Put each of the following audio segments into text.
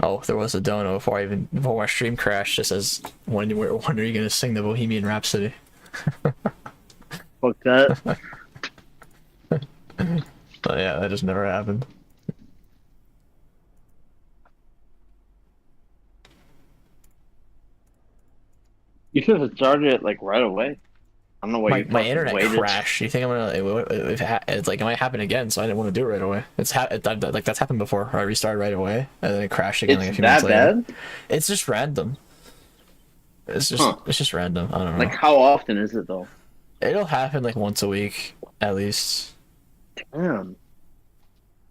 Oh, there was a dono before our stream crashed. Just as when are you gonna sing the Bohemian Rhapsody? Fuck that. But yeah, that just never happened. You should have started it like right away. I don't know why My you my fucking internet waited. crashed. You think I'm gonna? It's like it might happen again, so I didn't want to do it right away. Like that's happened before. I restarted right away and then it crashed again It's like a few minutes that later. bad? It's just random. Huh. It's just random. I don't Like know. how often is it though? It'll happen like once a week at least. Damn.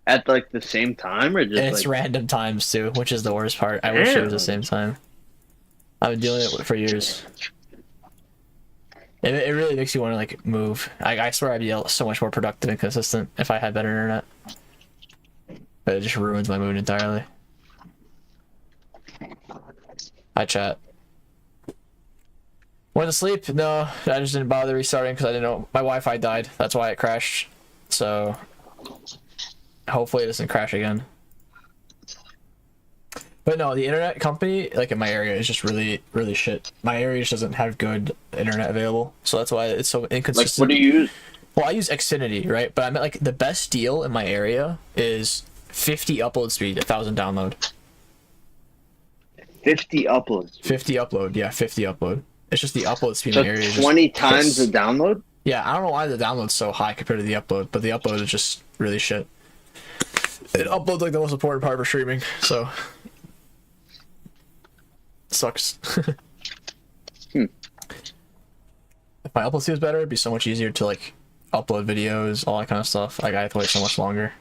At like the same time or just And it's like random times too, which is the worst part. I wish it was the damn. same time. I've been dealing with it for years. It really makes you want to like move. I swear I'd be so much more productive and consistent if I had better internet. But it just ruins my mood entirely. Hi chat. Went to sleep? No, I just didn't bother restarting because I didn't know my Wi-Fi died. That's why it crashed. So hopefully it doesn't crash again. But no, the internet company, like in my area, is just really, really shit. My area just doesn't have good internet available, so that's why it's so Like inconsistent. what do you use? Well, I use Xfinity, right? But I meant like the best deal in my area is 50 upload speed, 1,000 download. 50 uploads. 50 upload, yeah, 50 upload. It's just the upload speed So in my area is 20 just times the piss. download? Yeah, I don't know why the download's so high compared to the upload, but the upload is just really shit. It uploads like the most important part for streaming, so sucks. Hmm. If my upload speed was better, it'd be so much easier to like upload videos, all that kind of stuff. Like I have to wait so much longer.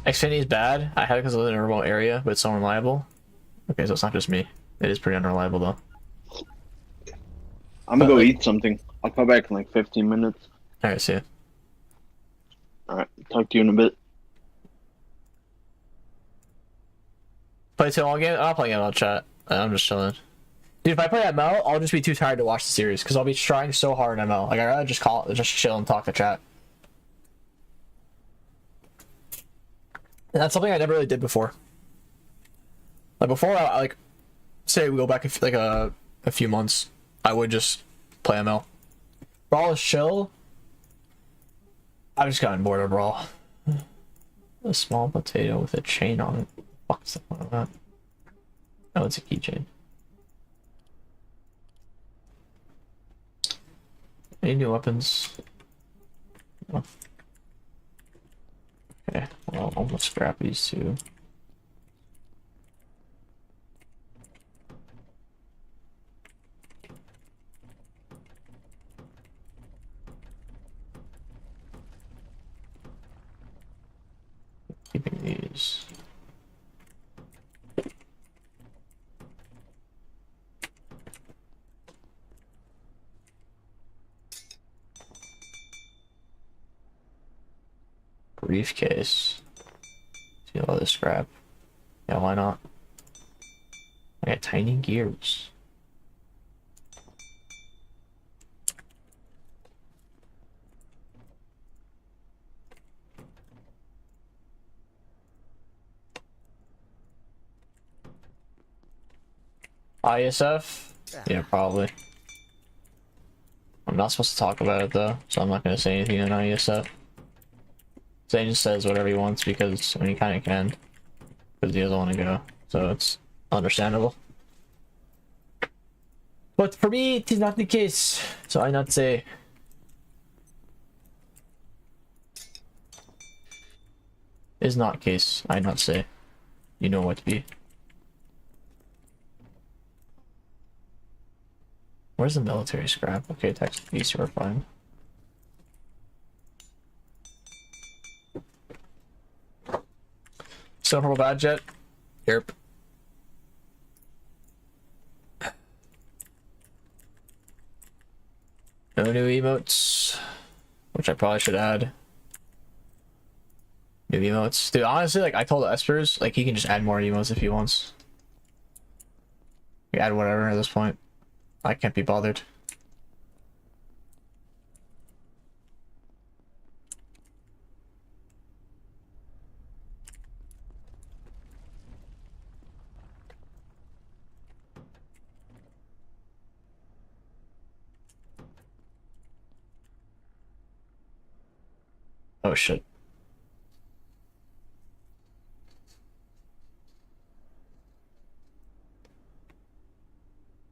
Xfinity is bad. I have it because I live in a remote area, but it's so unreliable. Okay, so it's not just me. It is pretty unreliable though. I'm gonna But go like, eat something. I'll come back in like 15 minutes. alright, see ya. Alright, talk to you in a bit. Play too long game? I'm not playing ML chat. I'm just chilling. Dude, if I play ML, I'll just be too tired to watch the series because I'll be trying so hard in ML. Like I'd rather just chill and talk to chat. And that's something I never really did before. Like before, I like say we go back a few months, I would just play ML. Brawl is chill. I've just gotten bored of Brawl. A small potato with a chain on it. What's the point of that? Oh, it's a keychain. Any new weapons? Oh. Okay, well, almost scrap these two. Keeping these. Briefcase. See all this scrap. Yeah, why not? I got tiny gears. ISF? Yeah, probably. I'm not supposed to talk about it though, so I'm not going to say anything on ISF. Zane just says whatever he wants because he kind of can, because he doesn't want to go, so it's understandable. But for me, it is not the case, so I not say. Is not case, I not say. You know what to be. Where's the military scrap? Okay, text piece, you're fine. Still purple badge yet? Yep. No new emotes, which I probably should add. New emotes. Dude, honestly, like I told Espers, like he can just add more emotes if he wants. He add whatever at this point. I can't be bothered. Oh shit.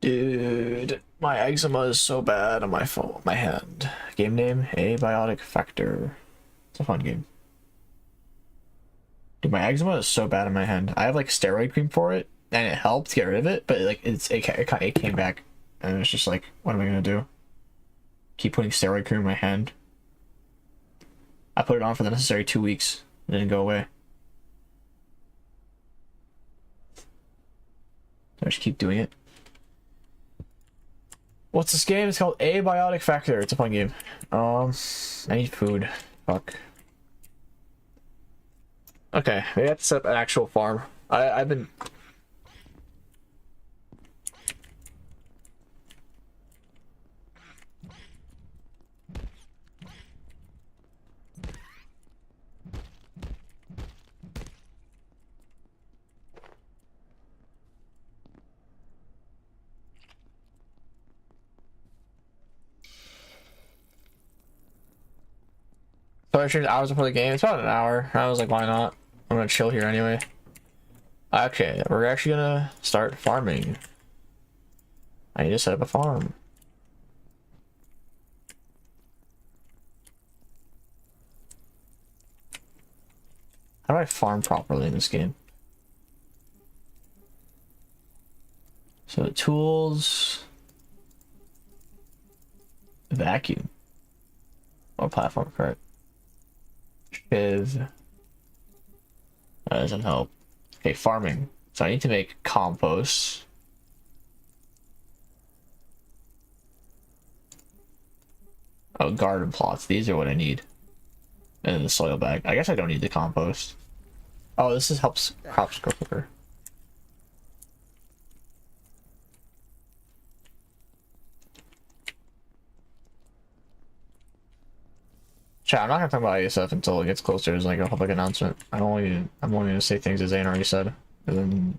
Dude, my eczema is so bad on my phone, my hand. Game name, Abiotic Factor. It's a fun game. Dude, my eczema is so bad on my hand. I have like steroid cream for it, and it helped get rid of it, but like it came back, and it's just like, what am I gonna do? Keep putting steroid cream in my hand. I put it on for the necessary 2 weeks, and it didn't go away. I just keep doing it. What's this game? It's called Abiotic Factor. It's a fun game. I need food. Fuck. Okay, we have to set up an actual farm. I've been... So I streamed hours before the game. It's about an hour. I was like, why not? I'm gonna chill here anyway. Okay, we're actually gonna start farming. I need to set up a farm. How do I farm properly in this game? So tools, vacuum, or platform cart, shiv. That doesn't help. Okay, farming. So I need to make compost. Oh, garden plots. These are what I need. And then the soil bag. I guess I don't need the compost. Oh, this is helps crops grow quicker. Chat, I'm not gonna talk about ASF until it gets closer as like a public announcement. I'm only gonna say things as Zane already said, and then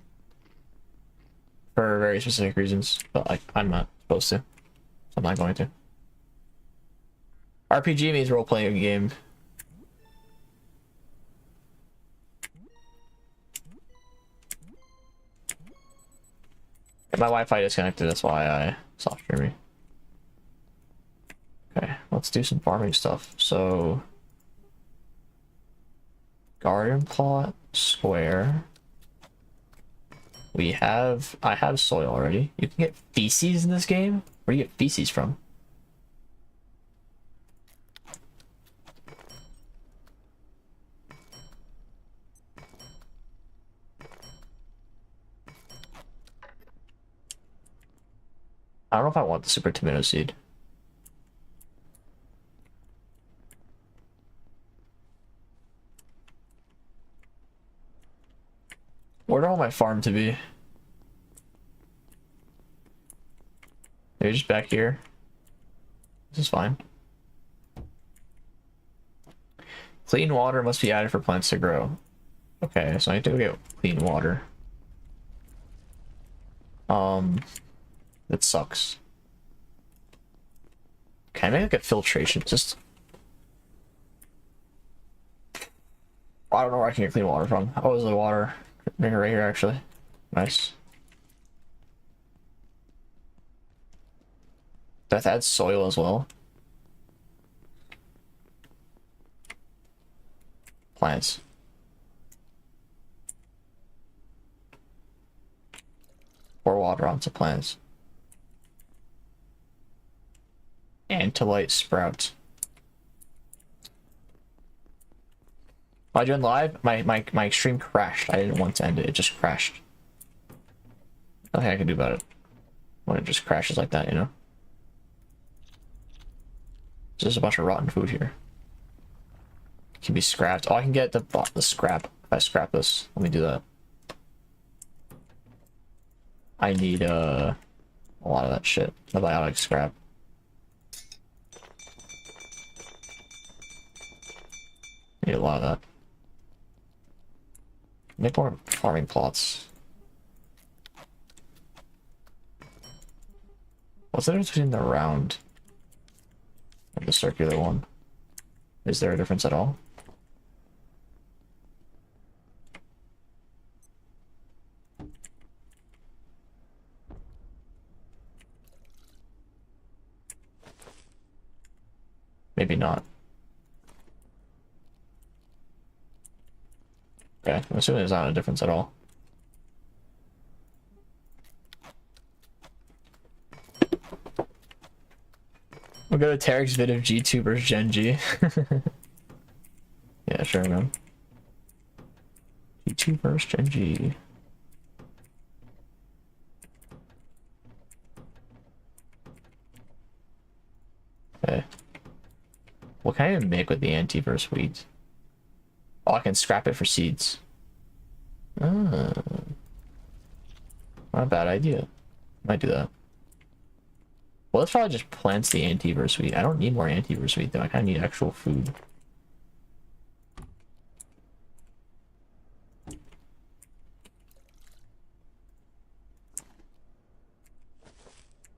for very specific reasons. But like I'm not supposed to, so I'm not going to. RPG means role playing game. My Wi-Fi disconnected. That's why I stopped streaming. Okay, let's do some farming stuff. So, garden plot, square. I have soil already. You can get feces in this game? Where do you get feces from? I don't know if I want the super tomato seed. Where do I want my farm to be? Maybe just back here. This is fine. Clean water must be added for plants to grow. Okay, so I need to go get clean water. That sucks. Can I make like a filtration? Just... I don't know where I can get clean water from. Oh, there's the water. Right here, actually. Nice. Do I have to add soil as well? Plants. Pour water onto plants. And to light sprouts. While I joined live, my stream crashed. I didn't want to end it. It just crashed. Nothing I can do about it. When it just crashes like that, you know? There's just a bunch of rotten food here. can be scrapped. Oh, I can get the scrap. If I scrap this, let me do that. I need a lot of that shit. The biotic scrap. Need a lot of that. Make more farming plots. What's the difference between the round and the circular one? Is there a difference at all? Maybe not. Okay, I'm assuming there's not a difference at all. We'll go to Tarek's vid of G2 versus Gen G. Yeah, sure, man. G2 versus Gen G. Okay. What can I even make with the anti-verse wheat? Oh, I can scrap it for seeds. Ah. Not a bad idea. Might do that. Well, let's probably just plant the anti-verse wheat. I don't need more anti-verse wheat though. I kind of need actual food.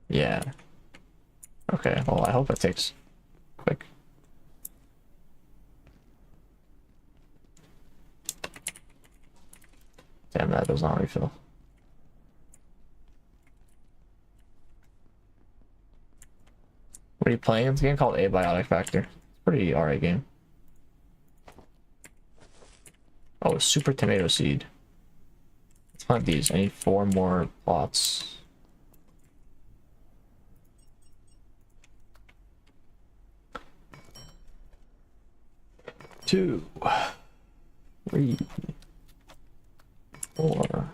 Yeah. Okay, well, I hope that takes quick. Damn, that does not refill. What are you playing? It's a game called Abiotic Factor. It's a pretty alright game. Oh, super tomato seed. Let's plant these. I need 4 more plots. Two, 3, 4.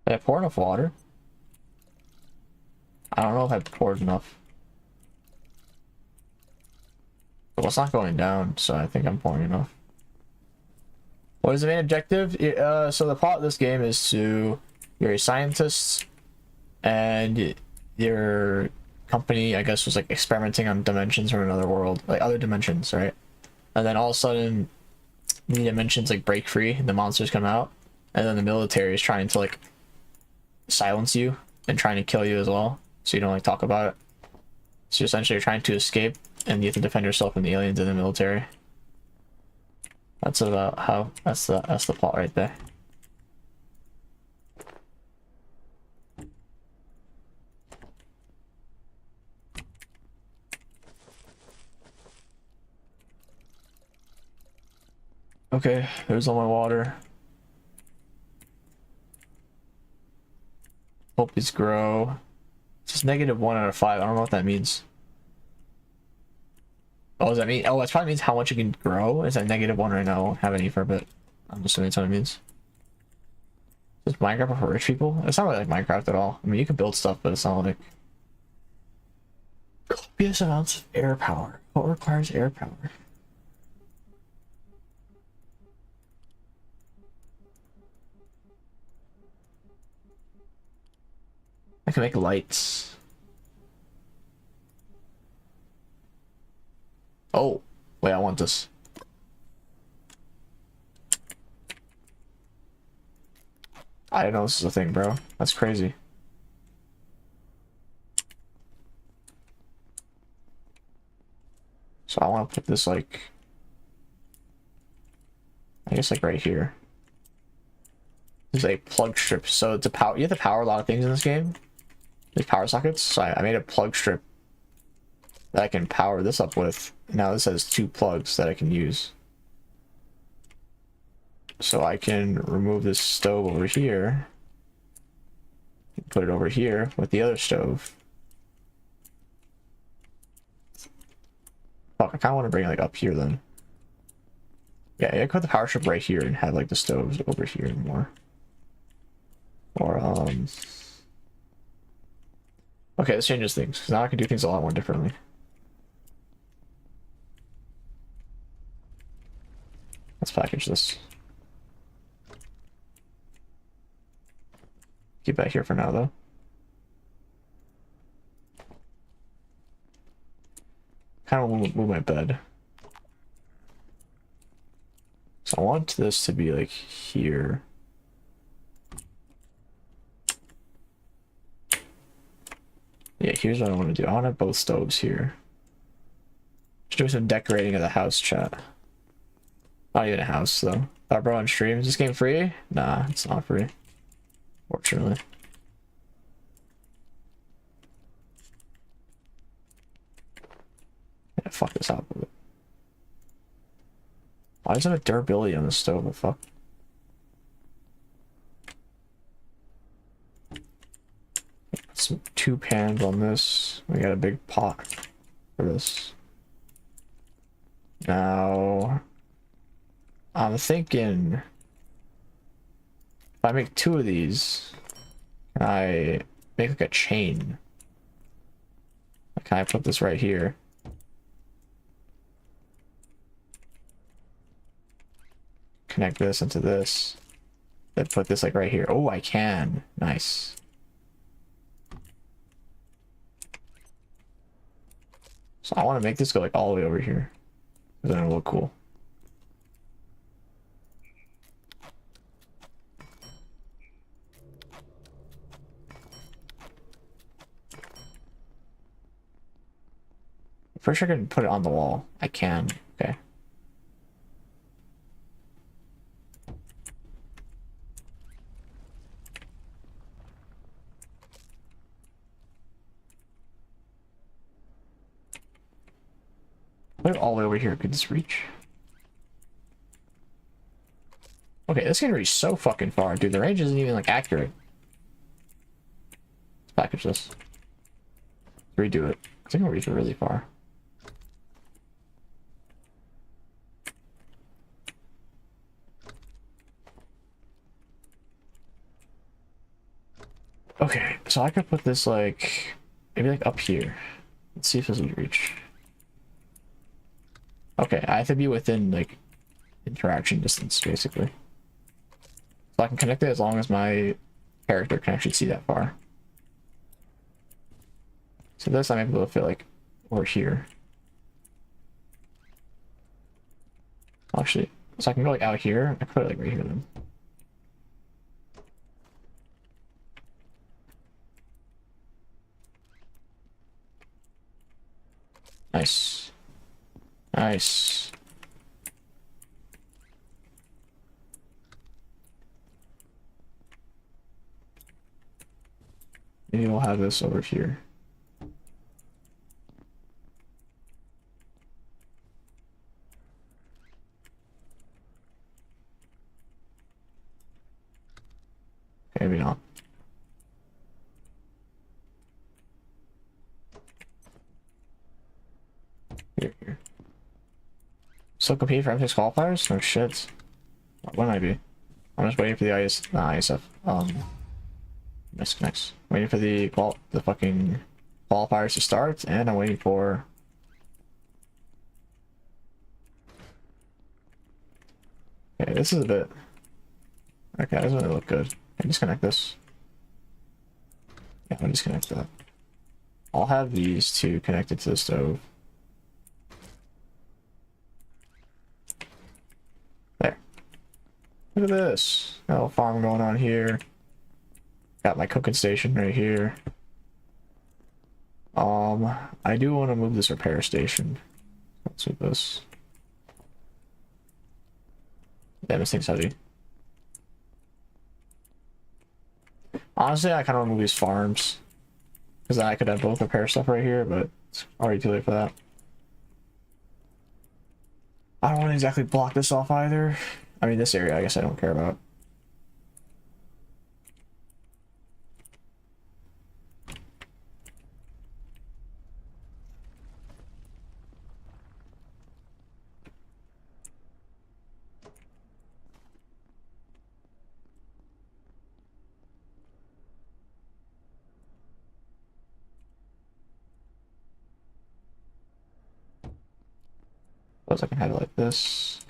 Did I pour enough water? I don't know if I poured enough. Well, it's not going down, so I think I'm pouring enough. What is the main objective? So the plot of this game is you're a scientist, and your company, I guess, was like experimenting on dimensions from another world, like other dimensions, right? And then all of a sudden, the dimensions like break free, and the monsters come out, and then the military is trying to like silence you and trying to kill you as well, so you don't like talk about it. So essentially, you're trying to escape, and you have to defend yourself from the aliens in the military. That's about how that's the plot right there. Okay, there's all my water. Hope these grow. It's just -1 out of 5. I don't know what that means. Oh, does that mean? Oh, that probably means how much you can grow. Is that -1 right now? I won't have any for a bit. I'm assuming that's what it means. Is Minecraft for rich people? It's not really like Minecraft at all. I mean, you can build stuff, but it's not like copious amounts of air power. What requires air power? I can make lights. Oh, wait, I want this. I didn't know this is a thing, bro. That's crazy. So I want to put this like, I guess like right here. There's a plug strip. So to power, you have to power a lot of things in this game. There's power sockets. So I made a plug strip that I can power this up with. Now this has 2 plugs that I can use. So I can remove this stove over here, put it over here with the other stove. Fuck, I kind of want to bring it like up here then. Yeah, I could put the power strip right here and have like the stoves over here more. Or okay, this changes things because now I can do things a lot more differently. Let's package this. Keep that here for now though. Kind of move my bed. So I want this to be like here. Yeah, here's what I want to do. I want to have both stoves here. Just do some decorating of the house, chat. Not even a house though. Thought bro on stream. Is this game free? Nah, it's not free. Fortunately. Yeah, fuck this up. Why is there a durability on the stove? What the fuck? Put some 2 pans on this. We got a big pot for this. Now, I'm thinking if I make 2 of these, can I make like a chain? Can I put this right here? Connect this into this. Then put this like right here. Oh, I can. Nice. So I want to make this go like all the way over here. Then it'll look cool. Pretty sure I can put it on the wall. I can. Okay. Put it all the way over here. Could this reach? Okay, this can reach so fucking far, dude. The range isn't even like accurate. Let's package this. Redo it. I think it'll reach really far. Okay, so I could put this like maybe like up here. Let's see if this will reach. Okay, I have to be within like interaction distance basically. So I can connect it as long as my character can actually see that far. So this I'm able to fit like over here. Actually, so I can go like out here. I can put it like right here then. Nice. Nice. Maybe we'll have this over here. Maybe not. Here. Still compete for M6 qualifiers? No shit. When might be? I'm just waiting for the ISF. Disconnects. Waiting for the fucking qualifiers to start, and I'm waiting for. Okay, this is a bit. Okay, that doesn't really look good. Can I disconnect this? Yeah, I'll disconnect that. I'll have these two connected to the stove. There. Look at this. Got a little farm going on here. Got my cooking station right here. I do want to move this repair station. Let's move this. Damn, this thing's heavy. Honestly, I kind of want to move these farms. Because then I could have both repair stuff right here, but it's already too late for that. I don't want to exactly block this off either. I mean, this area, I guess I don't care about. suppose I can have it like this.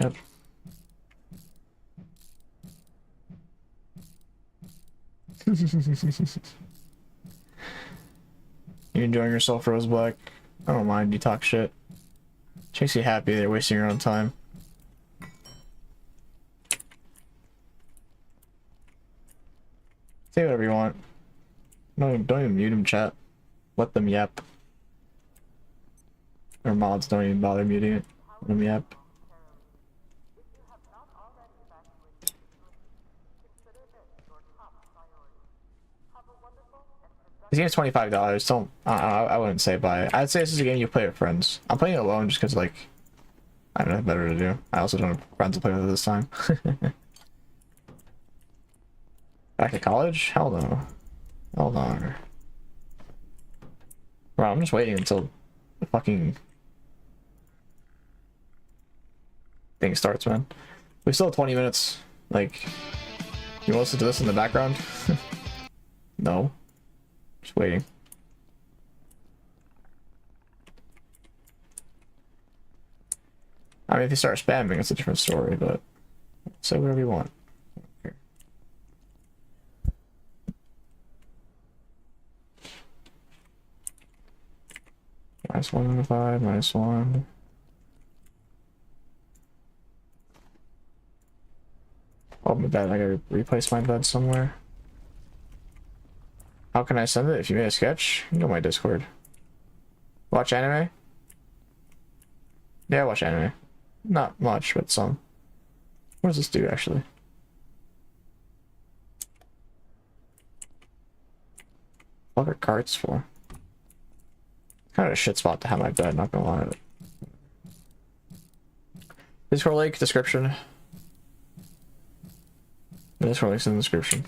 Yep. You enjoying yourself, Rose Black? I don't mind. You talk shit. Makes you happy they're wasting your own time. Say whatever you want. No, don't even mute him, chat. Let them yap. Or mods don't even bother muting it. Let them yap. This game's $25. Don't. I wouldn't say buy it. I'd say this is a game you play with friends. I'm playing it alone just because, like, I don't know, better to do. I also don't have friends to play with this time. Back to college? Hell no. Hell no. Bro, I'm just waiting until the fucking thing starts, man. We still have 20 minutes. Like, you want to listen to this in the background? No. Just waiting. I mean, if you start spamming, it's a different story, but say whatever you want. Okay. -1 out of 5, -1. Oh, my bad. I gotta replace my bed somewhere. How can I send it? If you made a sketch, you know my Discord. Watch anime? Yeah, I watch anime. Not much, but some. What does this do, actually? What are carts for? Kind of a shit spot to have my bed, not gonna lie. Discord link, description. Discord link's in the description.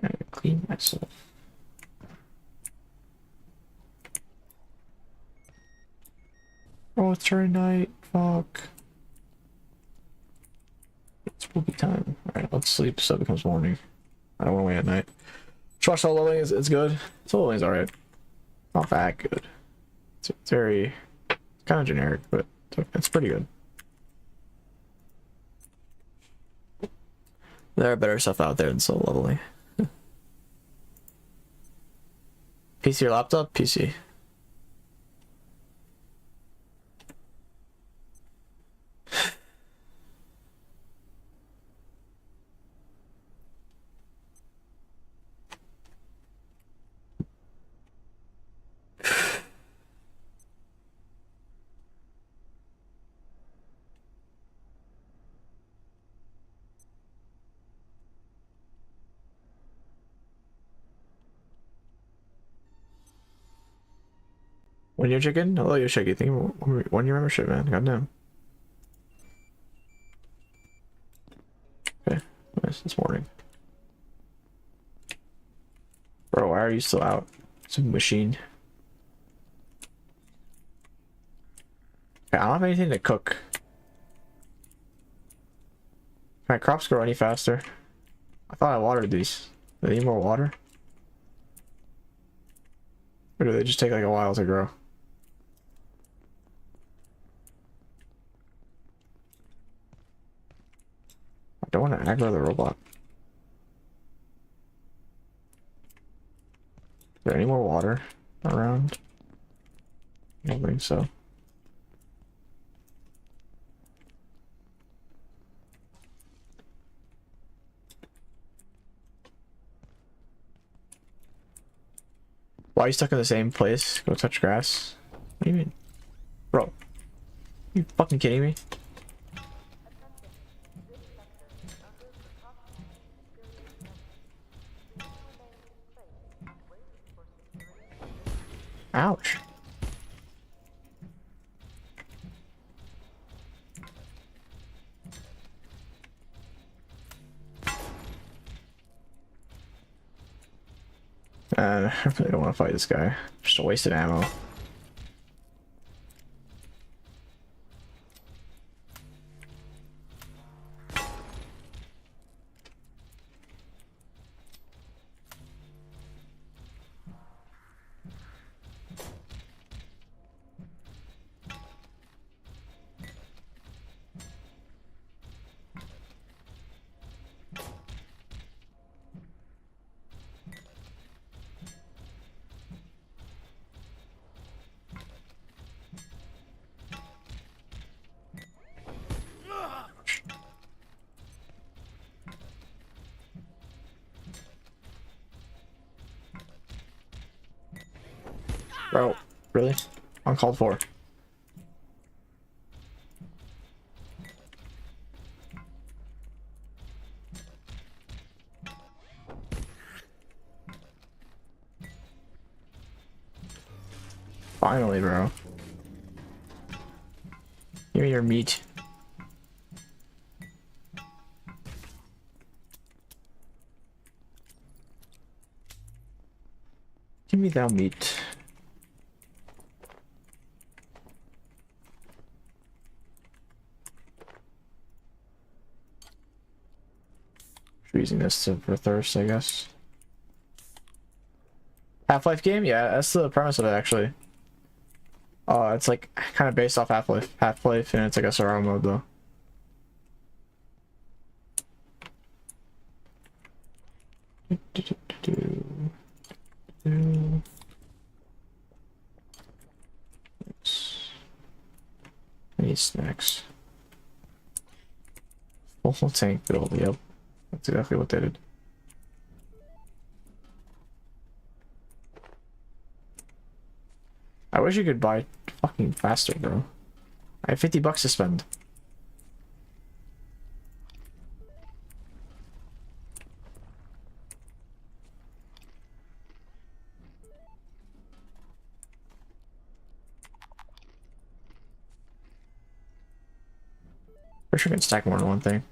I gotta clean myself. Oh, it's already night. Fuck. It's spooky time. Alright, let's sleep so it becomes morning. I don't want to wait at night. Trust all Lilling is it's good. Soul Lilling's alright. Not that good. It's very kind of generic, but it's pretty good. There are better stuff out there than Soul Leveling. PC or laptop? PC. When you're chicken? Hello, you're chicken. Think one year membership, man. Goddamn. Okay, nice this morning. Bro, why are you still out? It's a machine. Okay, I don't have anything to cook. Can my crops grow any faster? I thought I watered these. Do they need more water? Or do they just take like a while to grow? I don't want to aggro the robot. Is there any more water around? I don't think so. Why are you stuck in the same place? Go touch grass? What do you mean? Bro, you fucking kidding me? Ouch. I really don't want to fight this guy. Just a wasted ammo. Bro, really? Uncalled for. Finally, bro. Give me your meat. Give me that meat. Using this for thirst, I guess. Half-Life game? Yeah, that's the premise of it, actually. It's like kind of based off Half-Life, and it's like a survival mode, though. I need snacks. Full tank build, yep. That's exactly what they did. I wish you could buy fucking faster, bro. I have $50 to spend. For sure, I can stack more than one thing.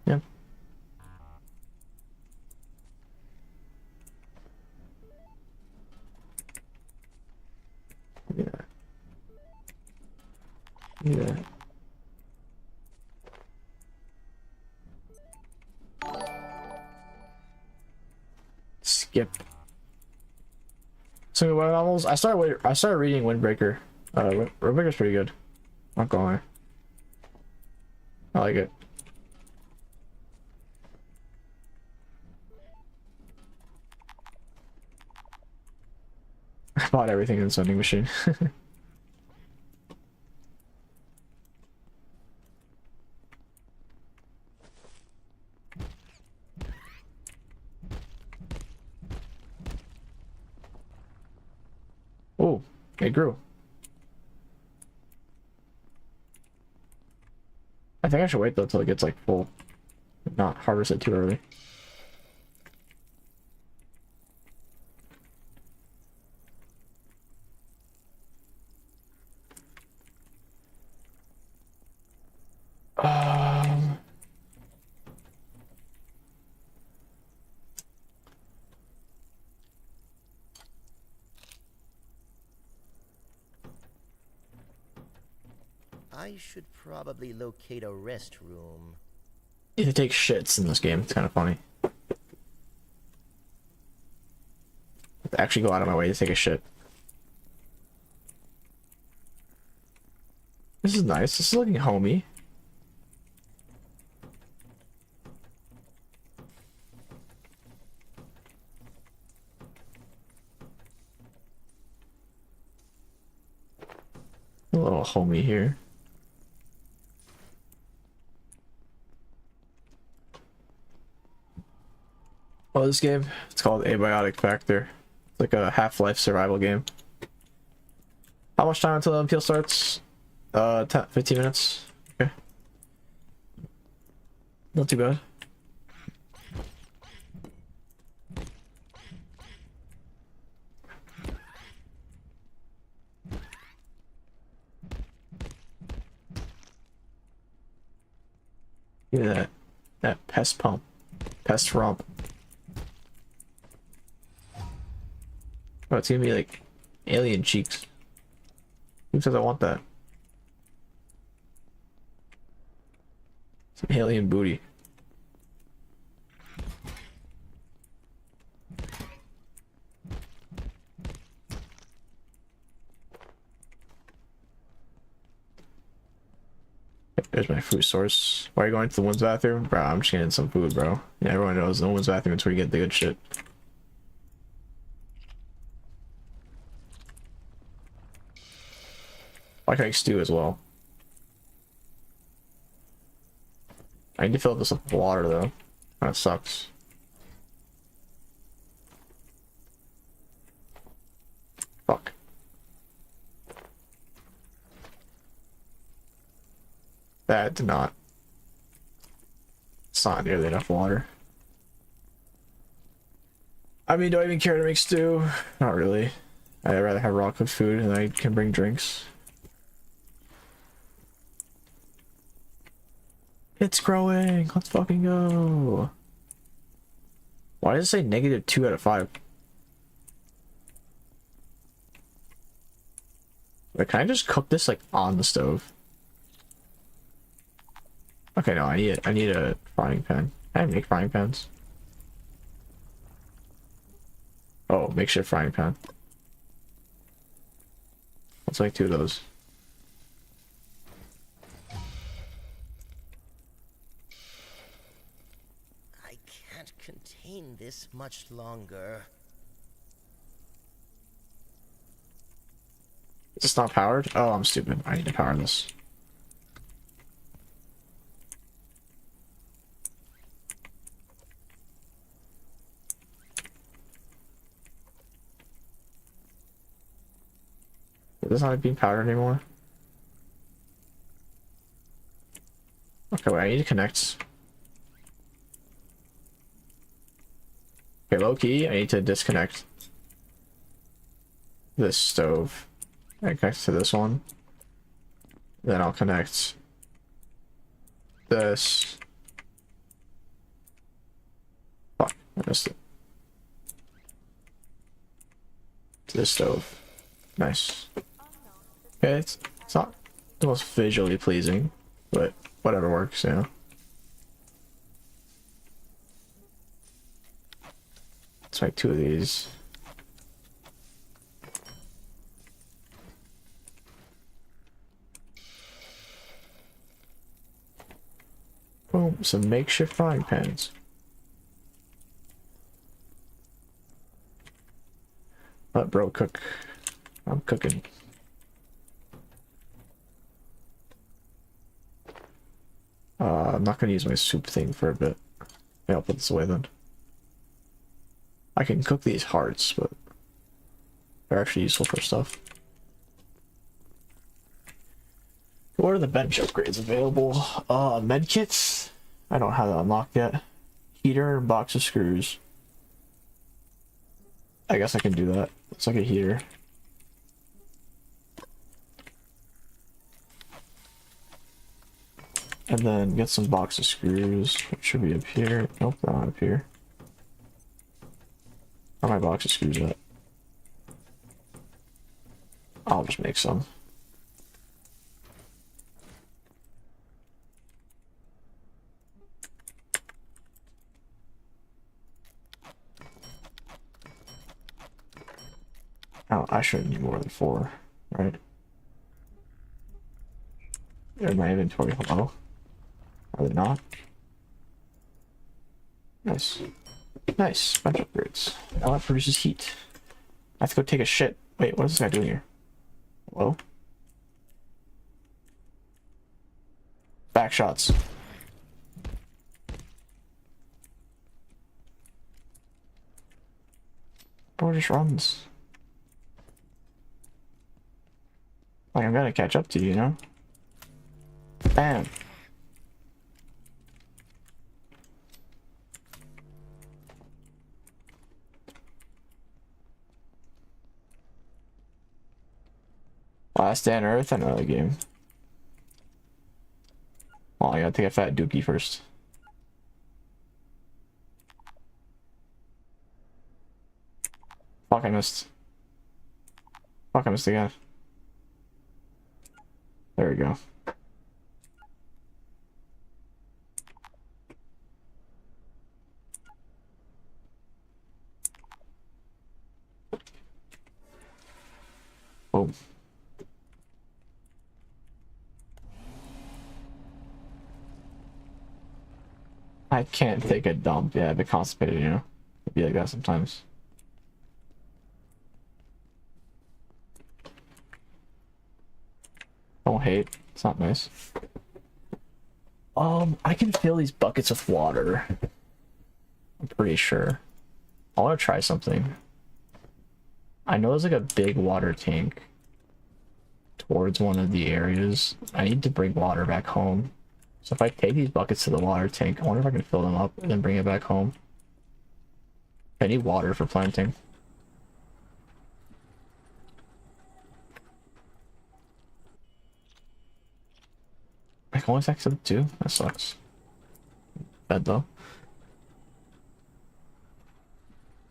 Yep. Yeah. Yeah. Skip. So what novels? I started reading Windbreaker. Windbreaker's pretty good. Not gonna lie. I like it. I bought everything in the vending machine. Oh, it grew. I think I should wait though till it gets like full. Not harvest it too early. Um, I should probably locate a restroom. it takes shits in this game. It's kind of funny. I have to actually go out of my way to take a shit. This is nice. This is looking homey. A little homey here. Oh, this game? It's called Abiotic Factor. It's like a Half-Life survival game. How much time until the appeal starts? 15 minutes. Okay. Not too bad. Give me that pest pump. Pest romp. Oh, it's gonna be like alien cheeks. Who says I want that? Some alien booty. There's my food source. Why are you going to the women's bathroom? Bro, I'm just getting some food, bro. Yeah, everyone knows the women's bathroom is where you get the good shit. I can make stew as well. I need to fill this with water though. That sucks. That did not. It's not nearly enough water. I mean, do I even care to make stew? Not really. I'd rather have raw cooked food and I can bring drinks. It's growing! Let's fucking go! Why does it say negative 2 out of 5? Wait, can I just cook this like on the stove? Okay, no, I need a frying pan. Can I make frying pans? Oh, makeshift frying pan. Let's make 2 of those. I can't contain this much longer. Is this not powered? Oh, I'm stupid. I need to power this. Is this not being powered anymore? Okay, wait, I need to connect. Okay, low key, I need to disconnect this stove. I connect to this one. Then I'll connect this. Fuck, I missed it. To this stove. Nice. Okay, it's not the most visually pleasing, but whatever works, you know. Let's make 2 of these. Boom, some makeshift frying pans. Let bro cook. I'm cooking. I'm not gonna use my soup thing for a bit. Yeah, I'll put this away then. I can cook these hearts, but they're actually useful for stuff. What are the bench upgrades available? Medkits? I don't have that unlocked yet. Heater and box of screws. I guess I can do that. It's like a heater. And then get some box of screws. It should be up here. Nope, not up here. Where are my box of screws at? I'll just make some. Oh, I shouldn't need more than 4, right? In my inventory, hello? Are they not? Nice. Nice. Bunch of upgrades. Now that produces heat. I have to go take a shit. Wait, what is this guy doing here? Hello? Back shots. Bro just runs. Like, I'm gonna catch up to you, you know? Bam. Last Day on Earth, another game. Well, I gotta take a fat dookie first. Fuck, I missed. Fuck, I missed again. There we go. Boom. I can't take a dump. Yeah, I've been constipated, you know? It'd be like that sometimes. Don't hate. It's not nice. I can fill these buckets with water. I'm pretty sure. I want to try something. I know there's like a big water tank towards one of the areas. I need to bring water back home So if I take these buckets to the water tank, I wonder if I can fill them up and then bring it back home. I need water for planting. I can only accept 2? That sucks. Bad though.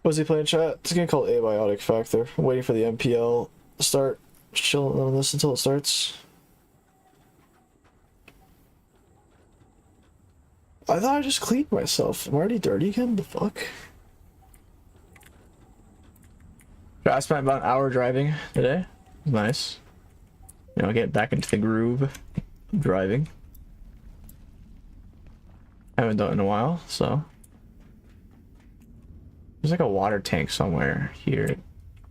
Was he playing chat? It's a game called Abiotic Factor. I'm waiting for the MPL to start. Just chilling on this until it starts. I thought I just cleaned myself. I'm already dirty again? The fuck? I spent about an hour driving today. Nice. You know, get back into the groove of driving. Haven't done it in a while, so. There's like a water tank somewhere here.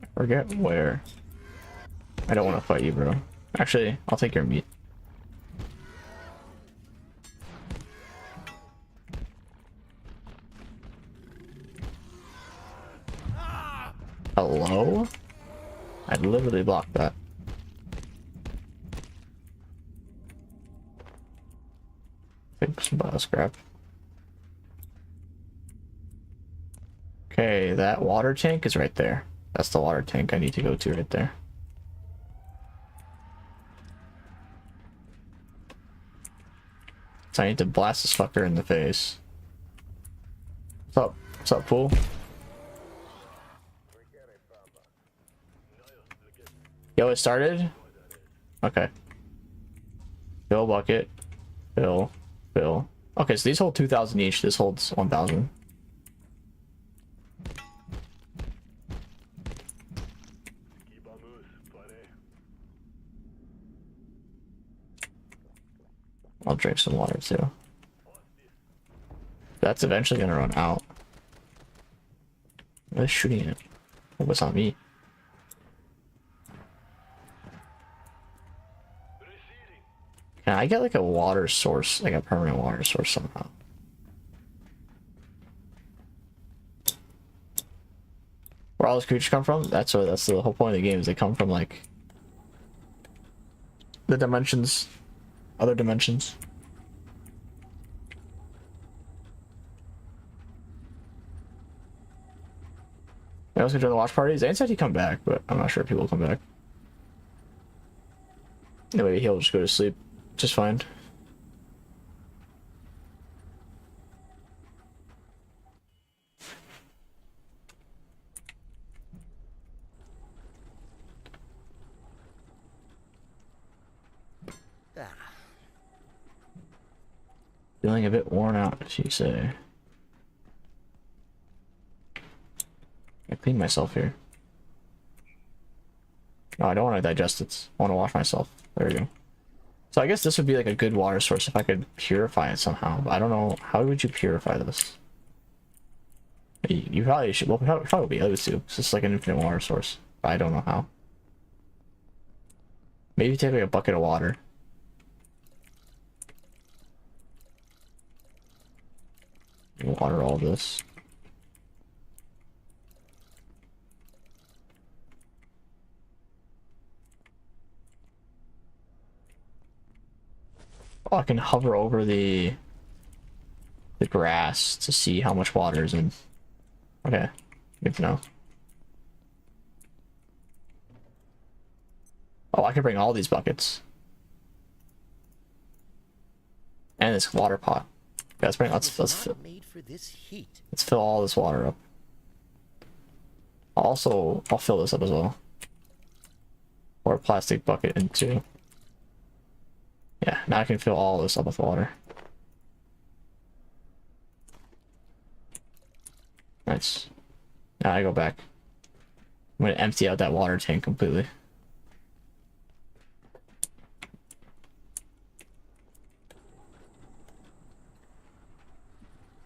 I forget where. I don't want to fight you, bro. Actually, I'll take your meat. Hello? I literally blocked that. Think some bioscrap. Okay, that water tank is right there. That's the water tank I need to go to right there. So I need to blast this fucker in the face. What's up? What's up, fool? Yo, it started? Okay. Fill bucket. Fill. Fill. Okay, so these hold 2,000 each. This holds 1,000. I'll drink some water too. That's eventually gonna run out. Who's shooting it? Hope it's not me. Can I get like a water source, like a permanent water source somehow? Where all those creatures come from? That's the whole point of the game, is they come from like the dimensions, other dimensions. I was gonna join the watch party. Zane said he'd come back, but I'm not sure if he will come back. Maybe he'll just go to sleep just fine. Feeling a bit worn out, as you say. I clean myself here. No, I don't want to digest it. I want to wash myself. There we go. So I guess this would be like a good water source if I could purify it somehow. But I don't know. How would you purify this? You probably should. Well, probably be able to. It's just like an infinite water source. But I don't know how. Maybe take like a bucket of water. Water all this. Oh, I can hover over the grass to see how much water is in. Okay, good to know. Oh, I can bring all these buckets. And this water pot. Yeah, let's fill all this water up. Also, I'll fill this up as well. Or a plastic bucket into. Yeah, now I can fill all this up with water. Nice. Now I go back. I'm gonna empty out that water tank completely.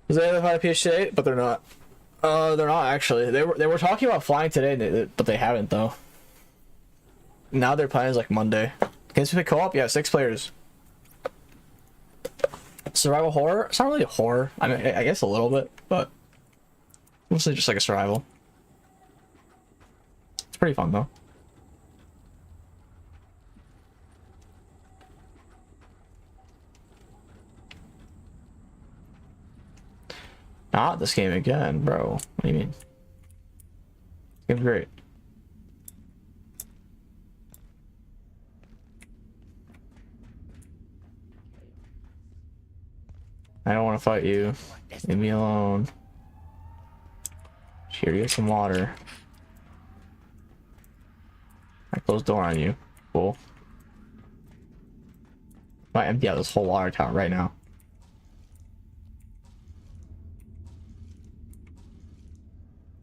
They have a PhD 8, but they're not. They're not actually. They were talking about flying today, but they haven't though. Now their plan is like Monday. Can this be co-op? Yeah, 6 players. Survival horror? It's not really a horror. I mean, I guess a little bit, but mostly just like a survival. It's pretty fun though. Not this game again, bro. What do you mean? This game's great. I don't want to fight you. Leave me alone. Here, get some water. I closed the door on you. Cool. I might empty out this whole water tower right now.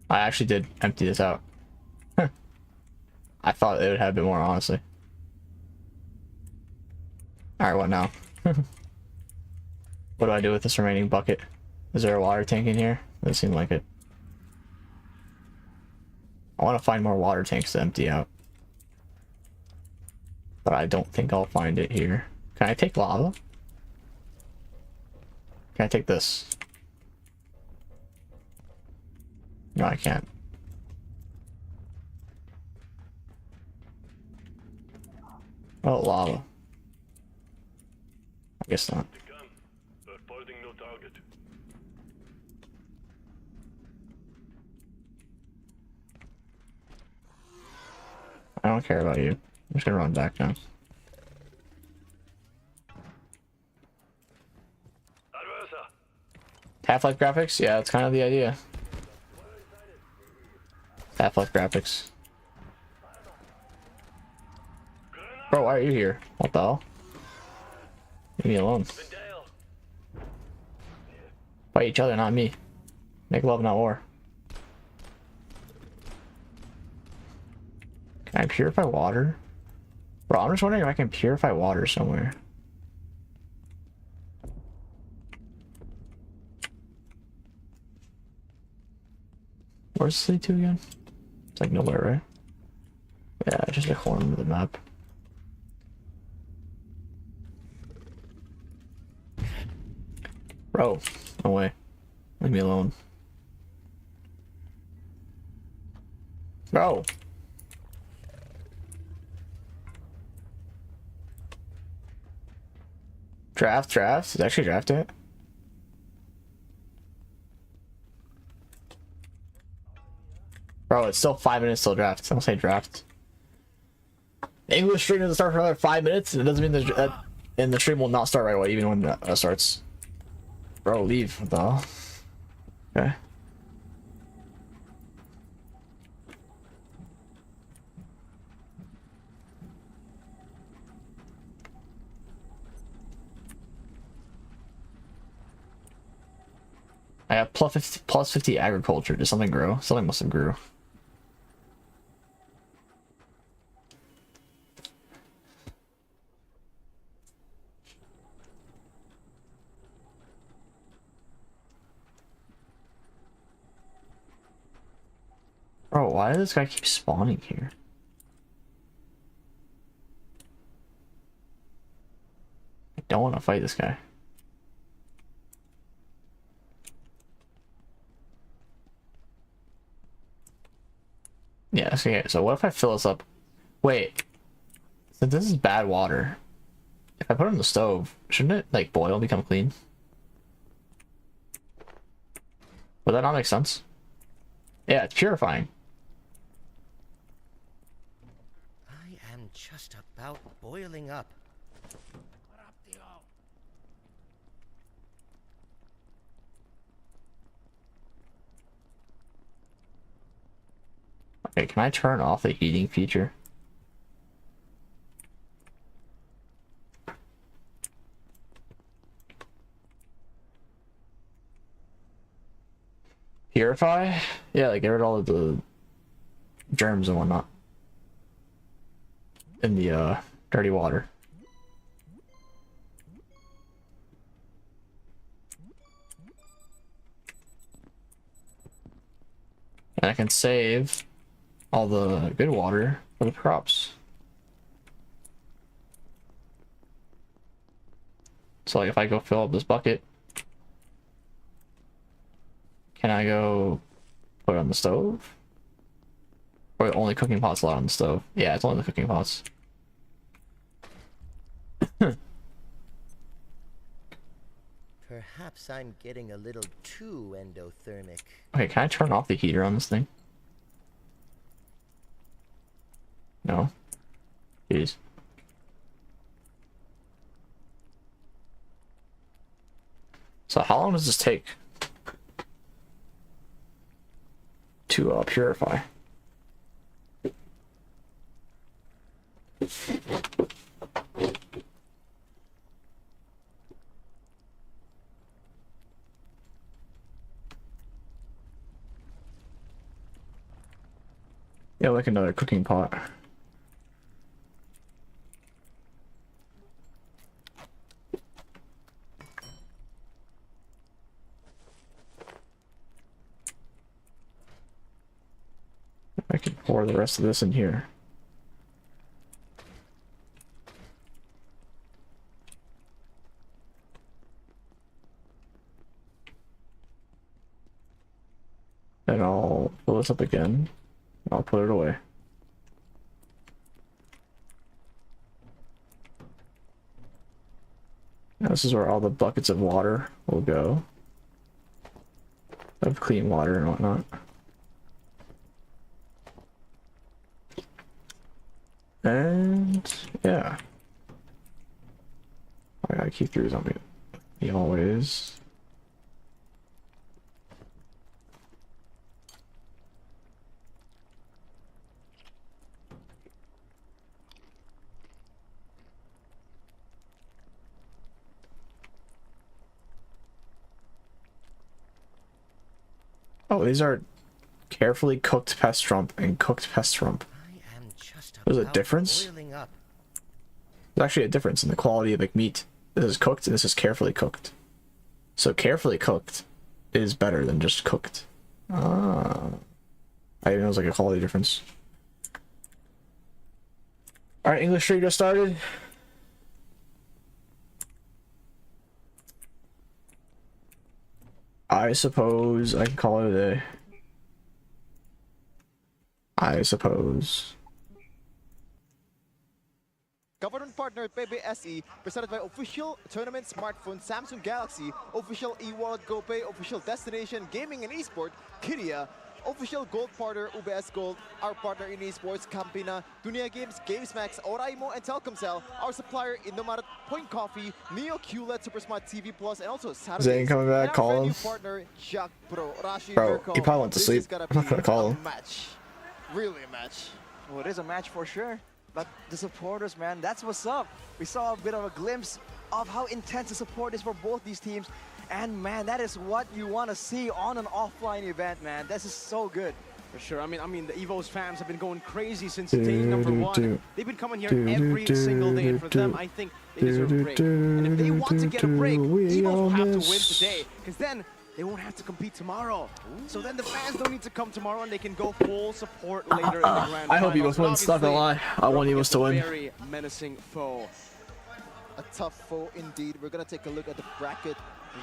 I actually did empty this out. I thought it would have a bit more, honestly. Alright, what now? What do I do with this remaining bucket? Is there a water tank in here? Doesn't seem like it. I want to find more water tanks to empty out. But I don't think I'll find it here. Can I take lava? Can I take this? No, I can't. Oh, lava. I guess not. I don't care about you. I'm just gonna run back now. Half-Life graphics? Yeah, that's kind of the idea. Half-Life graphics. Bro, why are you here? What the hell? Leave me alone. Fight each other, not me. Make love, not war. Can I purify water? Bro, I'm just wondering if I can purify water somewhere. Where's this lead to again? It's like nowhere, right? Yeah, it's just a corner of the map. Bro, no way. Leave me alone. Bro! Draft? It's actually drafting it. Bro, it's still 5 minutes till draft. Don't say draft. The English stream doesn't start for another 5 minutes, and it doesn't mean and the stream will not start right away, even when it starts. Bro, leave. What the hell? Okay. I have plus 50 agriculture. Did something grow? Something must have grew. Bro, why does this guy keep spawning here? I don't want to fight this guy. Yeah, okay, so what if I fill this up? Wait, since this is bad water, if I put it in the stove, shouldn't it like boil and become clean? Would that not make sense? Yeah, it's purifying. I am just about boiling up. Okay, can I turn off the heating feature? Purify? Yeah, like get rid of all of the germs and whatnot in the dirty water. And I can save all the good water for the crops. So like if I go fill up this bucket, can I go put it on the stove? Or only cooking pots allowed on the stove? Yeah, it's only the cooking pots. Perhaps I'm getting a little too endothermic. Okay, can I turn off the heater on this thing? No. Jeez. So how long does this take to purify? Yeah, like another cooking pot. I can pour the rest of this in here. Then I'll fill this up again. I'll put it away. Now this is where all the buckets of water will go. Of clean water and whatnot. And yeah. I gotta keep these on me always. Oh, these are carefully cooked pastrump and cooked pastrump. I am just There's a about difference? boiling up. There's actually a difference in the quality of like meat. This is cooked and this is carefully cooked. So carefully cooked is better than just cooked. Ah. I didn't know it was like a quality difference. Alright, English Street just started. I suppose I can call it a day. I suppose. Government partner PBSE, presented by official tournament smartphone Samsung Galaxy, official e-wallet GoPay, official destination gaming and esport Kyria, official gold partner UBS Gold, our partner in esports Campina, Dunia Games, GamesMax, Oraimo and Telkomsel, our supplier Indomaret, Point Coffee, Neo QLED, Supersmart TV Plus, and also Saturdays. Zane coming back, and our call brand him. new partner Jack Pro, Rashi Bro, Mirko. he probably went to This sleep. is gonna I'm not be gonna call a him. match. Really a match. Well, it is a match for sure. But the supporters, man, that's what's up. We saw a bit of a glimpse of how intense the support is for both these teams. And man, that is what you want to see on an offline event, man. This is so good. For sure. I mean, the Evo's fans have been going crazy since day number one. They've been coming here every single day, and for them, I think they deserve a break. And if they want to get a break, Evos will have to win today, because then they won't have to compete tomorrow. So then the fans don't need to come tomorrow, and they can go full support later in the grand I hope finals. Eagles wins, not gonna lie. I want Eagles to win. Very menacing foe. A tough foe indeed. We're gonna take a look at the bracket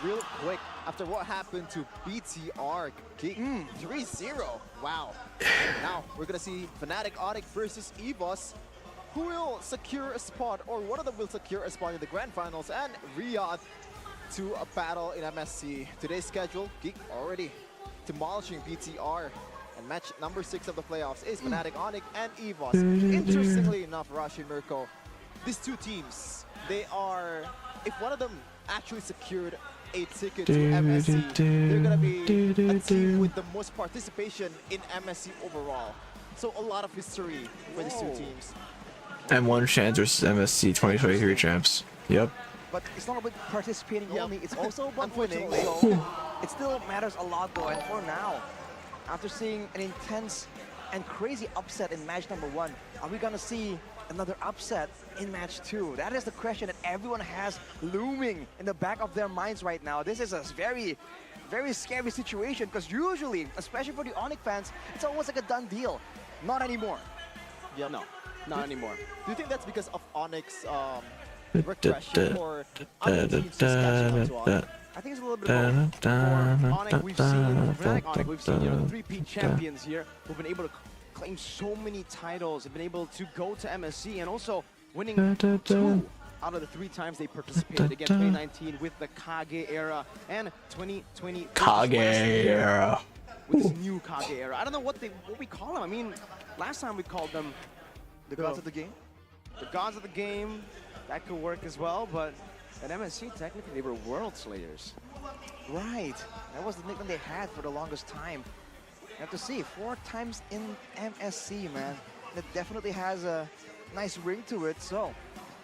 real quick after what happened to BTR Geek 3-0. Wow. Now we're gonna see Fnatic Onyx versus EVOS. Who will secure a spot, or one of them will secure a spot in the grand finals, and Riyadh to a battle in MSC. Today's schedule, Geek already demolishing BTR. And match number 6 of the playoffs is Fnatic Onyx and EVOS. Interestingly enough, Rashi Mirko, these two teams, they are, if one of them actually secured a ticket to MSC, they're gonna be a team with the most participation in MSC overall. So a lot of history for these two teams. M1 Shans versus MSC 2023 champs. Yep. But it's not about participating Yep. only, it's also about winning. Unfortunately. So it still matters a lot though. And for now, after seeing an intense and crazy upset in match number 1, are we gonna see another upset in match 2? That is the question that everyone has looming in the back of their minds right now. This is a very, very scary situation, because usually, especially for the Onyx fans, it's almost like a done deal. Not anymore. Yep. No, not anymore. Do you think that's because of Onyx regression, or other teams just catching up to Onyx? I think it's a little bit of both. For Onyx, we've seen, Fnatic Onyx, we've seen, the 3P champions here who've been able to claim so many titles, have been able to go to MSC, and also winning 2 out of the 3 times they participated. Again, 2019 with the Kage era and 2020 Kage era. with this new Kage era. I don't know what we call them. I mean, last time we called them The gods of the game. the gods of the game. That could work as well, but at MSC, technically, they were World Slayers. Right. That was the nickname they had for the longest time. You have to see, 4 times in MSC, man. That definitely has a nice ring to it. So,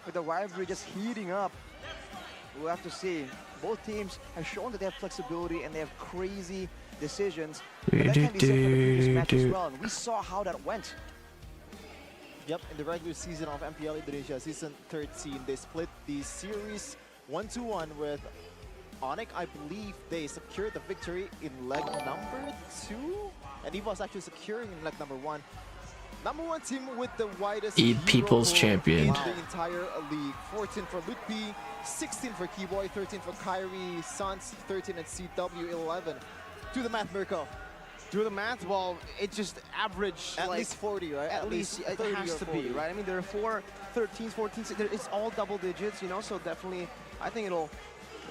with the rivalry just heating up, we'll have to see. Both teams have shown that they have flexibility and they have crazy decisions. But that can be said for the previous match as well. And we saw how that went. Yep, in the regular season of MPL Indonesia Season 13, they split the series 1-1 with Onyx. I believe they secured the victory in leg number 2, and EVOS actually securing in leg number 1. Number 1 team with the widest hero People's pool Champion. in the entire league. 14 for Mlbb, 16 for Keyboy, 13 for Kyrie, Suns, 13 and CW, 11. Do the math, Mirko. Do the math, well, it just averaged At like, least 40, right? At least it 30 has or to 40. be, right? I mean, there are 4 13s, 14s, it's all double digits, you know, so definitely, I think it'll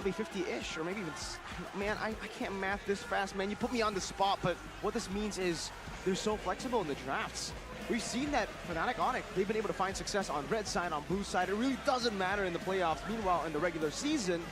be 50-ish, or maybe even, man, I can't math this fast, man. You put me on the spot, but what this means is they're so flexible in the drafts. We've seen that Fnatic Onyx, they've been able to find success on red side, on blue side. It really doesn't matter in the playoffs. Meanwhile, in the regular season,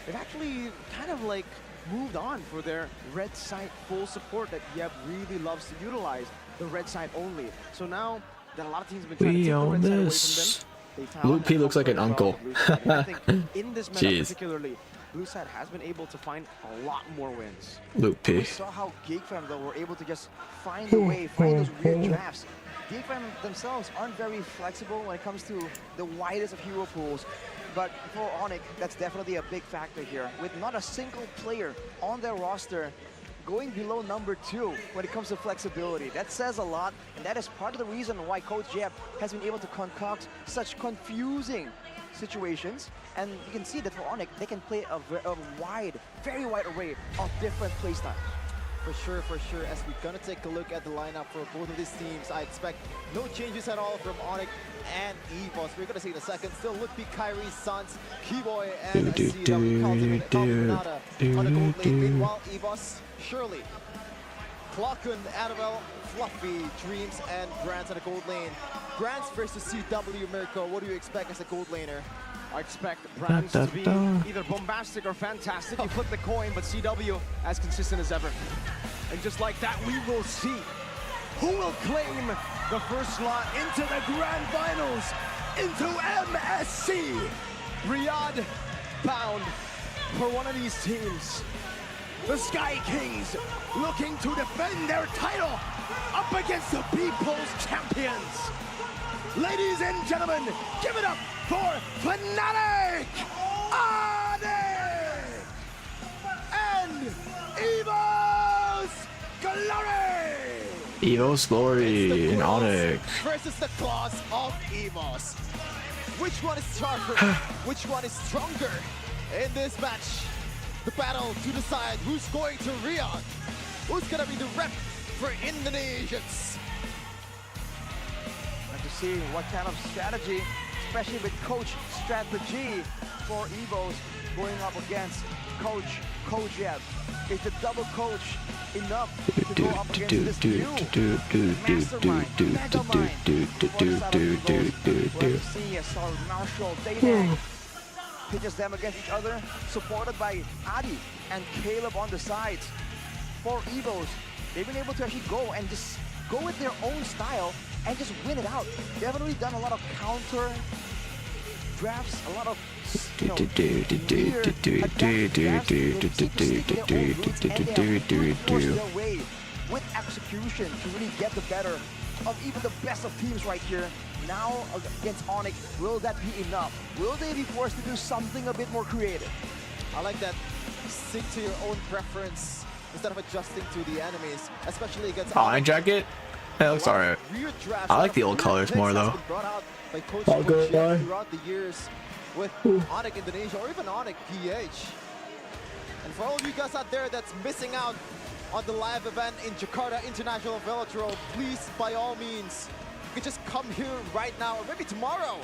they've actually kind of like moved on for their red side full support that Yeb really loves to utilize, the red side only. So now that a lot of teams have been trying to take the red side away from them, they found Mlbb looks like an uncle. I think in this meta Jeez. particularly, blue side has been able to find a lot more wins. We Mlbb. saw how Geekfam, though, were able to just find a way, find those weird drafts. Geekfam themselves aren't very flexible when it comes to the widest of hero pools. But for Onyx, that's definitely a big factor here. With not a single player on their roster going below number 2 when it comes to flexibility. That says a lot, and that is part of the reason why Coach Jeb has been able to concoct such confusing situations. And you can see that for Onyx, they can play a very wide array of different playstyles. For sure. As we're gonna take a look at the lineup for both of these teams, I expect no changes at all from Onyx and EVOS. We're gonna see in a second. Still Mlbb, Kyrie, Suns, Keyboy, and CW Calvin on the gold lane. Meanwhile, EVOS, Shirley, Clockun, Annabelle, Fluffy, Dreams, and Grants on the gold lane. Grants versus CW, Mirko. What do you expect as a gold laner? I expect Brands to be either bombastic or fantastic. You flip the coin, but CW as consistent as ever. And just like that, we will see who will claim the first slot into the grand finals, into MSC. Riyadh bound for one of these teams. The Sky Kings looking to defend their title up against the People's Champions. Ladies and gentlemen, give it up for Fnatic, Onyx, and EVOS Glory! EVOS Glory and Onyx. Versus the claws of EVOS. Which one is sharper? Which one is stronger? In this match, the battle to decide who's going to Riyadh. Who's gonna be the rep for Indonesians? To see what kind of strategy, especially with coach strategy for EVOS going up against Coach Jeb. Is the double coach enough to go up against this new mastermind, megamind? We're seeing as our Marshall Dayday pitches them against each other, supported by Adi and Caleb on the sides. For EVOS, they've been able to actually go and just go with their own style and just win it out. They've definitely done a lot of counter drafts, a lot of weird attack drafts. They seem to stick to their own roots and they have really forced their way with execution to really get the better of even the best of teams right here. Now against Onyx, will that be enough? Will they be forced to do something a bit more creative? I like that. Stick to your own preference instead of adjusting to the enemies, especially against Onyx jacket? That looks alright. I like the old colors more though. I'll go throughout the years with Onyx Indonesia or even Onyx PH. And for all of you guys out there that's missing out on the live event in Jakarta International Velodrome, please, by all means, you can just come here right now or maybe tomorrow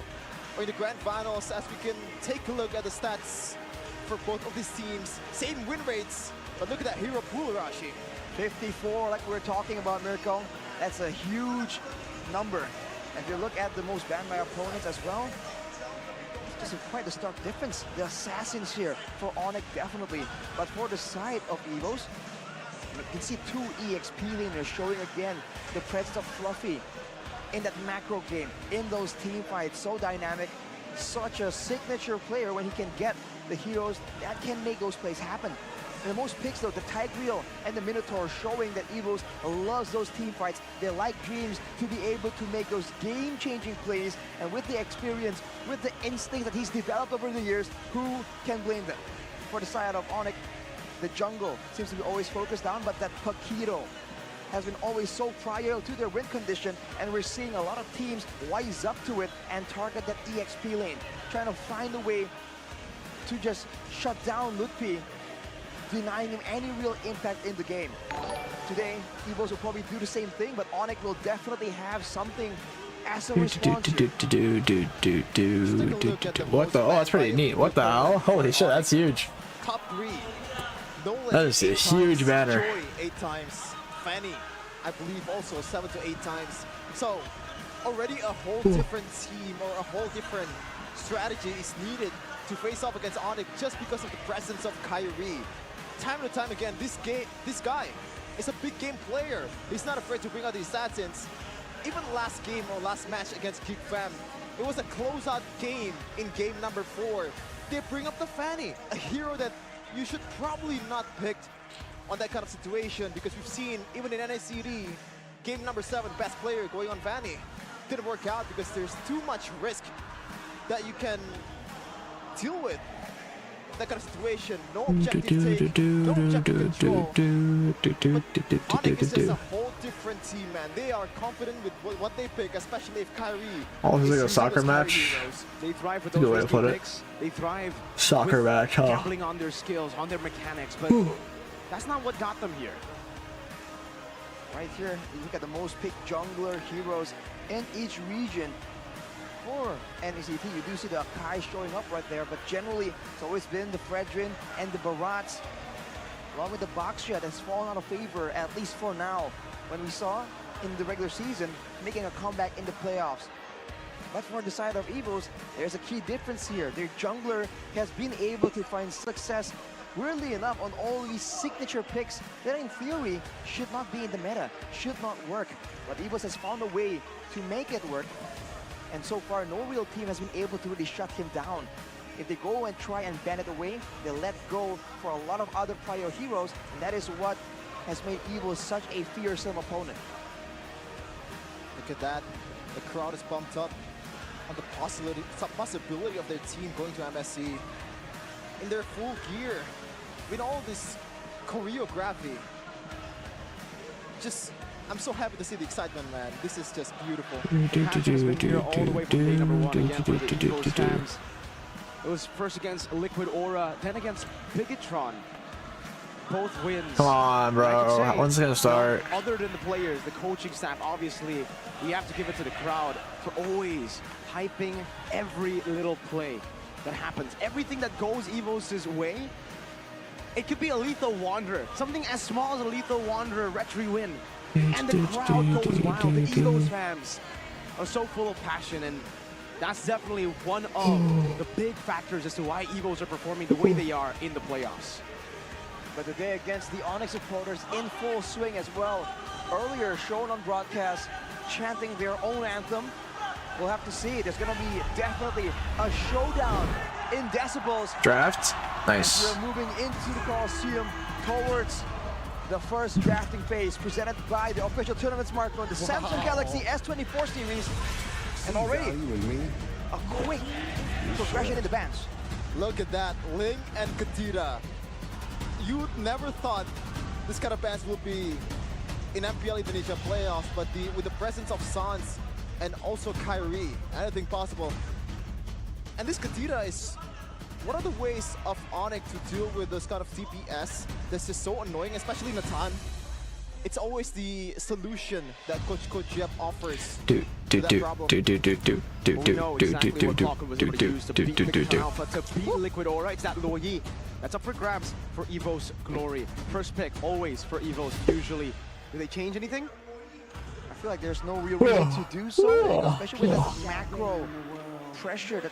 or in the grand finals, as we can take a look at the stats for both of these teams. Same win rates, but look at that hero pool, Rashi. 54, like we were talking about, Mirko. That's a huge number. If you look at the most banned by opponents as well, it's just quite a stark difference. The assassins here for Onyx definitely, but for the side of Evos, you can see 2 EXP laners showing again the presence of Fluffy in that macro game, in those team fights. So dynamic, such a signature player when he can get the heroes that can make those plays happen. And the most picks though, the Tigreal and the Minotaur, showing that Evos loves those team fights. They like Dreams to be able to make those game-changing plays, and with the experience, with the instinct that he's developed over the years, who can blame them? For the side of Onyx, the jungle seems to be always focused down, but that Pakito has been always so prior to their win condition, and we're seeing a lot of teams wise up to it and target that EXP lane, trying to find a way to just shut down Lutfi, denying him any real impact in the game. Today, Evos will probably do the same thing, but Onyx will definitely have something as a response. What the? Oh, that's pretty neat. What the hell? Holy shit, that's huge. Top 3. Nolan, That is a 8 huge times, banner. Joy 8 times. Fanny, I believe also 7 to 8 times. So already a whole different team or a whole different strategy is needed to face off against Onyx just because of the presence of Kyrie. Time and time again, this guy is a big game player. He's not afraid to bring out the assassins. Even last game or last match against Geek Fam, it was a closeout game in game number 4. They bring up the Fanny, a hero that you should probably not pick on that kind of situation, because we've seen even in NACD, game number 7, best player going on Fanny. Didn't work out because there's too much risk that you can deal with. That kind of situation, no objective take, no objective control. But Onyx is just a whole different team, man. They are confident with what they pick, especially if Kyrie. Oh, this is like a using soccer those Kyrie match. heroes. They thrive with Good way those to put risky it. picks. They thrive Soccer with match, huh? gambling on their skills, on their mechanics, but that's not what got them here. Right here, you look at the most picked jungler heroes in each region. For NACT, you do see the Akai showing up right there, but generally it's always been the Fredrin and the Barats, along with the Boxshot, has fallen out of favor, at least for now, when we saw in the regular season making a comeback in the playoffs. But for the side of Evos, there's a key difference here. Their jungler has been able to find success, weirdly enough, on all these signature picks that in theory should not be in the meta, should not work. But Evos has found a way to make it work. And so far, no real team has been able to really shut him down. If they go and try and ban it away, they let go for a lot of other prior heroes, and that is what has made Evil such a fearsome opponent. Look at that. The crowd is pumped up on the possibility of their team going to MSC in their full gear with all this choreography. I'm so happy to see the excitement, man. This is just beautiful. The passion has been here all the way from day number 1 again for the Eagles fans. It was first against Liquid Aura, then against Bigatron. Both wins. Come on, bro. When's it gonna start? Other than the players, the coaching staff, obviously, we have to give it to the crowd for always hyping every little play that happens. Everything that goes Evos' way, it could be a Lethal Wanderer. Something as small as a Lethal Wanderer retry win. And the crowd goes wild. The Eagles fans are so full of passion, and that's definitely one of the big factors as to why Evos are performing the way they are in the playoffs. But today against the Onyx supporters in full swing as well. Earlier shown on broadcast, chanting their own anthem. We'll have to see. There's going to be definitely a showdown in decibels. Draft? Nice. We're moving into the Coliseum towards the first drafting phase presented by the official tournament smartphone, the Samsung Galaxy S24 series. And already a quick progression in the bans. Look at that, Ling and Kadira. You never thought this kind of bans would be in MPL Indonesia playoffs, but with the presence of Sans and also Kyrie, anything possible. And this Kadira is one of the ways of Onyx to deal with this kind of TPS that's just so annoying, especially in the time. it's always the solution that Coach Jeff offers. Do to that problem. We know exactly what Clockwork was able to use to beat Liquid Alpha, to beat Liquid Aura. It's that Luo Yi. That's up for grabs for EVO's glory. First pick, always for EVO's, usually. Do they change anything? I feel like there's no real reason to do so, especially with that macro pressure that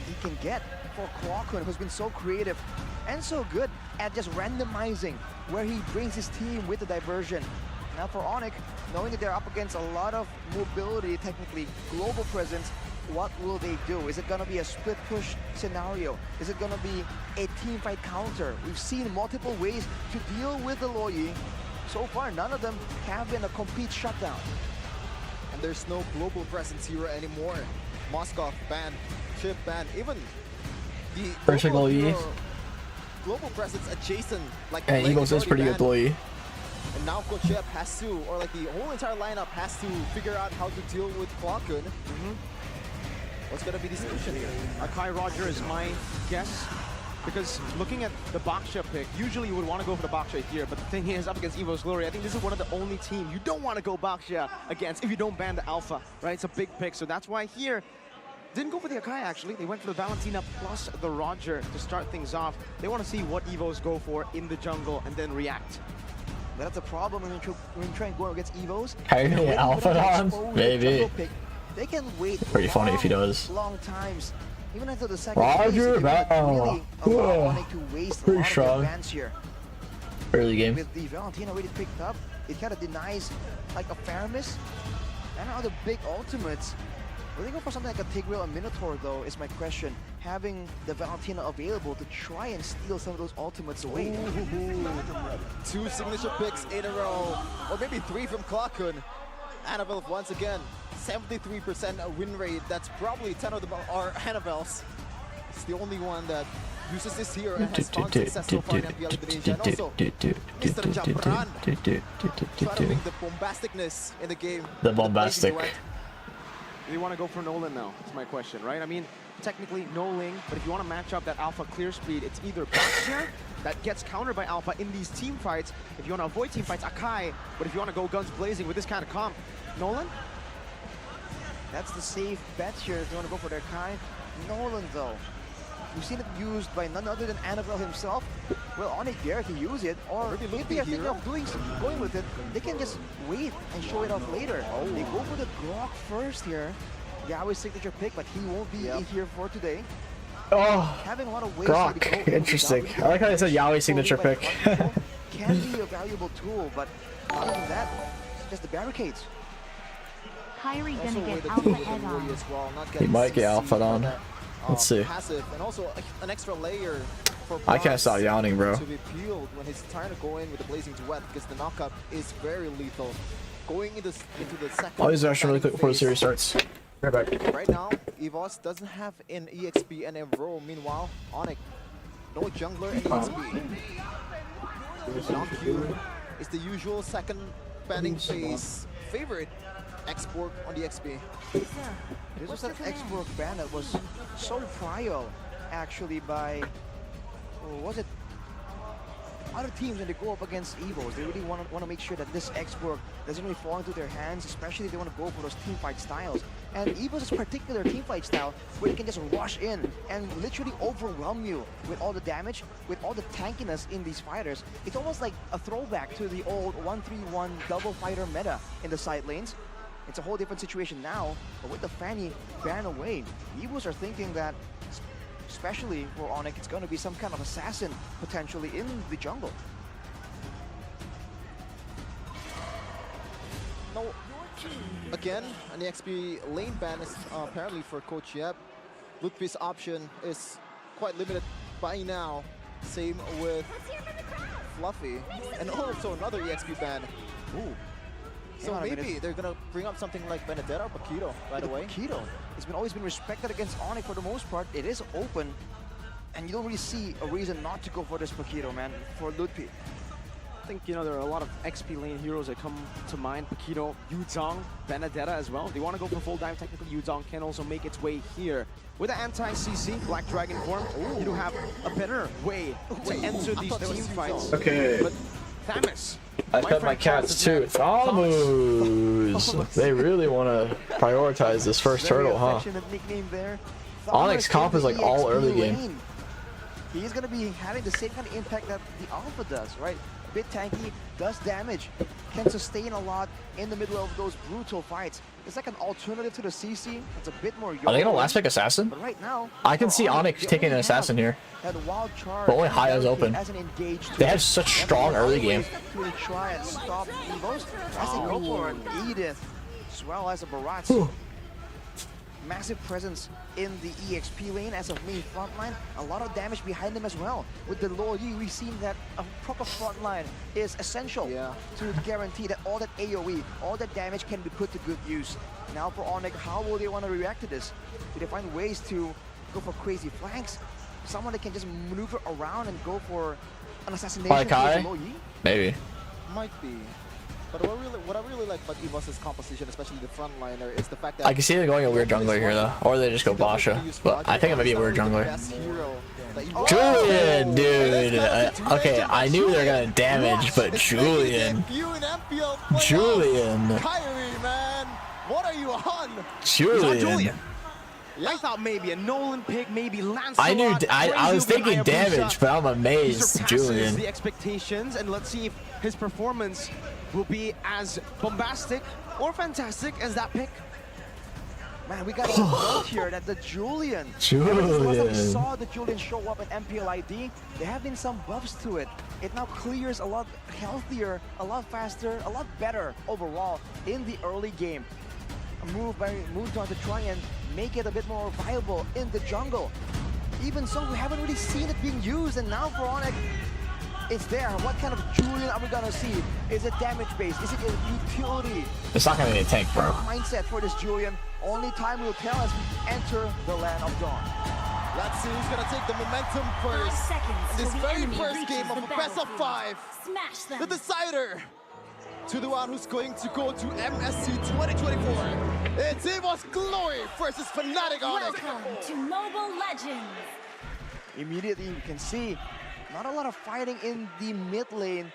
he can get for Clockwork, who's been so creative and so good at just randomizing where he brings his team with the diversion. Now for Onyx, knowing that they're up against a lot of mobility, technically global presence, what will they do? Is it gonna be a split push scenario? Is it gonna be a team fight counter? We've seen multiple ways to deal with the Luo Yi. So far, none of them have been a complete shutdown. And there's no global presence here anymore. Moskov banned, Chip banned, even the Vertical E. global presence adjacent, like And Eagles is pretty good, Luo Yi. And now Coach Jeff has to, or like the whole entire lineup has to figure out how to deal with Clockun. What's gonna be the solution here? Akai Roger is my guess. Because looking at the Baksha pick, usually you would want to go for the Baksha here, but the thing is, up against EVO's Glory, I think this is one of the only teams you don't want to go Baksha against if you don't ban the Alpha, right? It's a big pick, so that's why here, didn't go for the Akai actually, they went for the Valentina plus the Roger to start things off. They want to see what EVOs go for in the jungle and then react. But that's a problem when you try and go against EVOs. Can you get Alpha on? Maybe. They can wait Pretty funny if he does. long times. Even until the second Roger, phase, really Onyx to waste pretty a lot strong. of advance here. Early game. With the Valentina already picked up, it kind of denies like a Faramis and other big ultimates. Will they go for something like a Tigreal and Minotaur though, is my question. Having the Valentina available to try and steal some of those ultimates away. Two signature picks in a row, or maybe three from Clockun. Annabelle once again, 73% win rate. That's probably 10 of them are Annabelle's. It's the only one that uses this hero and has found success so far in MPL Indonesia. And also, Mr. Japran trying to bring the bombasticness in the game. The bombastic. Do you want to go for Nolan now? That's my question, right? I mean, technically no Ling, but if you want to match up that Alpha clear speed, it's either Baksha that gets countered by Alpha in these team fights. If you want to avoid team fights, Akai. But if you want to go guns blazing with this kind of comp, Nolan? That's the safe bet here if you want to go for their Kai. Nolan though, we've seen it used by none other than Annabelle himself. Well, Onyx dare to use it, or if they are thinking of going with it, they can just wait and show it off later. They go for the Grok first here. Yahweh's signature pick, but he won't be here for today. Oh, Having a lot of ways Grok. Interesting. I like how they said Yahweh signature pick. Can be a valuable tool, but other than that, just the barricades. Kyrie gonna Also get with Alpha the Ed on. as well, not He getting might get CC Alpha for on. that, Let's see. Passive, and also an extra layer for I can't Bronze stop yawning, bro. to be peeled when he's trying to go in with the Blazing Duet, because the knockup is very lethal. Going into the second. I'll use action really quick before the phase. series starts. Right back. Right now, EVOS doesn't have an EXP and a row. Meanwhile, Onyx, no jungler and EXP. Non-Q is the usual second banning phase favorite export on the XP. This was that export ban that was so prio, actually, by, or was it other teams when they go up against Evos? They really want to make sure that this export doesn't really fall into their hands, especially if they want to go for those teamfight styles. And Evos' particular teamfight style, where they can just rush in and literally overwhelm you with all the damage, with all the tankiness in these fighters. It's almost like a throwback to the old 1-3-1 double fighter meta in the side lanes. It's a whole different situation now, but with the Fanny ban away, Evos are thinking that, especially for Onyx, it's going to be some kind of assassin potentially in the jungle. No, again, an EXP lane ban is apparently for Coach Yep. Ludwig's option is quite limited by now. Same with Fluffy, and also another EXP ban. Ooh. So maybe they're gonna bring up something like Benedetta or Paquito right away. Paquito, it's always been respected against Onyx for the most part. It is open, and you don't really see a reason not to go for this Paquito, man, for Ludwig. I think, you know, there are a lot of XP lane heroes that come to mind. Paquito, Yuzong, Benedetta as well. If they want to go for full dive, technically Yuzong can also make its way here. With the anti-CC, Black Dragon form, you do have a better way to enter these team fights. Okay. But Thamus. I cut my cat's tooth. Almost. They really want to prioritize this first turtle, huh? Nickname there. Onyx comp is like all early game. He's going to be having the same kind of impact that the Alpha does, right? A bit tanky, does damage, can sustain a lot in the middle of those brutal fights. It's like an alternative to the CC. It's a bit more. Are they gonna last pick assassin? But right now, I can see Onyx taking an assassin here. that wild charge But only Haya's open. as an engaged They have such strong early game. to really try and stop Evos as they go for an Edith as well as a Baratz. Massive presence in the EXP lane as a main frontline. A lot of damage behind them as well. With the low E, we've seen that a proper frontline is essential to guarantee that all that AoE, all that damage can be put to good use. Now for Onyx, how will they want to react to this? Do they find ways to go for crazy flanks? Someone that can just maneuver around and go for an assassination with the low E? Maybe. Might be. But what I really like about Evos' composition, especially the frontliner, is the fact that I can see them going a weird jungler here though, or they just go Basha. But I think it might be a weird jungler. Julian, dude. Okay, I knew they were gonna damage, but Julian. Julian. Kyrie, man, what are you on? Julian. I thought maybe a Nolan pick, maybe Lancelot. I knew. I was thinking damage, but I'm He amazed, surpasses Julian. the expectations, and let's see if his performance will be as bombastic or fantastic as that pick. Man, we got to note here that the Julian. We saw the Julian show up in MPLID. There have been some buffs to it. It now clears a lot healthier, a lot faster, a lot better overall in the early game. A move by Moonton to try and make it a bit more viable in the jungle. Even so, we haven't really seen it being used, and now for Onyx, it's there. What kind of Julian are we gonna see? Is it damage based? Is it a utility? It's not gonna be a tank, bro. Mindset for this Julian. Only time will tell as we enter the land of dawn. Let's see who's gonna take the momentum first. In this very first game of a best of 5. Smash them. The decider to the one who's going to go to MSC 2024. It's Evos Glory versus Fnatic Onyx. Welcome to Mobile Legends. Immediately we can see not a lot of fighting in the mid lane.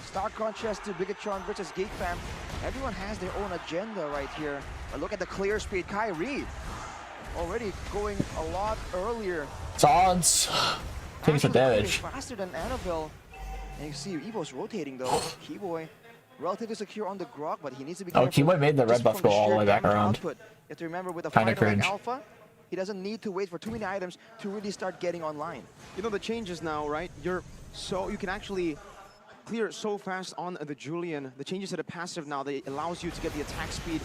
Stark contrast to Bigatron versus GateFam. Everyone has their own agenda right here. But look at the clear speed. Kyrie already going a lot earlier. Sans. Taking some damage. Faster than Annabelle. And you see Evo's rotating though. Keyboy relatively secure on the Grok, but he needs to be careful. Oh, Keyboy made the red just buff from go all the way sheer back damage around. output. You have to remember with a Kinda fighter like cringe. Alpha, he doesn't need to wait for too many items to really start getting online. You know the changes now, right? You can actually clear so fast on the Julian. The changes to the passive now, that allows you to get the attack speed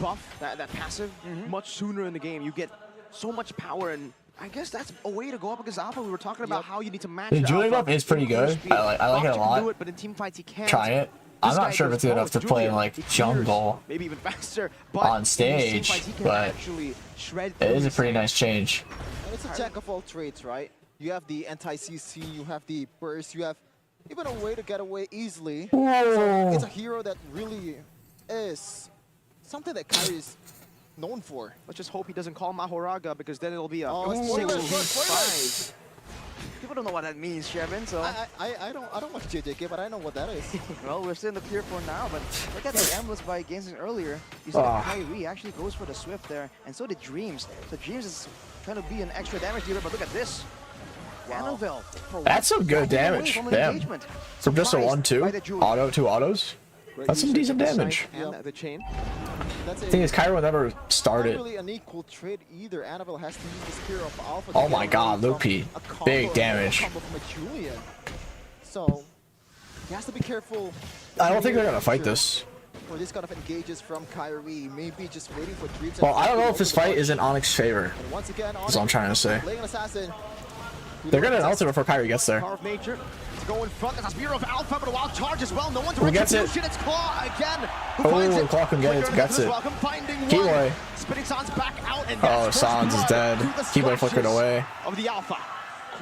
buff, that passive, much sooner in the game. You get so much power, and I guess that's a way to go up against Alpha. We were talking about how you need to match The Julian Alpha buff is pretty with clear good. speed. I like it a Bot, you can lot. do it, but in team fights, he can't. Try it. I'm not sure if it's good enough to play in like jungle maybe even faster, but on in these team stage, fights, he can but actually shred it is a through pretty these nice change. And it's a jack of all trades, right? You have the anti-CC, you have the burst, you have even a way to get away easily. So it's a hero that really is something that Kyrie is known for. Let's just hope he doesn't call Mahoraga, because then it'll be a spoilers, 6-5. People don't know what that means, Shevin, so... I don't watch JJK, but I know what that is. Well, we're still in the clear for now, but look at the emblems by Gainsing earlier. You see that Kyrie actually goes for the Swift there, and so did Dreams. So Dreams is trying to be an extra damage dealer, but look at this. Annabelle. That's some good damage. Damn. From just a 1-2, auto, 2 autos. That's some decent damage. And the chain. That's The thing is, Kyrie will never start not it. really an equal trade either. Annabelle has to use the Spear of Alpha. Oh my god, Loopy. Big damage. Combo from a Julian. So he has to be careful. I don't think they're gonna fight this. For this kind of engages from Kyrie, maybe just waiting for Dreams. Well, I don't know if this fight is in Onyx's favor. And once again, That's what I'm trying to say. laying an assassin. They're gonna announce it before Kyrie gets there. Power of nature to go in front. There's a Spear of Alpha, but a wild charge as well. No one's Who gets it? It's Claw again. Oh, Claw can get it. Gets it. Keyboy. Spinning Sans back out, and Oh, Sans is dead. Keyboy flickered away. Of the Alpha.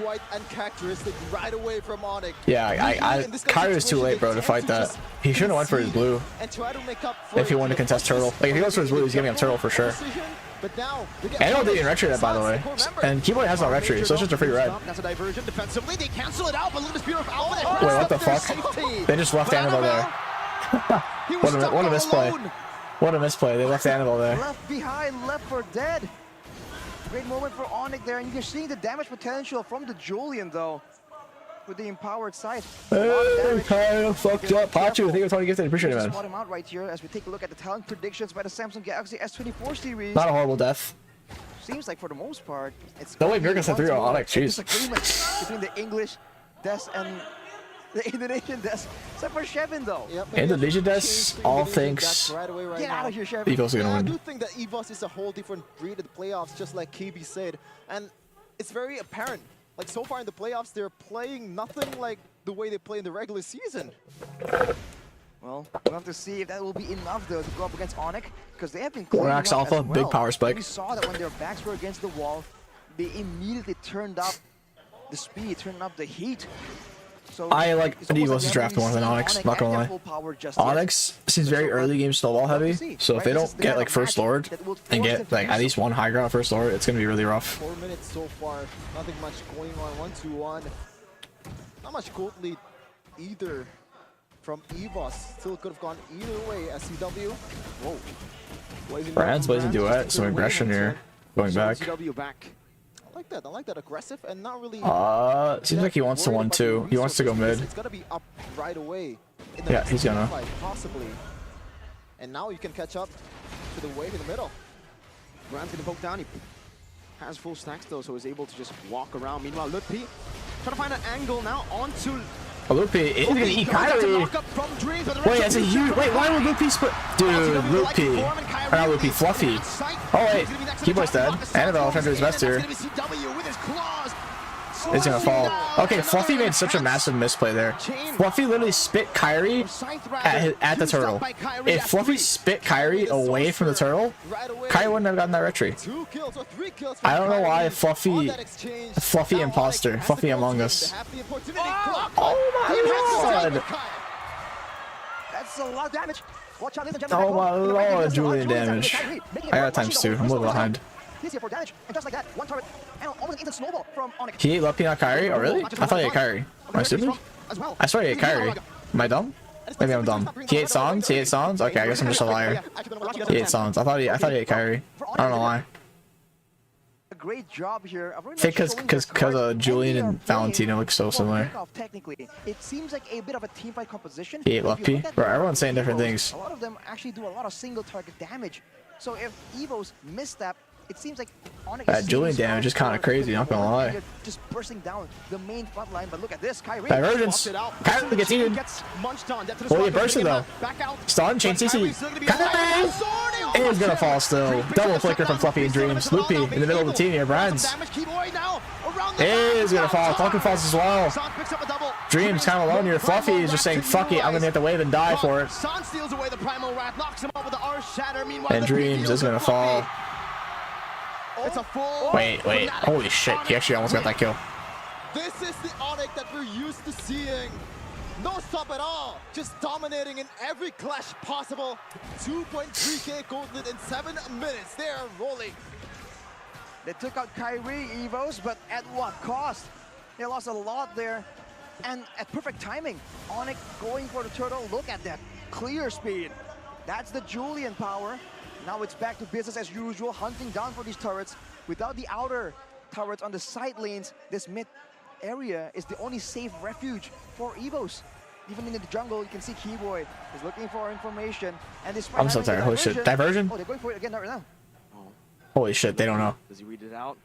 quite uncharacteristic right away from Onyx. Yeah, Usually in this kind of Kyrie was too situation, late, bro, they to fight tend that. just He shouldn't have went for his concede blue. and try to make up for If he it wanted to with contest punches. turtle. Like, if he goes for his blue, he's giving him turtle for sure. But now, Animal didn't even retry that, by the way. And Keyboard has no retry, so it's just a free red. That's a diversion defensively. They cancel it out, but look at this beautiful outfit. Wait, what the fuck? They just left Animal there. What a misplay. What a misplay. They left Animal there. Left behind, left for dead. Great moment for Onyx there, and you're seeing the damage potential from the Julian though, with the empowered side. Hey, kind of fucked up. Pachu, thank you for Tony Gifted. Appreciate it, man. Spot him out right here as we take a look at the talent predictions by the Samsung Galaxy S24 series. Not a horrible death. Seems like for the most part, it's No way, Mirka said 3 on Onyx, jeez. disagreement between the English desk and the Indonesian desk. Except for Shevin though. Yep, Indonesian change desk, the all Indonesian thinks desk right away right Get out now. of here, Shevin. Eagles are Yeah, I gonna do win. think that EVOS is a whole different breed in the playoffs, just like KB said. And it's very apparent. Like, so far in the playoffs, they're playing nothing like the way they play in the regular season. Well, we'll have to see if that will be enough though to go up against Onyx, because they have been cleaning Orax up Alpha, as big well. power spike. We saw that when their backs were against the wall, they immediately turned up the speed, turned up the heat. So I like it's almost EVOS' like draft we more than haven't Onyx, seen not gonna at their lie. full power just yet. Onyx seems very early game snowball heavy, so if they don't get like first lord and get like at least one high ground first lord, it's gonna be really rough. 4 minutes so far, nothing much going on. 1-2-1. Not much gold lead either from EVOS. Still could have gone either way. SCW. Whoa. Brand's blazing duet, some aggression here. Going back. CW back. I like that. I like that. Aggressive and not really. Seems like he wants to 1-2. He wants to go mid. It's gonna be up right away. In the Yeah, next he's gonna. fight, possibly. And now you can catch up to the wave in the middle. Brand's gonna poke down. He has full stacks though, so he's able to just walk around. Meanwhile, Lutpi trying to find an angle now onto. Lupi is gonna eat Kyrie. Wait, that's a huge. Wait, why would Lupi split? Dude, Lupi. Or not Lupi, Fluffy. Oh, wait. Keyboard's dead. Annabelle trying to do his best here. It's gonna fall. Okay, Fluffy made such a massive misplay there. Fluffy literally spit Kyrie at the turtle. If Fluffy spit Kyrie away from the turtle, Kyrie wouldn't have gotten that retry. 2 kills or 3 kills. I don't know why Fluffy imposter, Fluffy Among Us. Oh my god! That's a lot of damage. Watch out, ladies and gentlemen. Oh my lord, Julian damage. I got times 2, I'm a little behind. He's here for damage, and just like that, one turret, and almost an instant snowball from Onyx. He ate Luppy, not Kyrie? Oh really? I thought he ate Kyrie. Am I stupid? I swear he ate Kyrie. Am I dumb? Maybe I'm dumb. He ate songs? He ate songs? Okay, I guess I'm just a liar. He ate songs. I thought he ate Kyrie. I don't know why. A great job here. I think because Julian and Valentino look so similar. Technically, it seems like a bit of a team fight composition. He ate Luppy? Bro, everyone's saying different things. A lot of them actually do a lot of single target damage. So if Evo's misstep, it seems like Onyx That Julian damage is kind of crazy, not gonna lie. Just bursting down the main front line, but look at this, Kyrie. Divergence. Kyrie gets eaten. Oh, he bursted though. Stun, chain CC. Kyrie is gonna fall still. Double flicker from Fluffy and Dreams. Loopy in the middle of the team here. Brands is gonna fall. Falcon falls as well. Dreams kind of alone here. Fluffy is just saying, fuck it, I'm gonna hit the wave and die for it. And Dreams is gonna fall. Wait. Holy shit. He actually almost got that kill. This is the Onyx that we're used to seeing. No stop at all. Just dominating in every clash possible. 2.3k gold lead in 7 minutes. They are rolling. They took out Kyrie, Evos, but at what cost? They lost a lot there. And at perfect timing, Onyx going for the turtle. Look at that clear speed. That's the Julian power. Now it's back to business as usual, hunting down for these turrets. Without the outer turrets on the side lanes, this mid area is the only safe refuge for Evos. Even in the jungle, you can see Keyboy is looking for information. And I'm so tired. Holy shit. Diversion? Oh, they're going for it again right now. Holy shit, they don't know. Does he read it out?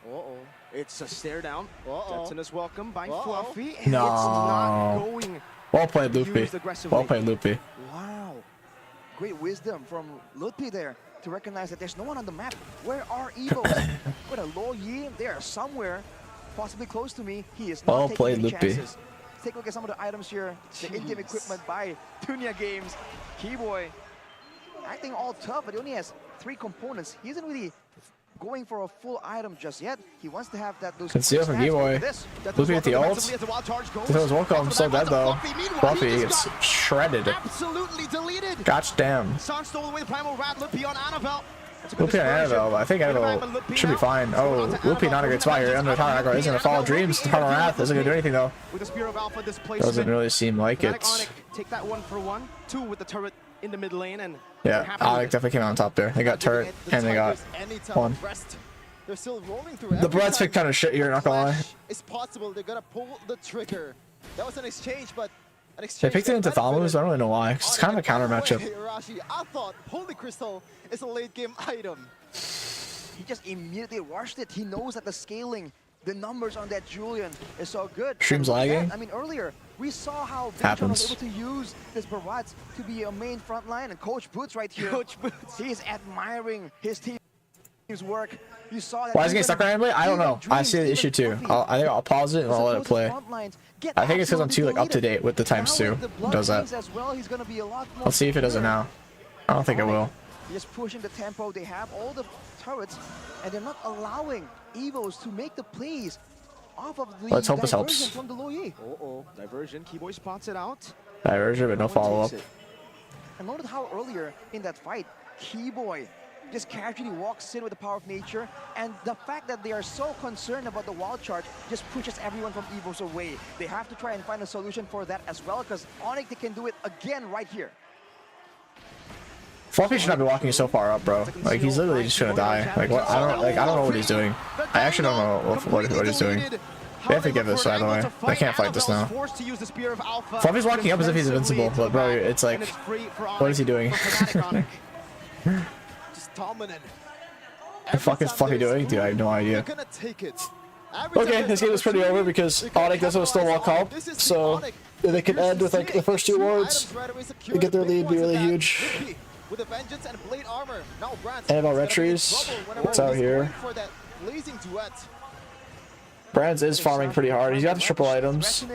Uh-oh. It's a stare down. Uh-oh. Jetson is welcome by Uh-oh. Fluffy. And No. it's not going. Well played, Loopy. Used aggressively. Well played, Loopy. Wow. Great wisdom from Lutpi there to recognize that there's no one on the map. Where are Evos? With a low Yi, they are somewhere, possibly close to me. He is not Well taking played, any Lutpi. chances. Let's take a look at some of the items here. The in-game equipment by Tunia Games. Keyboy acting all tough, but he only has 3 components. He isn't really going for a full item just yet. He wants to have that. Those Conceal from B-Boy. Looking at the ult. This welcome. So dead though. Fluffy gets shredded. Absolutely deleted. Gosh damn. Sun stole away the primal rat. Look beyond Annabelle. Loopy and Annabelle, I think Annabelle should be fine. Oh, Loopy not a good spot here. Under the tower aggro isn't gonna follow Dreams. The Primal Wrath isn't gonna do anything though. With the Spear of Alpha displacement. Doesn't really seem like it. Take that 1-for-1. 2 with the turret in the mid lane and Yeah, Onyx definitely came out on top there. They got turret and they got one. They're still rolling through. The Brett's pick kind of shit here, not gonna lie. It's possible they're gonna pull the trigger. That was an exchange, but an They exchange. picked it into Thalmuz. I don't really know why. 'Cause it's kind of a counter matchup. Rashi, I thought Holy Crystal is a late game item. He just immediately rushed it. He knows that the scaling, the numbers on that Julian is so good. Stream's And lagging. I mean, earlier we saw how Victor Happens. was able to use this Barat to be a main front line, and Coach Boots right here. Coach Boots. He's admiring his team's work. You saw that. Why is it getting stuck randomly? I don't know. I see the issue too. I think I'll pause it and I'll let it play. I think it's because I'm too like up to date with the times too. Does that? Let's see if it does it now. I don't think it will. Just pushing the tempo. They have all the turrets, and they're not allowing Evos to make the plays off of the Let's hope this diversion helps. from the Loyi. diversion. Keyboy spots it out. Diversion, but no follow up. And notice how earlier in that fight, Keyboy just casually walks in with the power of nature, and the fact that they are so concerned about the wild charge just pushes everyone from Evos away. They have to try and find a solution for that as well, because Onyx, they can do it again right here. Fluffy should not be walking so far up, bro. Like he's literally just gonna die. Like what? I don't know what he's doing. I actually don't know what he's doing. They have to give this by the way. I can't fight this now. Fluffy's walking up as if he's invincible, but bro, it's like, what is he doing? Just dominant. The fuck is Fluffy doing? Dude, I have no idea. They're gonna take it. Okay, this game is pretty over because Onyx doesn't have a Stonewall call, so they can end with like the first 2 wards and get their lead, be really huge. With a vengeance and blade armor. Now Brand. Annabelle Retries, what's out here? For that blazing duet. Brands is farming pretty hard. He's got the triple items.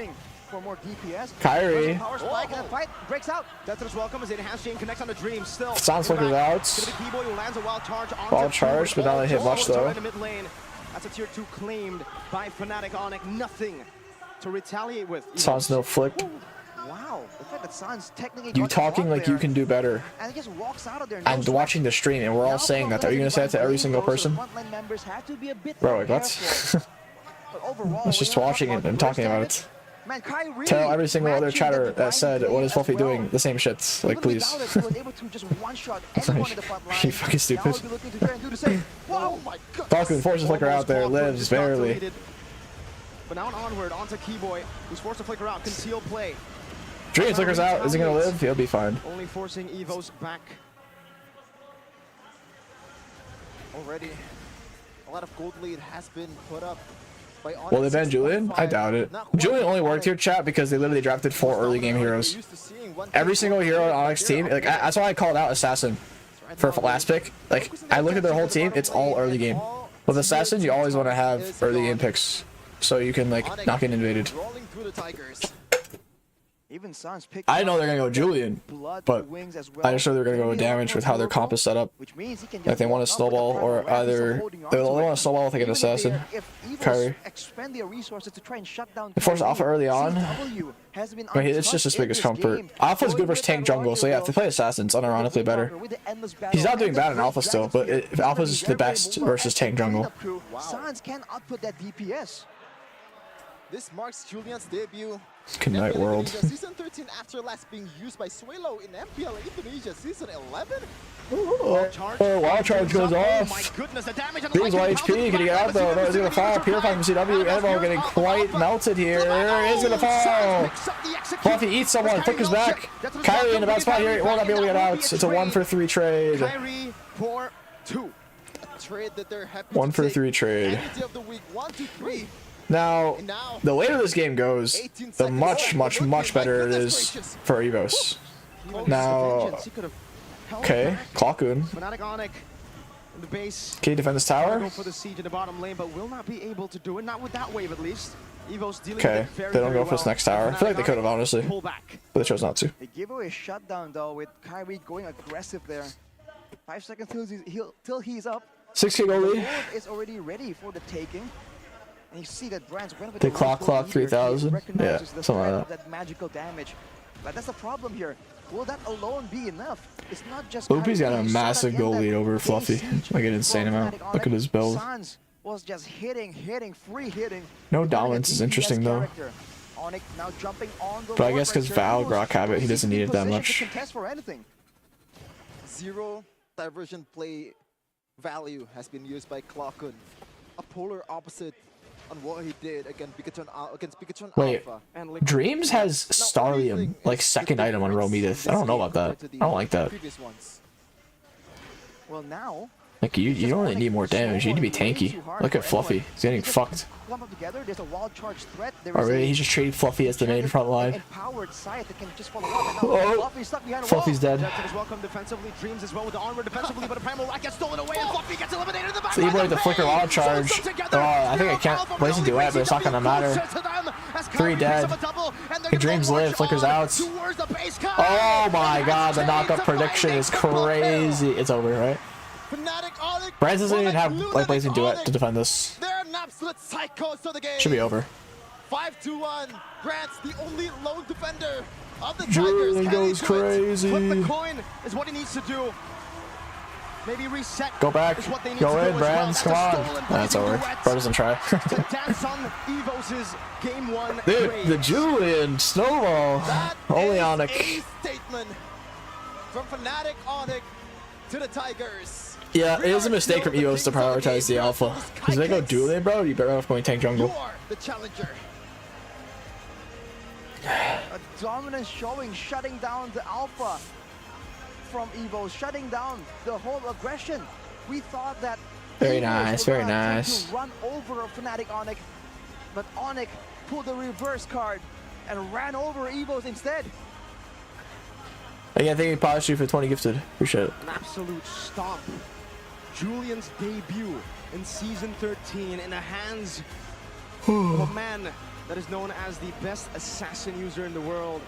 For more DPS. Kyrie. Power spike, and that fight breaks out. Death's welcome as it has chain connects on the Dream still. Sounds flickers out. Keyboy who lands a wild charge on Wild charge, but not gonna hit much though. That's a tier 2 claimed by Fnatic Onyx. Nothing to retaliate with. Sounds no flick. Wow, the fact that Sans technically You got talking caught like you there, can do better. and he just walks out of there. I'm watching the stream and we're all saying that. Are you gonna say that to every single person? Bro, like what? I was just watching it and talking about it. Man, Kyrie, Tell every single other matching chatter the that said, divine what is Fluffy as well. doing? The same shit. Like, Even please. without it, he was able to just one-shot anyone in the front line. You fucking stupid. Now he'll be looking to try and do the same. Whoa, my God. Falcon forces flicker out there, lives barely. But now onward onto Keyboy, who's forced to flicker out. Conceal play. Dream flickers out. Is he gonna live? He'll be fine. Only forcing Evos back. Already, a lot of gold lead has been put up. By Onyx. Will they ban Julian? I doubt it. Julian only worked here, chat, because they literally drafted 4 early game heroes. Every single hero on Onyx team, like that's why I called out Assassin for last pick. Like I look at their whole team, it's all early game. With Assassin, you always want to have early game picks, so you can like not get invaded. Rolling through the Tigers. Even Sans picked I know they're gonna go Julian, blood but wings as well. I just know they're gonna go with damage with how their comp is set up. Which means he can Like they want a snowball or either they want a snowball with like an assassin. Kyrie. Expend their resources to try and shut down. They force Alpha early on. CW has been But it's just his untouched in biggest this comfort. game. Alpha's good versus tank jungle, so yeah, if they play Assassins, unironically better. He's not doing bad in Alpha still, but if Alpha's the best versus tank jungle. Sans can output that DPS. This marks Julian's debut. Good night, world. Season 13 after last being used by Suelo in MPL Indonesia Season 11. Oh, wild charge goes off. Dream's 1 HP. Can he get out though? No, he's gonna fall. Purifying from CW. Annabelle getting quite melted here. He's gonna fall. Fluffy eats someone. Flickers back. Kyrie in a bad spot here. Will not be able to get out. It's a 1-for-3 trade. Kyrie for 2. Trade that they're happy 1-for-3 trade. any day of the week. 1, 2, 3. Now, the later this game goes, the much better it is for Evos. Now, okay, Clockun. Fnatic Onyx in the base. Can he defend this tower? Go for the siege in the bottom lane, but will not be able to do it. Not with that wave, at least. Evos dealing Okay, with it very, they don't very go for this well. next tower. I feel like they could have, honestly, Pull back. but they chose not to. They give away a shutdown though, with Kyrie going aggressive there. 5 seconds till he's up. 6K goal lead. Is already ready for the taking. And you see that Brands went with They the clock low leader. 3,000. He recognizes Yeah, the something threat like of that magical damage. But that's the problem here. Will that alone be enough? It's not just Loopy's got a Kyrie. You saw that massive in goal that lead over day Fluffy. siege Like an insane from amount. Fnatic Look at his build. Sans was just hitting, free hitting. No Becoming a dominance is DPS interesting though. character. Onyx now jumping on the But I Lord guess because Ranger. Val He was Rock Habit, he doesn't need it that positioned much. to contest for anything. Zero diversion play value has been used by Clockun. A polar opposite on what he did against Pikachu Wait. Alpha. And Liquid. Dreams has Now, what do you Starium, think like is second the item on difference in Romedith. I this don't know game about that. compared to I the don't like that. previous ones? Well, now Like you don't really need more damage. You need to be tanky. Look at Fluffy. He's getting fucked. clump up together. There's a wild charge threat. There Oh is really? a He just traded Fluffy as the main front line. empowered side that can just follow up. And now Oh. Fluffy's stuck behind a Fluffy's wall. dead. Jetson is welcome defensively. Dreams as well with the armor defensively, but a Primal Rack gets stolen away and Fluffy gets eliminated in the back. So you play the flicker wild charge. Oh, I think I can't place a duet, but it's not gonna matter. 3 dead. Dreams live, flickers out. Oh my god, the knockup prediction is crazy. It's over, right? Fnatic Onyx. Brands doesn't even have like blazing duet to defend this. They're an absolute psychos of the game. Should be over. 5-2-1. Grant's the only lone defender of the Tigers. Julian Can he goes do it? crazy. Flip the coin is what he needs to do. Maybe reset. Go back. is what they need Go to do in, as Brands. well. Come That's a on. stolen That's blazing over. duet Bro doesn't try. to dance on Evos' game 1 Dude, grade. the Julian snowball. That Only is Onyx. a statement from Fnatic Onyx to the Tigers. Yeah, it is a mistake from EOS to prioritize the alpha. Because they go Julian, bro, you better off going tank You jungle. are the challenger. A dominance showing, shutting down the alpha from Evo, shutting down the whole aggression. We thought that Very Evos nice, were very gonna attempt nice. to run over Fnatic Onyx, but Onyx pulled the reverse card and ran over Evos instead. Again, thank you, Posture, for 20 gifted. Appreciate it. An absolute stomp. Julian's debut in Season 13 in the hands of a man that is known as the best assassin user in the world.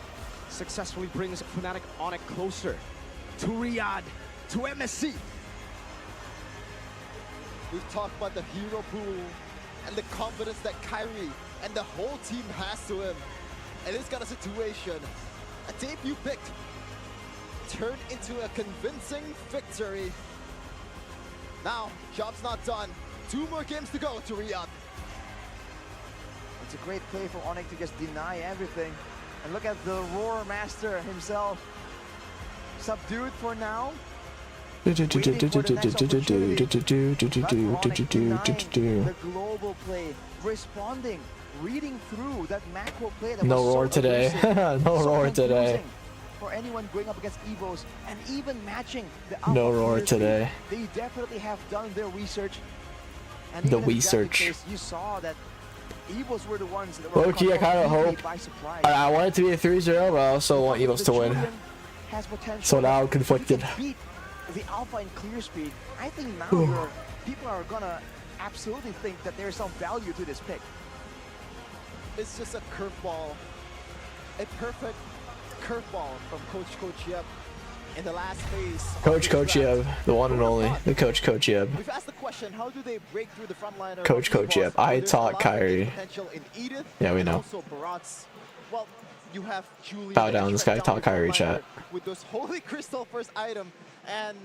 Successfully brings Fnatic Onyx closer to Riyadh, to MSC. We've talked about the hero pool and the confidence that Kyrie and the whole team has to him. And this kind of situation, a debut pick turned into a convincing victory. Now, job's not done. 2 more games to go to Riyadh. It's a great play for Onyx to just deny everything. And look at the Roar Master himself. Subdued for now. The global play, responding, reading through that macro play that No was roar so today. elusive, No so roar today. confusing for anyone going up against Evos and even matching the No alpha roar players. today. They definitely have done their research. And The even in that research. case, you saw that Evos were the ones that were Low-key, I caught kinda completely hope- by surprise. I want it to be a 3-0, but I also want The Evos to win. Julian has potential. So now If conflicted. he can beat the alpha in clear speed, I think now people are gonna absolutely think that there's some value to this pick. It's just a curveball. A perfect curveball from Coach Yep in the last phase. of Coach this draft. Yeb, the one and only. The Coach Yeb. We've asked the question, how do they break through the front line of Coach Evos? Yeb. I There's a taught lot of Kyrie. potential in Edith Yeah, we and know. also Baratz. Well, you have Julian. Bow that down, is this shut guy down taught the Kyrie, front chat. liner with those Holy Crystal first item and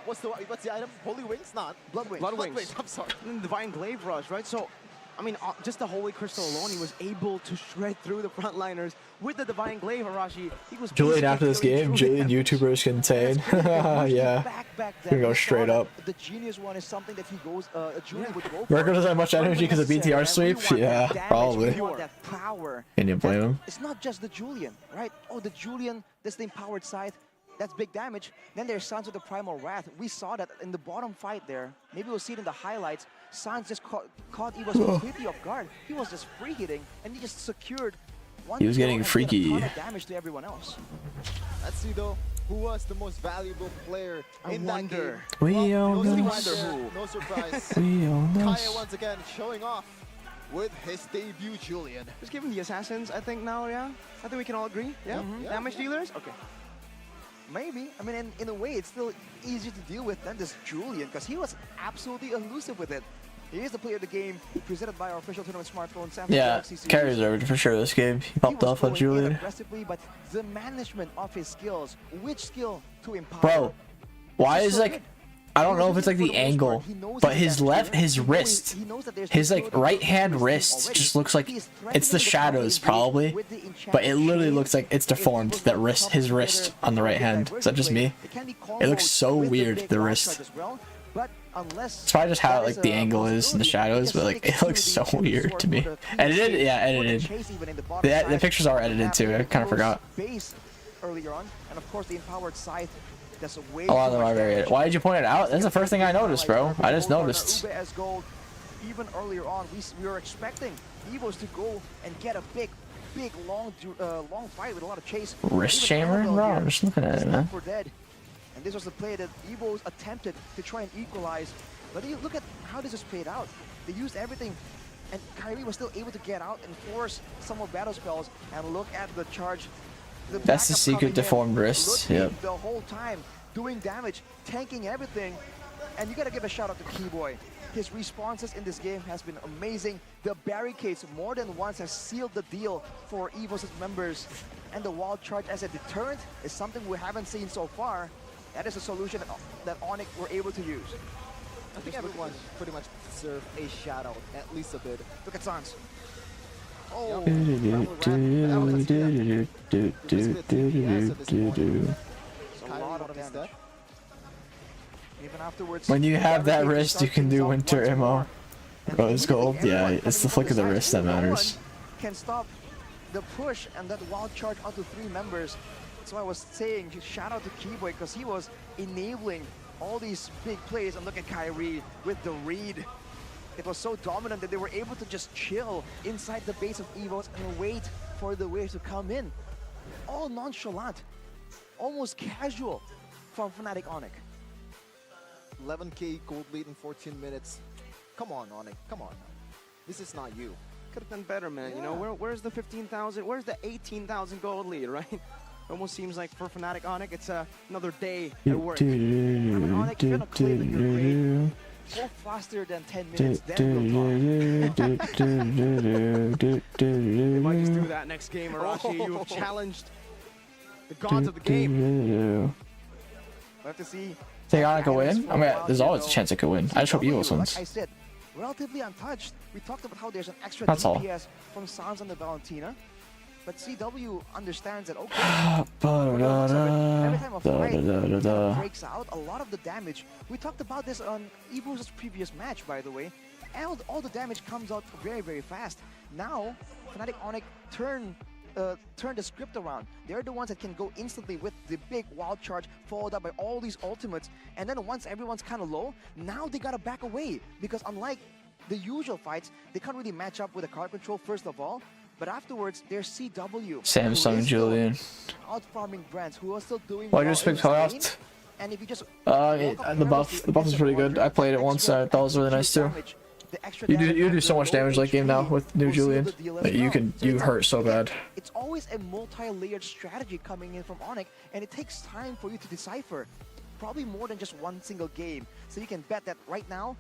what's the item? Holy Wings? Not Blood Wings. Blood Wings. I'm sorry. And Divine Glaive Rush, right? So, I mean, just the Holy Crystal alone, he was able to shred through the frontliners with the Divine Glaive, Arashi. He was Julian after this basically game, killing Julian true YouTuber is contained. Yeah. Gonna go straight up. The genius one is something that he goes, Julian would go for. Merkel doesn't have much energy because of BTR sweep? Yeah, probably. We want that power. Can you blame him? It's not just the Julian, right? Oh, the Julian, that's the empowered side. That's big damage. Then there's Sans with the Primal Wrath. We saw that in the bottom fight there. Maybe we'll see it in the highlights. Sans just caught Evos completely off guard. He was just free hitting, and he just secured one He was kill getting and did freaky. a ton of damage to everyone else. Let's see though, who was the most valuable player in that game? We all no know. surprise. No surprise. We all know. Kaya once again showing off with his debut Julian. Just give him the assassins, I think, now, yeah? I think we can all agree, yeah? Yeah. Damage dealers? Okay. Maybe. I mean, in a way, it's still easier to deal with than this Julian, because he was absolutely elusive with it. He is the player of the game, presented by our official tournament smartphone, Samsung Yeah, Galaxy Series. carry reserved for sure this game. He popped off on going in Julian. aggressively, but the management of his skills, which skill to empower. Bro, why This is so like good. I don't know if it's like the angle, but his wrist, his like right hand wrist just looks like it's the shadows probably, but it literally looks like it's deformed. That wrist, his wrist on the right hand. Is that just me? It looks so weird, the wrist. It's probably just how like the angle is in the shadows, but like it looks so weird to me. Edited? Yeah, edited. The pictures are edited too. I kind of forgot. Earlier on, and of course the empowered scythe. That's a way A lot of them are very. Why did you point it out? That's the first thing I noticed, bro. I just noticed. Even earlier on, we were expecting Evos to go and get a big, long fight with a lot of chase. Wrist chamber, bro. I'm just looking at it, man. For dead. And this was the play that Evos attempted to try and equalize. But you look at how this is played out. They used everything, and Kyrie was still able to get out and force some more battle spells. And look at the charge. That's the secret deformed wrist. Yep. The whole time doing damage, tanking everything, and you gotta give a shout out to Keyboy. His responses in this game has been amazing. The barricades more than once have sealed the deal for Evos' members, and the wild charge as a deterrent is something we haven't seen so far. That is a solution that Onyx were able to use. I think everyone pretty much deserves a shout out, at least a bit. Look at Sans. Oh, even afterwards, when you have that wrist, you can do winter ammo. Rose gold, yeah, it's the flick of the wrist that matters. Can stop the push and that wild charge out to 3 members. So I was saying, shout out to Keyboy because he was enabling all these big plays. And look at Kyrie with the read. It was so dominant that they were able to just chill inside the base of Evos and wait for the waves to come in. All nonchalant, almost casual from Fnatic Onyx. 11k gold lead in 14 minutes. Come on, Onyx. Come on. This is not you. Could have done better, man. Yeah. You know, where's the 15,000? Where's the 18,000 gold lead, right? Almost seems like for Fnatic Onyx, it's another day at work. Onyx, you're gonna claim that you're great. Go faster than 10 minutes, then we'll talk. You might just do that next game, Arashi. You have challenged the gods of the game. We'll have to see. Think Onyx could win? I mean, there's always a chance it could win. I just hope Evos wins. Like I said, relatively untouched. We talked about how there's an extra That's all. DPS from Sans and the Valentina. But CW understands that, okay, every time a fight breaks out, a lot of the damage, we talked about this on Evos' previous match, by the way, and all the damage comes out very, very fast. Now, Fnatic Onyx turn the script around. They're the ones that can go instantly with the big wild charge, followed up by all these ultimates, and then once everyone's kind of low, now they gotta back away, because unlike the usual fights, they can't really match up with the card control first of all. But afterwards, there's CW. Samsung Julian. Out farming brands who are still doing Why just pick Playoff? And if you just the buff is pretty good. I played it once. I thought it was really nice too. You do so much damage late game now with new Julian. Like, you hurt so bad. It's always a multi-layered strategy coming in from Onyx, and it takes time for you to decipher. Probably more than just one single game. So you can bet that right now,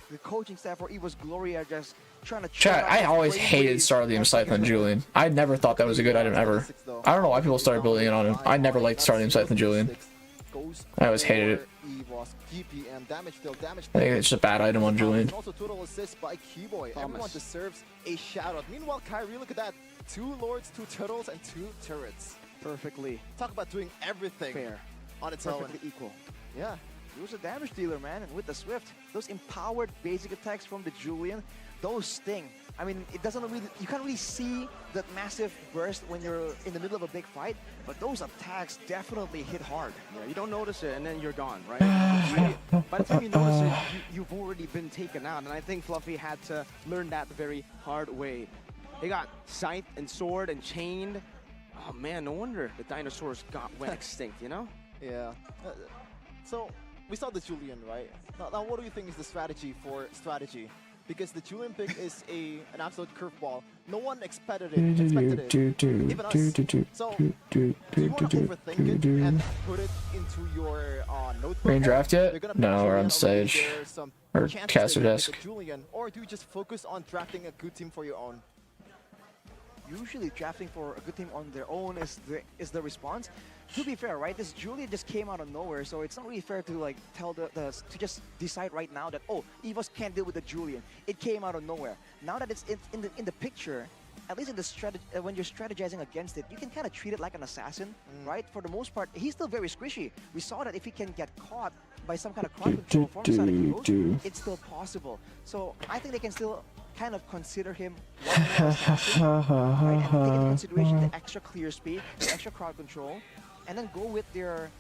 the coaching staff for Evos Glory are just trying to Chat, I always hated Starlium Scythe on Julian. I never thought that was a good item ever. I don't know why people started building it on him. I never liked Starlium Scythe and Julian. I always hated it. I think it's just a bad item on Julian. Also total assist by Keyboy. Everyone deserves a shout out. Meanwhile, Kyrie, look at that. 2 Lords, 2 Turtles, and 2 Turrets. perfectly. Talk about doing everything Fair. on its own. Perfectly equal. Yeah. He was a damage dealer, man, and with the Swift, those empowered basic attacks from the Julian, those sting. I mean, it doesn't really, you can't really see that massive burst when you're in the middle of a big fight, but those attacks definitely hit hard. Yeah, you don't notice it, and then you're gone, right? By the time you notice it, you've already been taken out, and I think Fluffy had to learn that the very hard way. He got scythe and sword and chained. Oh man, no wonder the dinosaurs went extinct, you know? Yeah. So, we saw the Julian, right? Now, what do you think is the strategy for strategy because the Julian pick is an absolute curveball. No one expected it, even us. So, do you want to overthink it and put it into your notebook? Are you in draft yet? You're gonna pick No, we're Julian, on or maybe stage. there's some Or chances caster that you desk. pick a Julian, or do you just focus on drafting a good team for your own? Usually drafting for a good team on their own is the response. To be fair, right? This Julian just came out of nowhere, so it's not really fair to like tell to just decide right now that EVOS can't deal with the Julian. It came out of nowhere. Now that it's in the picture, at least in the strategy when you're strategizing against it, you can kind of treat it like an assassin, right? For the most part, he's still very squishy. We saw that if he can get caught by some kind of crowd control from Sonic Heroes, it's still possible. So I think they can still kind of consider him one more assassin, right? And take into consideration the extra clear speed, the extra crowd control, and then go with their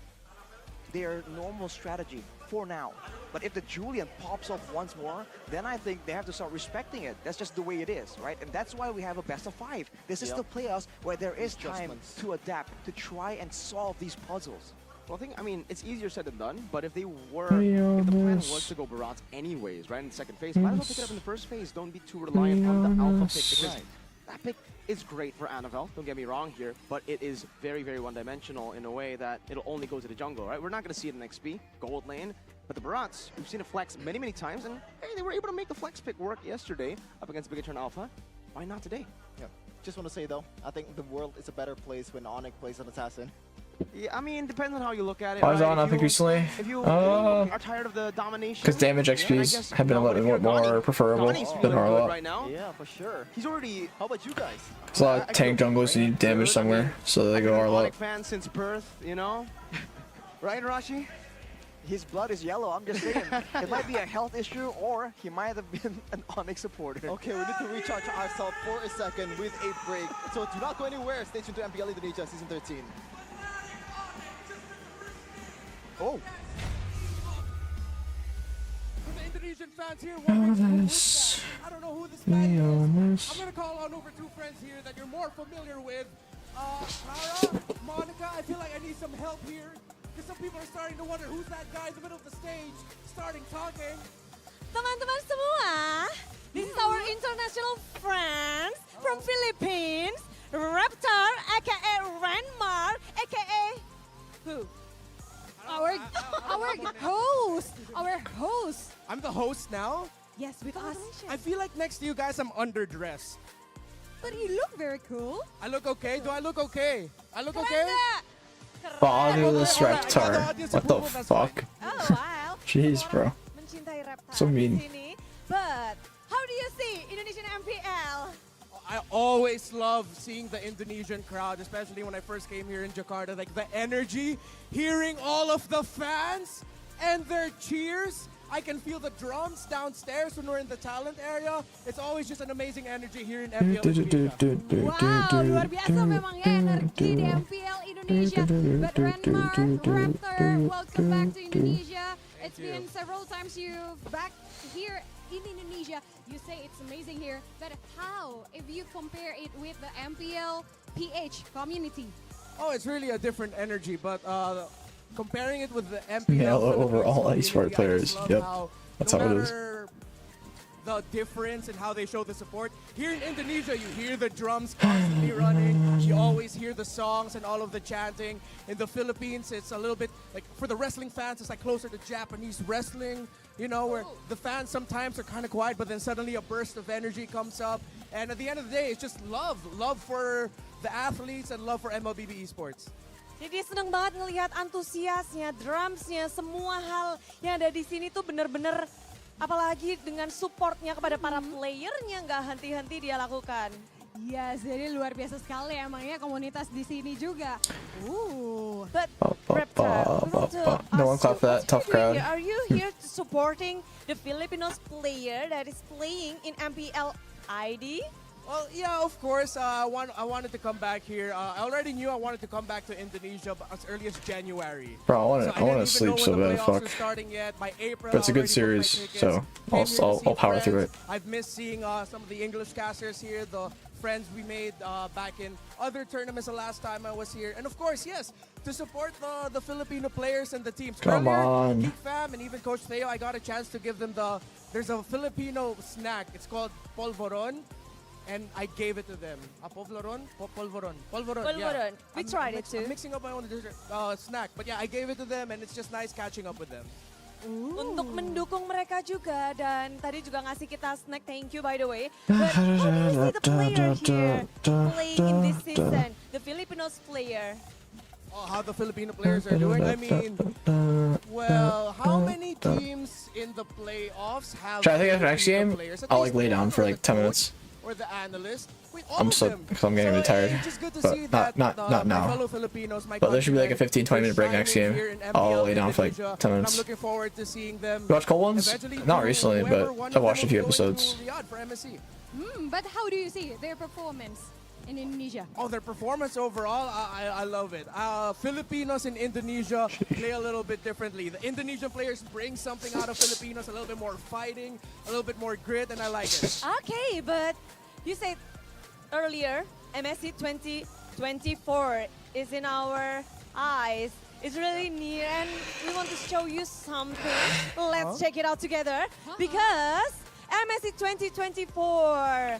normal strategy for now. But if the Julian pops off once more, then I think they have to start respecting it. That's just the way it is, right? And that's why we have a best of 5. This is the playoffs where there is time to adapt, to try and solve these puzzles. Well, I mean, it's easier said than done, but if the plan was to go Barats anyways, right, in the second phase, might as well pick it up in the first phase. Don't be too reliant on the alpha pick, because that pick is great for Anavel, don't get me wrong here, but it is very, very one-dimensional in a way that it'll only go to the jungle, right? We're not going to see it in XP, gold lane, but the Barats, we've seen it flex many, many times, and hey, they were able to make the flex pick work yesterday up against Bigatron Alpha. Why not today? Yeah. Just want to say though, I think the world is a better place when Onyx plays an assassin. Yeah, I mean, depends on how you look at it. I was on, I think, recently. If you are tired of the domination, Because damage XPs have been a little bit more preferable than Harlow. right now. Yeah, for sure. He's already. How about you guys? There's a lot of tank junglers who need damage somewhere, so they go I've been an Harlow. Onyx fan since birth, you know? Right, Rashi? His blood is yellow, I'm just saying. It might be a health issue, or he might have been an Onyx supporter. Okay, we need to recharge ourselves for a second with a break. So do not go anywhere. Stay tuned to MPL Indonesia Season 13. Oh. For the Indonesian fans here, wondering who is that? I don't know who this guy is. I'm gonna call on over 2 friends here that you're more familiar with. Clara, Monica, I feel like I need some help here. Because some people are starting to wonder who's that guy in the middle of the stage starting talking. Teman-teman semua, this is our international friends from Philippines, Raptor, aka Renmar, aka who? Our host. I'm the host now. Yes, with us. I feel like next to you guys I'm underdressed. But you look very cool. I look okay? Do I look okay? I look okay? Fabulous Reptar. What the fuck? Oh wow. Jeez, bro. Mencintai Reptar So mean. di sini. But how do you see Indonesian MPL? I always love seeing the Indonesian crowd, especially when I first came here in Jakarta. Like the energy, hearing all of the fans and their cheers. I can feel the drums downstairs when we're in the talent area. It's always just an amazing energy here in MPL Indonesia. Wow, luar biasa memang ya energi di MPL Indonesia. But Renmar, Raptor, welcome back to Indonesia. It's been several times you've back here in Indonesia. You say it's amazing here, but how if you compare it with the MPL PH community? Oh, it's really a different energy, but comparing it with the MPL Yeah, over all esport players. Yep, that's how it is. The difference in how they show the support. Here in Indonesia, you hear the drums constantly running. You always hear the songs and all of the chanting. In the Philippines, it's a little bit like, for the wrestling fans, it's like closer to Japanese wrestling, you know, where the fans sometimes are kind of quiet, but then suddenly a burst of energy comes up. And at the end of the day, it's just love for the athletes and love for Mlbb esports. Jadi seneng banget ngelihat antusiasnya, drumsnya, semua hal yang ada di sini tuh bener-bener, apalagi dengan supportnya kepada para playernya nggak henti-henti dia lakukan. Yes, jadi luar biasa sekali emangnya komunitas di sini juga. But Reptar, No one clap for that tough crowd. Are you here supporting the Filipinos player that is playing in MPL ID? Well, yeah, of course. I wanted to come back here. I already knew I wanted to come back to Indonesia as early as January. Bro, I want to sleep so bad. Fuck. By April, But it's a good series, so I'll power through it. I've missed seeing some of the English casters here, the friends we made back in other tournaments the last time I was here. And of course, yes, to support the Filipino players and the teams. Come on. Geek Fam and even Coach Theo, I got a chance to give them the there's a Filipino snack. It's called polvoron. And I gave it to them. Polvoron? Polvoron. Polvoron. We tried it too. I'm mixing up my own snack. But yeah, I gave it to them and it's just nice catching up with them. Untuk mendukung mereka juga dan tadi juga ngasih kita snack, thank you by the way. But how do you see the player here playing in this season? The Filipinos player. Oh, how the Filipino players are doing? I mean, well, how many teams in the playoffs have I think after next Filipino game, players? At I'll least like lay one down for or like the 10 coach minutes. Or the analyst. Wait, all I'm of so them. because I'm getting So, tired. it's just good to But see that not my now. fellow Filipinos, my But there should be like a countrymen, 15-20 minute break they're next shining game. here in I'll MPL lay down for like Indonesia, 10 and I'm minutes. looking forward to seeing them. You watch Cold Ones? eventually Not do recently, whoever but one I've of watched a them few will go episodes. to Riyadh for MSC. But how do you see their performance in Indonesia? Oh, their performance overall, I love it. Filipinos in Indonesia play a little bit differently. The Indonesian players bring something out of Filipinos, a little bit more fighting, a little bit more grit, and I like it. Okay, but you said earlier MSC 2024 is in our eyes. It's really near and we want to show you something. Let's check it out together because MSC 2024.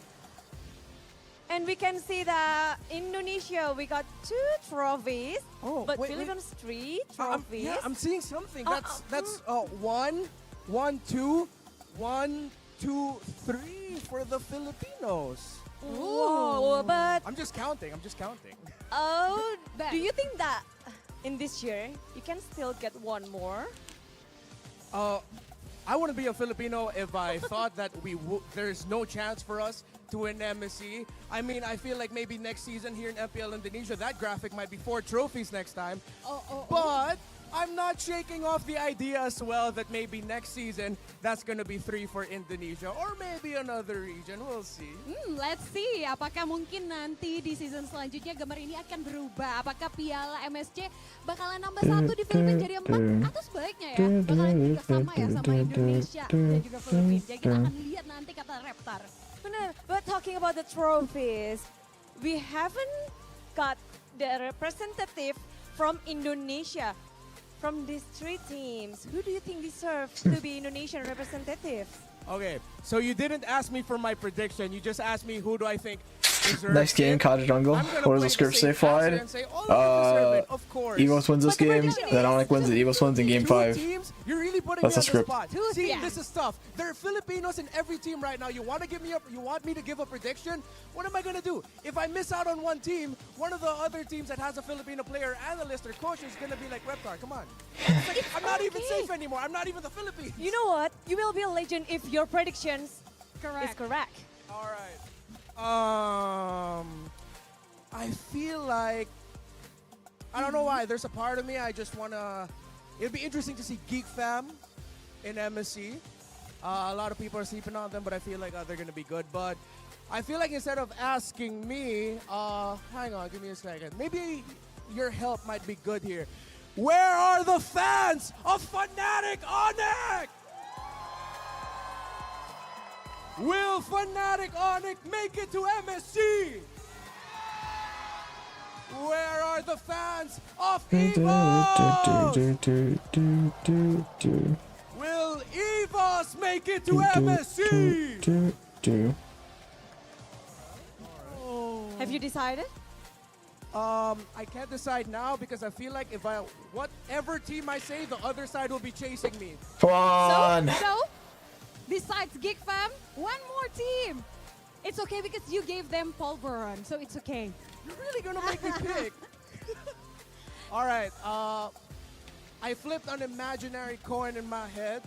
And we can see that Indonesia, we got 2 trophies, but wait. Philippines 3 trophies. Yeah, I'm seeing something. That's 1, 2, 1, 2, 3 for the Filipinos. Whoa, but I'm just counting. oh, do you think that in this year you can still get one more? I wouldn't be a Filipino if I thought that there's no chance for us to win MSC. I mean, I feel like maybe next season here in MPL Indonesia, that graphic might be 4 trophies next time. But I'm not shaking off the idea as well that maybe next season that's going to be 3 for Indonesia or maybe another region. We'll see. Let's see, apakah mungkin nanti di season selanjutnya gambar ini akan berubah? Apakah Piala MSC bakalan nambah 1 di Filipina jadi 4 atau sebaliknya ya? Bakalan juga sama ya sama Indonesia dan juga Filipina. Jadi kita akan lihat nanti kata Reptar. Benar, but talking about the trophies, we haven't got the representative from Indonesia. From these 3 teams, who do you think deserves to be Indonesian representative? Okay, so you didn't ask me for my prediction. You just asked me who do I think deserves Next game, it. Cottage Jungle. I'm gonna What does the play script say, safe answer Fwyd? and say all of them deserve it, of course. Evos wins this But the game, prediction then is- Onyx wins it. Evos wins in game 2 5. teams, you're really putting That's me the on script. the spot. Two, See, yeah. this is tough. There are Filipinos in every team right now. You want me to give a prediction? What am I gonna do? If I miss out on one team, one of the other teams that has a Filipino player, analyst, or coach is gonna be like Reptar. Come on, I'm not even okay. safe anymore. I'm not even the Philippines. You know what? You will be a legend if your predictions is correct. All right. I feel like I don't know why. There's a part of me I just wanna. It'd be interesting to see Geek Fam in MSC. A lot of people are sleeping on them, but I feel like they're gonna be good. But I feel like instead of asking me, hang on, give me a second. Maybe your help might be good here. Where are the fans of Fnatic Onyx? Will Fnatic Onyx make it to MSC? Where are the fans of EVOS? Will EVOS make it to MSC? Have you decided? I can't decide now because I feel like if whatever team I say, the other side will be chasing me. Come on! So, besides Geek Fam, one more team. It's okay because you gave them Polvoron, so it's okay. You're really gonna make me pick. All right. I flipped an imaginary coin in my head.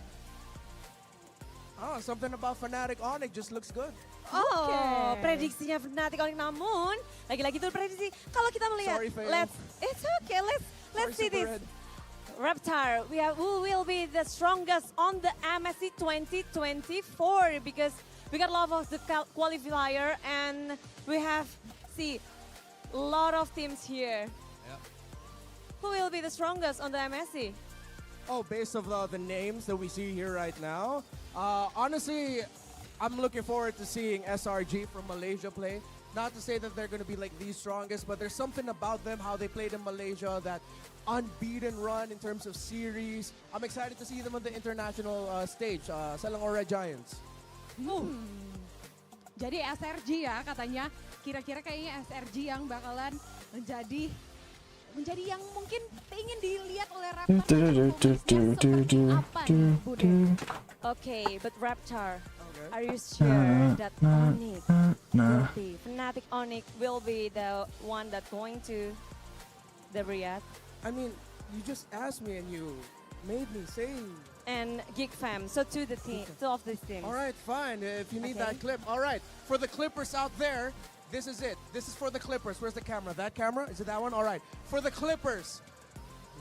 Oh, something about Fnatic Onyx just looks good. Oh, prediksinya Fnatic Onyx, namun lagi-lagi itu prediksi. Kalau kita melihat, Sorry, Fail. it's okay. Let's see Sorry, this. Super Reptar, who will be the strongest on the MSC 2024 because we got a lot of the qualifier and we have a lot of teams here. Yep. Who will be the strongest on the MSC? Oh, based of the names that we see here right now. Honestly, I'm looking forward to seeing SRG from Malaysia play. Not to say that they're going to be like the strongest, but there's something about them, how they played in Malaysia, that unbeaten run in terms of series. I'm excited to see them on the international stage, Selangor Red Giants. Jadi SRG ya katanya, kira-kira kayaknya SRG yang bakalan menjadi yang mungkin ingin dilihat oleh Raptor. Seperti apa nih, Bude? Okay, but Raptor, are you sure that Onyx will be, Fnatic Onyx will be the one that going to the Riyadh? I mean, you just asked me and you made me say. And Geek Fam, so two of these teams. All right, fine. If you need that clip. All right, for the Clippers out there, this is it. This is for the Clippers. Where's the camera? That camera? Is it that one? All right. For the Clippers,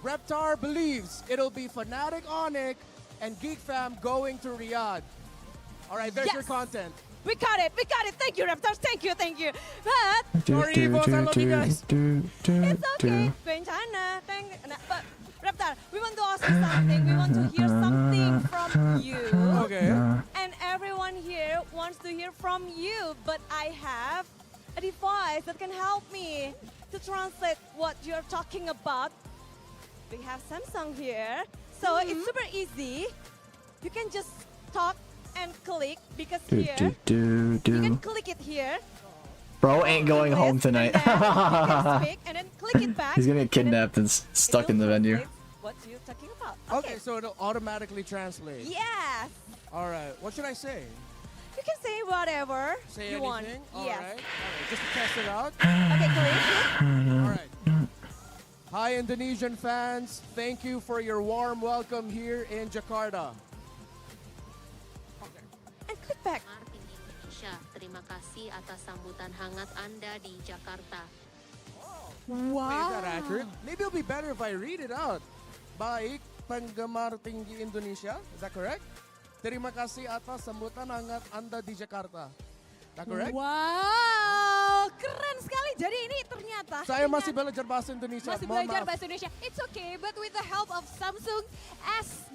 Reptar believes it'll be Fnatic Onyx and Geek Fam going to Riyadh. All right, there's your content. We got it. Thank you, Raptors. Thank you. But sorry, Evos, I love you guys. It's okay. Bencana. But Raptor, we want to ask you something. We want to hear something from you. Okay. And everyone here wants to hear from you. But I have a device that can help me to translate what you're talking about. We have Samsung here. So it's super easy. You can just talk and click because here, you can click it here. Bro ain't going home tonight. Speak, and then click it back. He's gonna get kidnapped and stuck in the venue. What you talking about? Okay, so it'll automatically translate. Yes. All right, what should I say? You can say whatever Say you anything? want. All Yes. right. Just to test it out. Okay, click. All right. Hi, Indonesian fans. Thank you for your warm welcome here in Jakarta. And click back. Martin Indonesia, terima kasih atas sambutan hangat Anda di Jakarta. Wow. Wait, is that accurate? Maybe it'll be better if I read it out. Baik, penggemar tinggi Indonesia. Is that correct? Terima kasih atas sambutan hangat Anda di Jakarta. Is that correct? Wow, keren sekali. Jadi ini ternyata Saya masih belajar bahasa Indonesia. masih Mohon belajar maaf. bahasa Indonesia. It's okay, but with the help of Samsung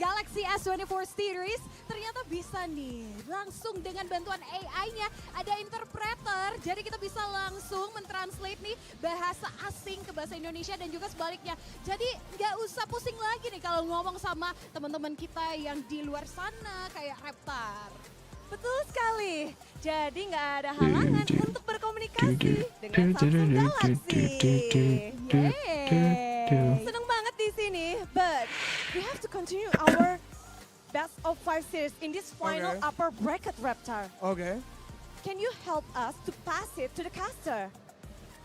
Galaxy S24 series, ternyata bisa nih langsung dengan bantuan AI-nya ada interpreter. Jadi kita bisa langsung mentranslate nih bahasa asing ke bahasa Indonesia dan juga sebaliknya. Jadi nggak usah pusing lagi nih kalau ngomong sama teman-teman kita yang di luar sana kayak Reptar. Betul sekali. Jadi nggak ada halangan untuk berkomunikasi dengan Samsung Galaxy. Yeay. Seneng banget di sini. But we have to continue our best of 5 series in this final upper bracket, Raptor. Okay. Can you help us to pass it to the caster?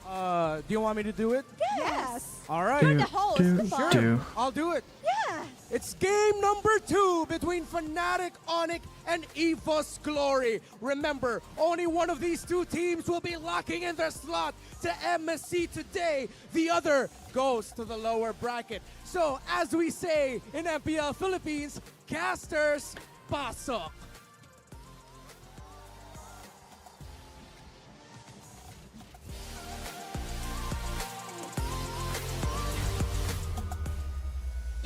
Do you want me to do it? Yes. All right. You're the host. Come on. Sure. I'll do it. Yeah. It's game number 2 between Fnatic Onyx and EVOS Glory. Remember, only one of these two teams will be locking in their slot to MSC today. The other goes to the lower bracket. So, as we say in MPL Philippines, casters, pasok.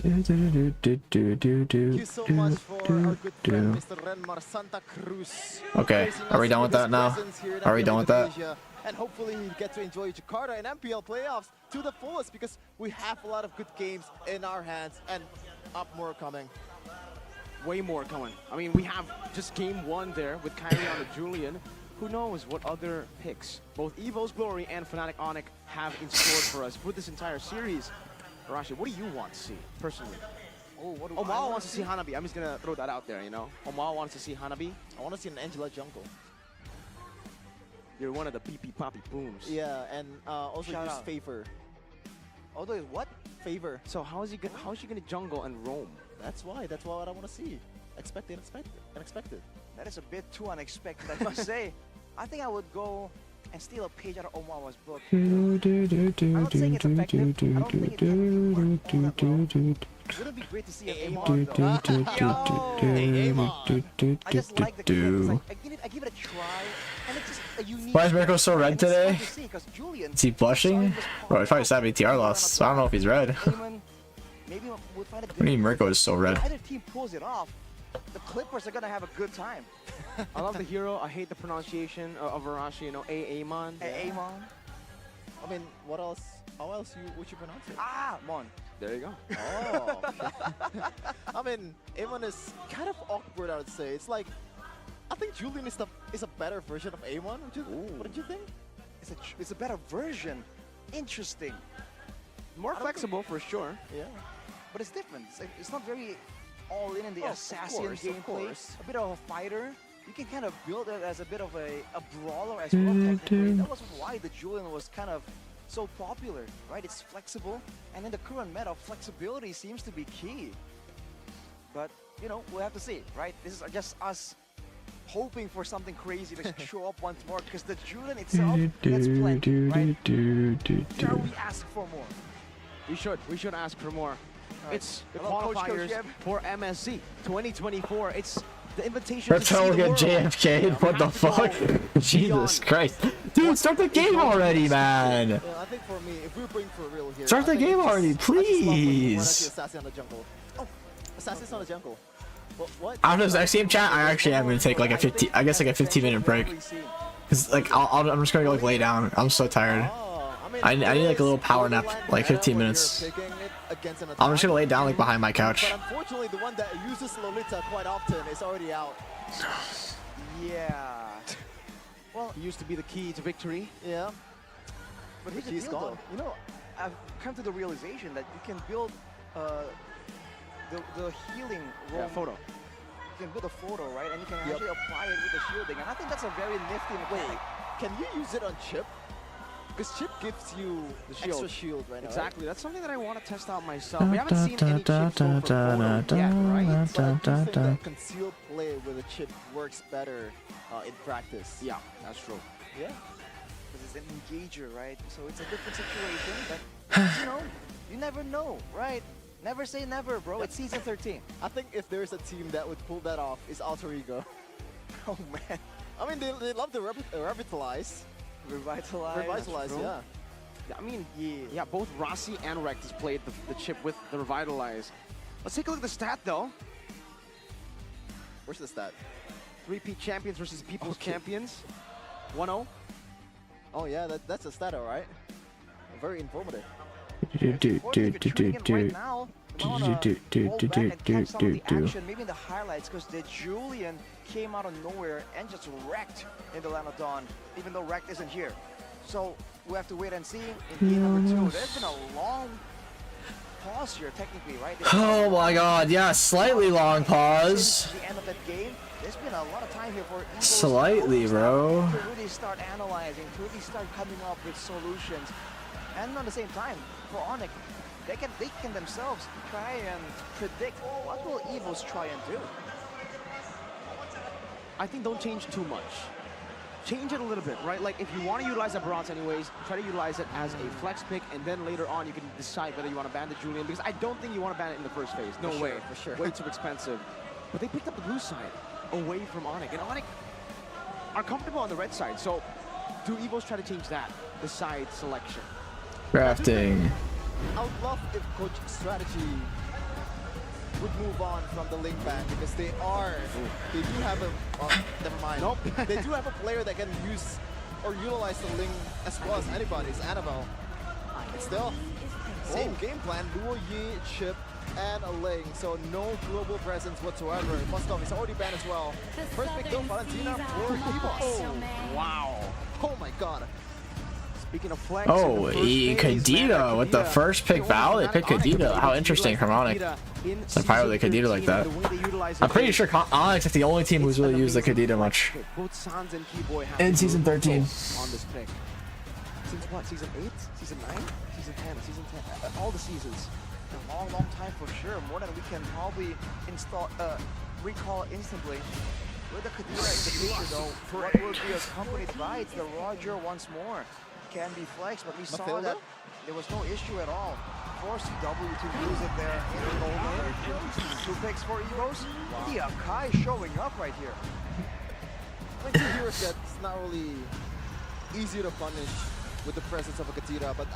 Thank you so much for our good friend, Mr. Renmar Santa Cruz. Okay, are we done with that now? Are we done with that? And hopefully we get to enjoy Jakarta and MPL playoffs to the fullest because we have a lot of good games in our hands and up more coming. Way more coming. I mean, we have just game 1 there with Kyrie on the Julian. Who knows what other picks both EVOS Glory and Fnatic Onyx have in store for us for this entire series. Rashi, what do you want to see, personally? Oh, what do Omawa wants to see Hanabi. I'm just going to throw that out there, you know? Omawa wants to see Hanabi. I want to see an Angela jungle. You're one of the PP Poppy Booms. Yeah, and also Shout use out. Favor. Although what? Favor. So how is she gonna jungle and roam? That's what I want to see. Expected. That is a bit too unexpected, I must say. I think I would go and steal a page out of Omawa's book. I'm not saying it's effective. I don't think it's going to work all that well. Wouldn't it be great to see an Amon though? I just like the characters. I give it a try, and it's just a unique. Why is Mirko so red today? Julian, Is he blushing? Bro, he probably saw BTR loss, so I don't know if he's red. maybe we'll find a What do you mean Mirko is so red? If either team pulls it off, the Clippers are gonna have a good time. I love the hero. I hate the pronunciation of Arashi. You know, Amon. Amon. I mean, what else? How else would you pronounce it? Ah, Mon. There you go. Oh. I mean, Amon is kind of awkward, I would say. It's like, I think Julian is a better version of Amon. What did you think? It's a better version. Interesting. More flexible for sure. Yeah. But it's different. It's not very all in the assassin gameplay. Of course. A bit of a fighter. You can kind of build it as a bit of a brawler as well, technically. That was why the Julian was kind of so popular, right? It's flexible, and in the current meta, flexibility seems to be key. But, you know, we'll have to see, right? This is just us hoping for something crazy to show up once more, because the Julian itself, that's plenty, right? Shall we ask for more? We should ask for more. Right. It's the Hello, qualifiers Coach Jeb. for MSC 2024. It's the invitation to Reptile see the get world. JFK. What the fuck? Jesus Christ. Dude, start the game already, man. Yeah, I think for me, if we're playing for real here, Start I the think game it's already, I just love when you please. see Assassin on the jungle. Oh, Assassin's on the jungle. What? After this next game chat, I actually am gonna take like a 15, I guess like a 15-minute break. Cause like I'm just gonna go like lay down. I'm so tired. I need like a little power nap, like 15 minutes. I'm just gonna lay down like behind my couch. But unfortunately, the one that uses Lolita quite often is already out. Yeah. Well, he used to be the key to victory. Yeah. But here's the He's deal, gone. though. You know, I've come to the realization that you can build the healing roam. Yeah, photo. You can build a photo, right? And you can actually apply it with the shielding. And I think that's a very nifty mechanic. Can you use it on Chip? Because Chip gives you The shield. extra shield right now. Exactly. That's something that I want to test out myself. We haven't seen any chips go for photo yet, right? So I do think that concealed play with a chip works better in practice. Yeah, that's true. Yeah. Because it's an engager, right? So it's a different situation, but you know, you never know, right? Never say never, bro. It's season 13. I think if there's a team that would pull that off, it's Alter Ego. Oh man. I mean, they love to revitalize. Revitalize, yeah. I mean, yeah, both Rossi and Rectus played the chip with the Revitalize. Let's take a look at the stat, though. Where's the stat? 3P champions versus People's champions. 1-0. Oh yeah, that's a stat, all right. Very informative. Right now, maybe in the highlights, because the Julian came out of nowhere and just wrecked in the Land of Dawn, even though Wrecked isn't here. So we have to wait and see in game number 2. There's been a long pause here, technically, right? Oh my god, yeah, slightly long pause. Since the end of that game, there's been a lot of time here for Eagles Slightly, bro. to really start analyzing, to really start coming up with solutions. And at the same time, for Onyx, they can themselves try and predict what will Evos try and do. I think don't change too much. Change it a little bit, right? Like if you want to utilize that bronze anyways, try to utilize it as a flex pick, and then later on you can decide whether you want to ban the Julian, because I don't think you want to ban it in the first phase. No way. For sure. Way too expensive. But they picked up the blue side away from Onyx, and Onyx are comfortable on the red side. So do Evos try to change that, the side selection? Crafting. I would love if Coach Strategy would move on from the link ban, because they do have a, never mind. Nope. They do have a player that can use or utilize the link as well as anybody. It's Annabelle. It's still same game plan, Luo Yi, Chip, and a Ling, so no global presence whatsoever. Moskov is already banned as well. First pick though, Valentina for Evos. Oh, wow. Oh my god. Speaking of flex, Oh, Kadita with the first pick Val. They picked Kadita. How interesting from Onyx. The fire with the Kadita like that. I'm pretty sure Onyx is the only team who's really used the Kadita much. Both Sans and Keyboy have In season 13. on this pick. Since what? Season 8? Season 9? Season 10? Season 10? All the seasons. A long, long time for sure. More than we can probably recall instantly. With the Kadira in the picture though, what will be accompanied by the Roger once more. Can be flexed, but we saw Mathilda? that there was no issue at all. Forced CW to use it there in the goal lane. 2 picks for Evos. The Akai showing up right here. I think heroes that's not really easy to punish with the presence of a Kadita, but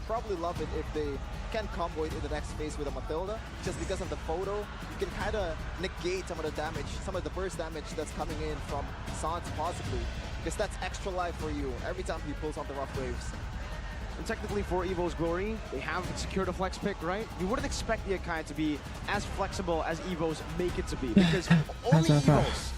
probably love it if they can combo it in the next phase with a Matilda. Just because of the photo, you can kind of negate some of the damage, some of the burst damage that's coming in from Sans possibly. Because that's extra life for you every time he pulls on the rough waves. And technically for Evo's Glory, they have secured a flex pick, right? You wouldn't expect the Akai to be as flexible as Evos make it to be, because only Evos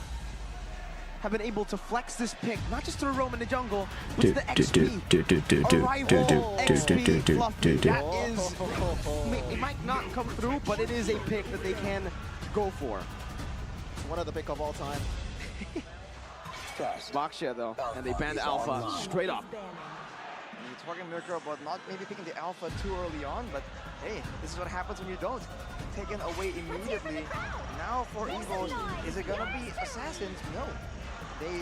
have been able to flex this pick, not just to roam in the jungle, but to the XP. Arrival XP Fluffy. That is, it might not come through, but it is a pick that they can go for. It's one of the pick of all time. Baxia though, and they banned Alpha straight up. You're talking Mirko about not maybe picking the Alpha too early on, but hey, this is what happens when you don't. Taken away immediately. Now for Evos, is it gonna be Assassins? No. They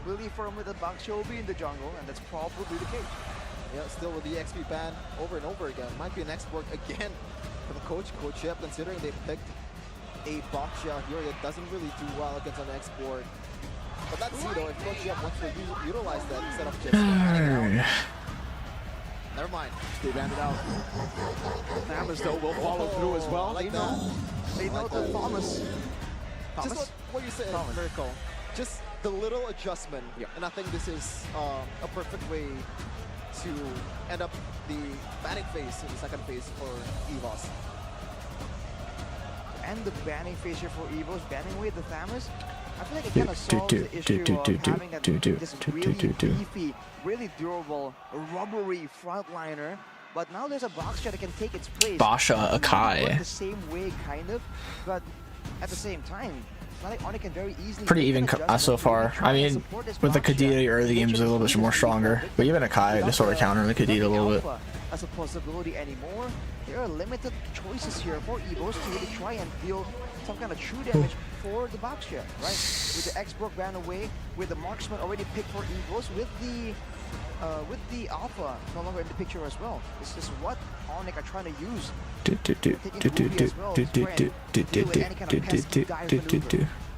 really firm with the Baxia will be in the jungle, and that's probably the case. Yeah, still with the XP ban over and over again. Might be an export again from Coach Yep, considering they picked a Baxia here that doesn't really do well against an export. But let's see though if Coach Yep wants to utilize that instead of just never mind. They banned it out. Thamus though will follow through as well. Like They know that Thomas. Just what you said, Miracle. Just the little adjustment, and I think this is a perfect way to end up the banning phase in the second phase for Evos. And the banning phase here for Evos, banning away the Thamus. I feel like it kind of solves the issue of having this really beefy, really durable, rubbery frontliner. But now there's a Baxia that can take its place. Basha Akai. The same way, kind of, but at the same time, Onyx can very easily. Pretty even so far. I mean, with the Kadita early games, a little bit more stronger. But even Akai just sort of countering the Kadita a little bit. As a possibility anymore, there are limited choices here for Evos to really try and deal some kind of true damage for the Baxia, right? With the X-Broke ran away, with the Marksman already picked for Evos, with the Alpha no longer in the picture as well. This is what Onyx are trying to use. They're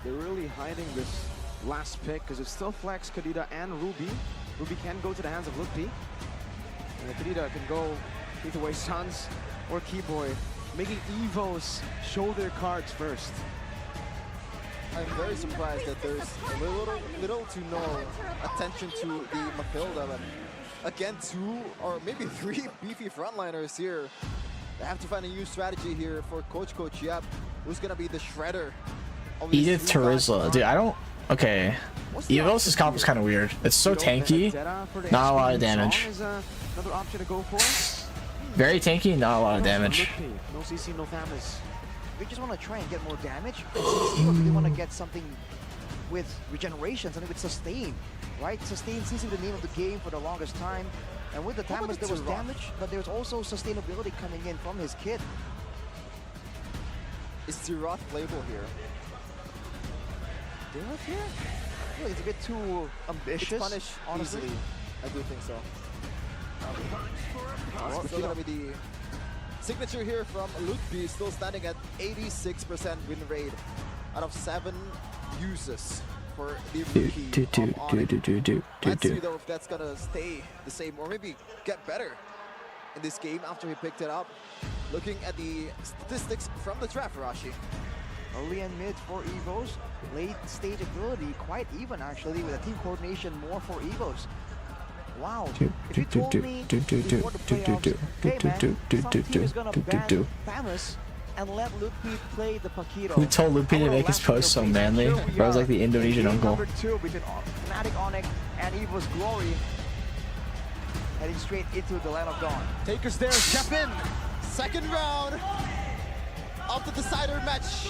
really hiding this last pick because it's still Flex, Kadita, and Ruby. Ruby can go to the hands of Lutpi. And Kadita can go either way, Sans or Keyboy, making Evos show their cards first. I'm very surprised that there's a little to no attention to the Matilda. But again, 2 or maybe 3 beefy frontliners here. They have to find a new strategy here for Coach Yep, who's gonna be the shredder. Edith Terizla, dude, I don't. Okay, Evos' comp is kind of weird. It's so tanky, not a lot of damage. Another option to go for. Very tanky, not a lot of damage. No CC, no Thamus. We just want to try and get more damage. We want to get something with regeneration, something with sustain, right? Sustain seems to be the name of the game for the longest time. And with the Thamus, there was damage, but there was also sustainability coming in from his kit. Is Zeroth playable here? Zeroth here? I feel like it's a bit too ambitious. It's punish honestly. easily. I do think so. Still gonna be the signature here from Lutpi, still standing at 86% win rate out of 7 uses for the rookie of Onyx. Let's see though if that's gonna stay the same or maybe get better in this game after he picked it up. Looking at the statistics from the draft, Rashi. Early and mid for Evos, late stage ability quite even actually, with a team coordination more for Evos. Wow, if you told me before the playoffs, hey man, some team is gonna ban Thamus and let Lutpi play the Paquito. Who told Lutpi to make his post so manly? Bro, was like the Indonesian uncle. Number 2 between Fnatic Onyx and Evo's Glory, heading straight into the Land of Dawn. Takers there, step in. Second round of the decider match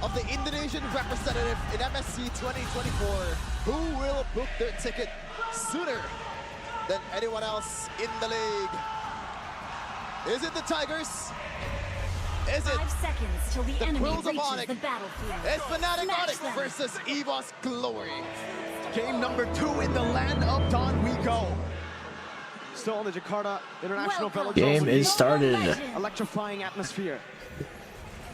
of the Indonesian representative in MSC 2024. Who will book their ticket sooner than anyone else in the league? Is it the Tigers? Is it 5 seconds till the enemy Quills of reaches Onyx? the battlefield? It's Fnatic Smash Onyx them. versus Evos Glory. Game number 2 in the Land of Dawn we go. Still on the Jakarta International Velodrome. Game is started. Electrifying atmosphere.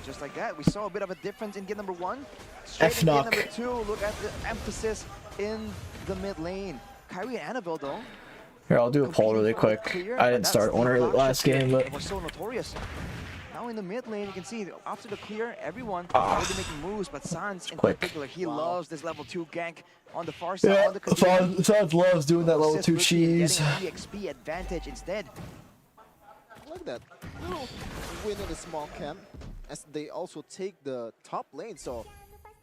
Just like that, we saw a bit of a difference in game number 1. Straight in game number 2, look at the emphasis in the mid lane. Kyrie and Annabelle though. Here, I'll do a poll really quick. I didn't start one early last game, but was so notorious. Now in the mid lane, you can see after the clear, everyone already making moves, but Sans in particular, he loves this level 2 gank on the far side. On the Sans loves doing that level 2 cheese. Getting an EXP advantage instead. Look at that little win in a small camp as they also take the top lane. So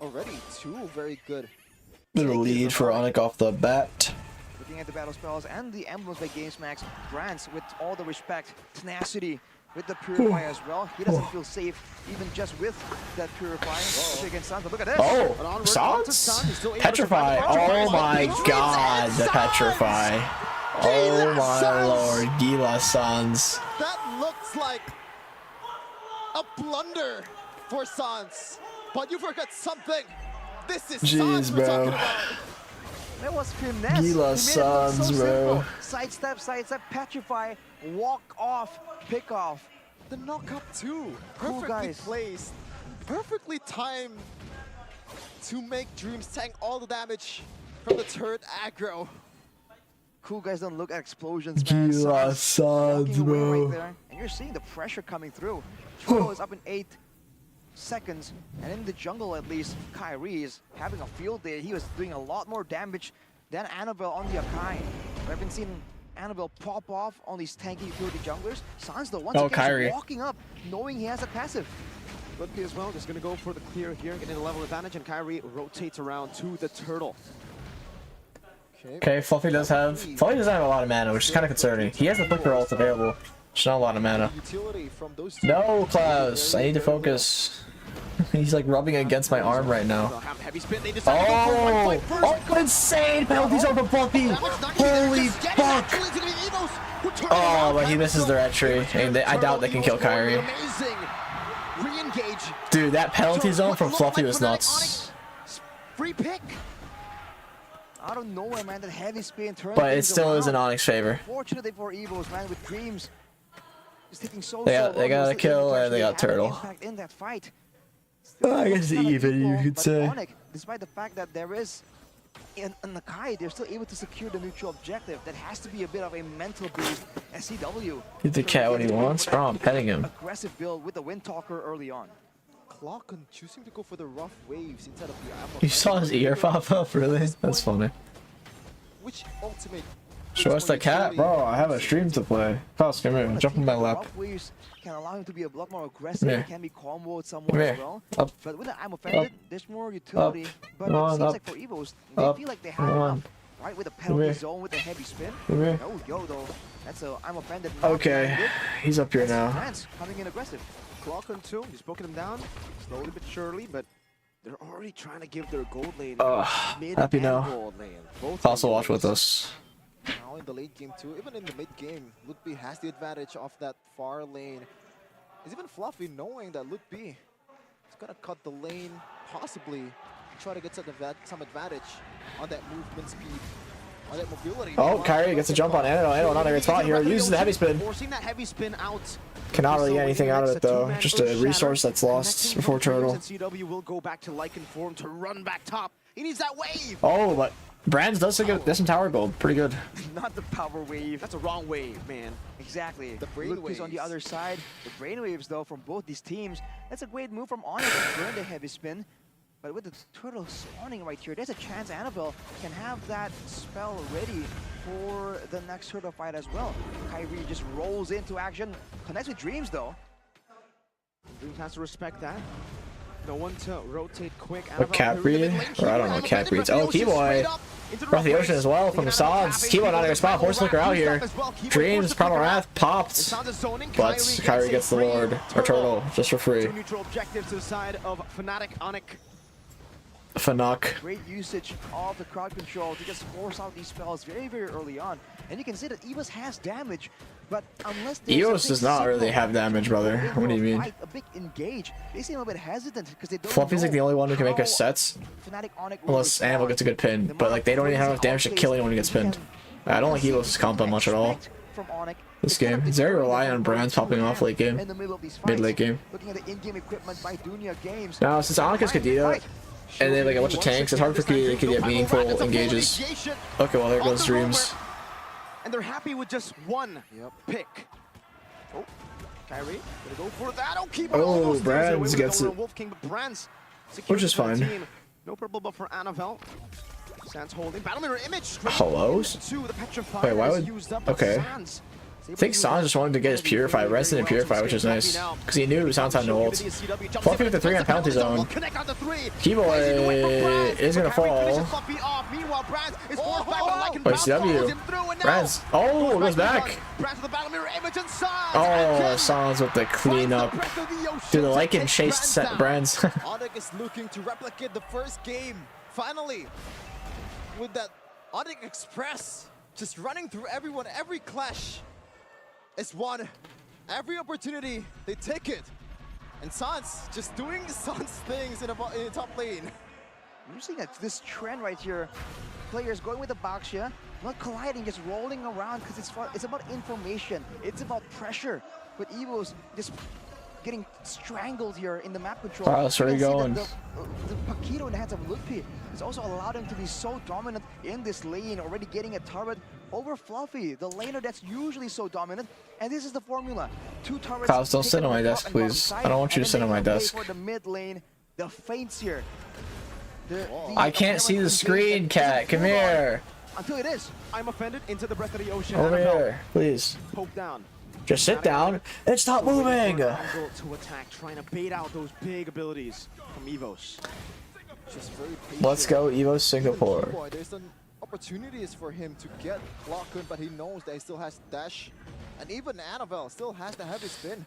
already 2 very good. Little lead for Onyx off the bat. Looking at the battle spells and the emblems by GamesMax, Brands with all the respect, tenacity, with the Purify as well. He doesn't feel safe even just with that Purifying. Against Sans, but look at this. oh, Sans? Petrify. Oh my god, the Petrify. Oh my lord, Gila Sans. That looks like a blunder for Sans. But you forgot something. This is Sans we're talking about. That was finesse. Gila Sans, bro. Sidestep, Petrify, walk off, pick off. The knockup too. Cool, Perfectly guys. placed. Perfectly timed to make Dreams tank all the damage from the turret aggro. Cool guys don't look at explosions, man. Gila Sans, bro. Right there, and you're seeing the pressure coming through. Turtle is up in 8 seconds, and in the jungle at least, Kyrie is having a field day. He was doing a lot more damage than Annabelle on the Akai. We haven't seen Annabelle pop off on these tanky utility junglers. Sans though, once again, Kyrie walking up, knowing he has a passive. Rookie as well, just gonna go for the clear here, getting a level advantage, and Kyrie rotates around to the turtle. Okay, Fluffy doesn't have a lot of mana, which is kind of concerning. He has the Flicker ult available. There's not a lot of mana. No, Klaus, I need to focus. He's like rubbing against my arm right now. Oh, insane penalties over Fluffy! Holy fuck! Oh, but he misses their entry, and I doubt they can kill Kyrie. Dude, that penalty zone from Fluffy was nuts. Free pick. Out of nowhere, man, that heavy spin turns. But it still is in Onyx's favor. Fortunately for Evos, man, with Dreams. It's taking so they got a kill and they got Turtle. In that fight. I guess even you could say. Onyx, despite the fact that there is in Nakai, they're still able to secure the neutral objective. That has to be a bit of a mental boost. SCW. He's the cat what he wants. Bro, I'm petting him. Aggressive build with the Windtalker early on. Clock on choosing to go for the rough waves instead of the ammo. You saw his ear pop up, really? That's funny. Which ultimate? Show us the cat, bro. I have a stream to play. Klaus, come here. Jump in my lap. Rough waves can allow him to be a lot more aggressive. It can be comboed somewhat as well. Up. But with the I'm offended, there's more utility. But it seems like for Evos, they feel like they have enough. Right, with the penalty zone, with the heavy spin. Oh, yo, though. That's a I'm offended. Okay, he's up here now. Coming in aggressive. Clock on 2, he's poking him down, slowly but surely, but they're already trying to give their gold lane mid happy and now. gold lane. Both Also watch with us. Now in the late game too, even in the mid game, Mlbb has the advantage of that far lane. It's even Fluffy knowing that Mlbb is gonna cut the lane, possibly try to get some advantage on that movement speed. That mobility. Oh, Kyrie gets a jump on Anno. Anno not a great spot here. Uses the heavy spin. Forcing that heavy spin out. Cannot really get anything out of it though. Just a resource that's lost before Turtle. CW will go back to Lycan form to run back top. He needs that wave. Oh, but Brands does get some tower gold. Pretty good. Not the power wave. That's a wrong wave, man. Exactly. The brainwaves on the other side. The brainwaves though from both these teams. That's a great move from Onyx to burn the heavy spin. But with the Turtle spawning right here, there's a chance Annabelle can have that spell ready for the next Turtle fight as well. Kyrie just rolls into action, connects with Dreams though. Dreams has to respect that. No one to rotate quick. What cat breed? Or I don't know what cat breeds. Oh, Keyboy. Breath of the Ocean as well from Sans. Keyboy not in a spot. Horse Flicker out here. Dreams, Primal Wrath popped. But Kyrie gets the Lord, or Turtle, just for free. Two neutral objectives to the side of Fnatic, Onyx. Fanuc. Great usage of the crowd control to just force out these spells very, very early on. And you can see that EVOS has damage, but unless EVOS does not really have damage, brother. What do you mean? A big engage, they seem a bit hesitant because they don't Fluffy's like the only one who can make us sets. Unless Animal gets a good pin, but like they don't even have enough damage to kill anyone who gets pinned. I don't like EVOS' comp much at all. This game. It's very reliant on Brands popping off late game. Mid-late game. Now, since Onyx is Kadita, and they have like a bunch of tanks, it's hard for Kadita to get meaningful engages. Okay, well there goes Dreams. and they're happy with just one pick. Oh, Kyrie gonna go for that. Oh, keep it almost Brands gets it. Wolf King, but Brands Which is fine. team. No purple buff for Annabelle. Sands holding. Battle Mirror Image. Hello? Wait, why would... Okay. I think Sans just wanted to get his Purify, Resident Purify, which is nice. Because he knew Sans had no ult. Fluffy with the 3 on penalty zone. Keyboy is going to fall. Wait, CW. Brands. Oh, it goes back. Oh, Sans with the cleanup. Dude, the Lycan chased set Brands. Onyx is looking to replicate the first game. Finally, with that Onyx Express just running through everyone, every clash. It's won. Every opportunity, they take it. And Sans just doing Sans things in the top lane. You're seeing this trend right here. Players going with the Baxia, not colliding, just rolling around because it's about information. It's about pressure. But Evo's just getting strangled here in the map control. Wow, that's where you going. The Paquito in the hands of Mlbb has also allowed him to be so dominant in this lane, already getting a turret over Fluffy, the laner that's usually so dominant. And this is the formula. 2 turrets. Klaus, don't sit on my desk, please. I don't want you to sit on my desk. For the mid lane, the feints here. I can't see the screen, Cat. Come here. Until it is. I'm offended into the breath of the ocean. Over here, please. Poke down. Just sit down and stop moving. To attack, trying to bait out those big abilities from Evos. Just very Let's go, Evo Singapore. There's an opportunities for him to get Clockun, but he knows that he still has dash. And even Annabelle still has the heavy spin.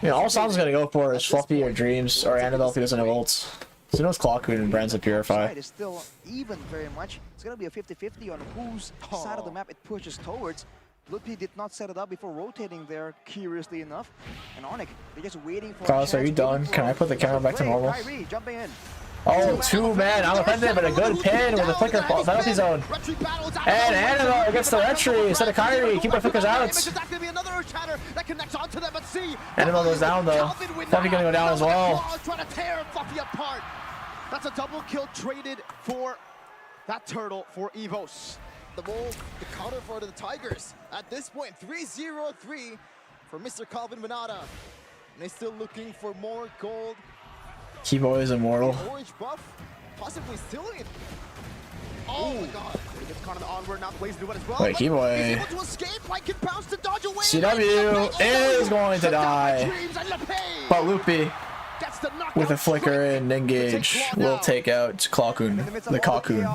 Yeah, all Sam's gonna go for is Fluffy or Dreams or Annabelle if he doesn't have ults. So he knows Clockun and Brands to Purify. It's still even very much. It's gonna be a 50-50 on whose side of the map it pushes towards. Mlbb did not set it up before rotating there, curiously enough. And Onyx, they're just waiting for Klaus, are you done? Can I put the camera back to normal? Kyrie jumping in. Oh, 2-man, I'm offended, but a good pin with a flicker penalty zone. And Annabelle gets the retry instead of Kyrie. Keep our flickers out. Annabelle goes down though. Fluffy gonna go down as well. That's a double kill traded for that turtle for Evos. The counter for the Tigers. At this point, 3-0-3 for Mr. Calvin Manada. And they're still looking for more gold. Keyboy is immortal. Orange buff, possibly stealing it. Oh my god. He gets caught on the onward, now plays the one as well. Wait, Keyboy. Able to escape, like can bounce to dodge away. CW is going to die. But Loopy, with a flicker and engage, will take out Clockun, the Cocoon.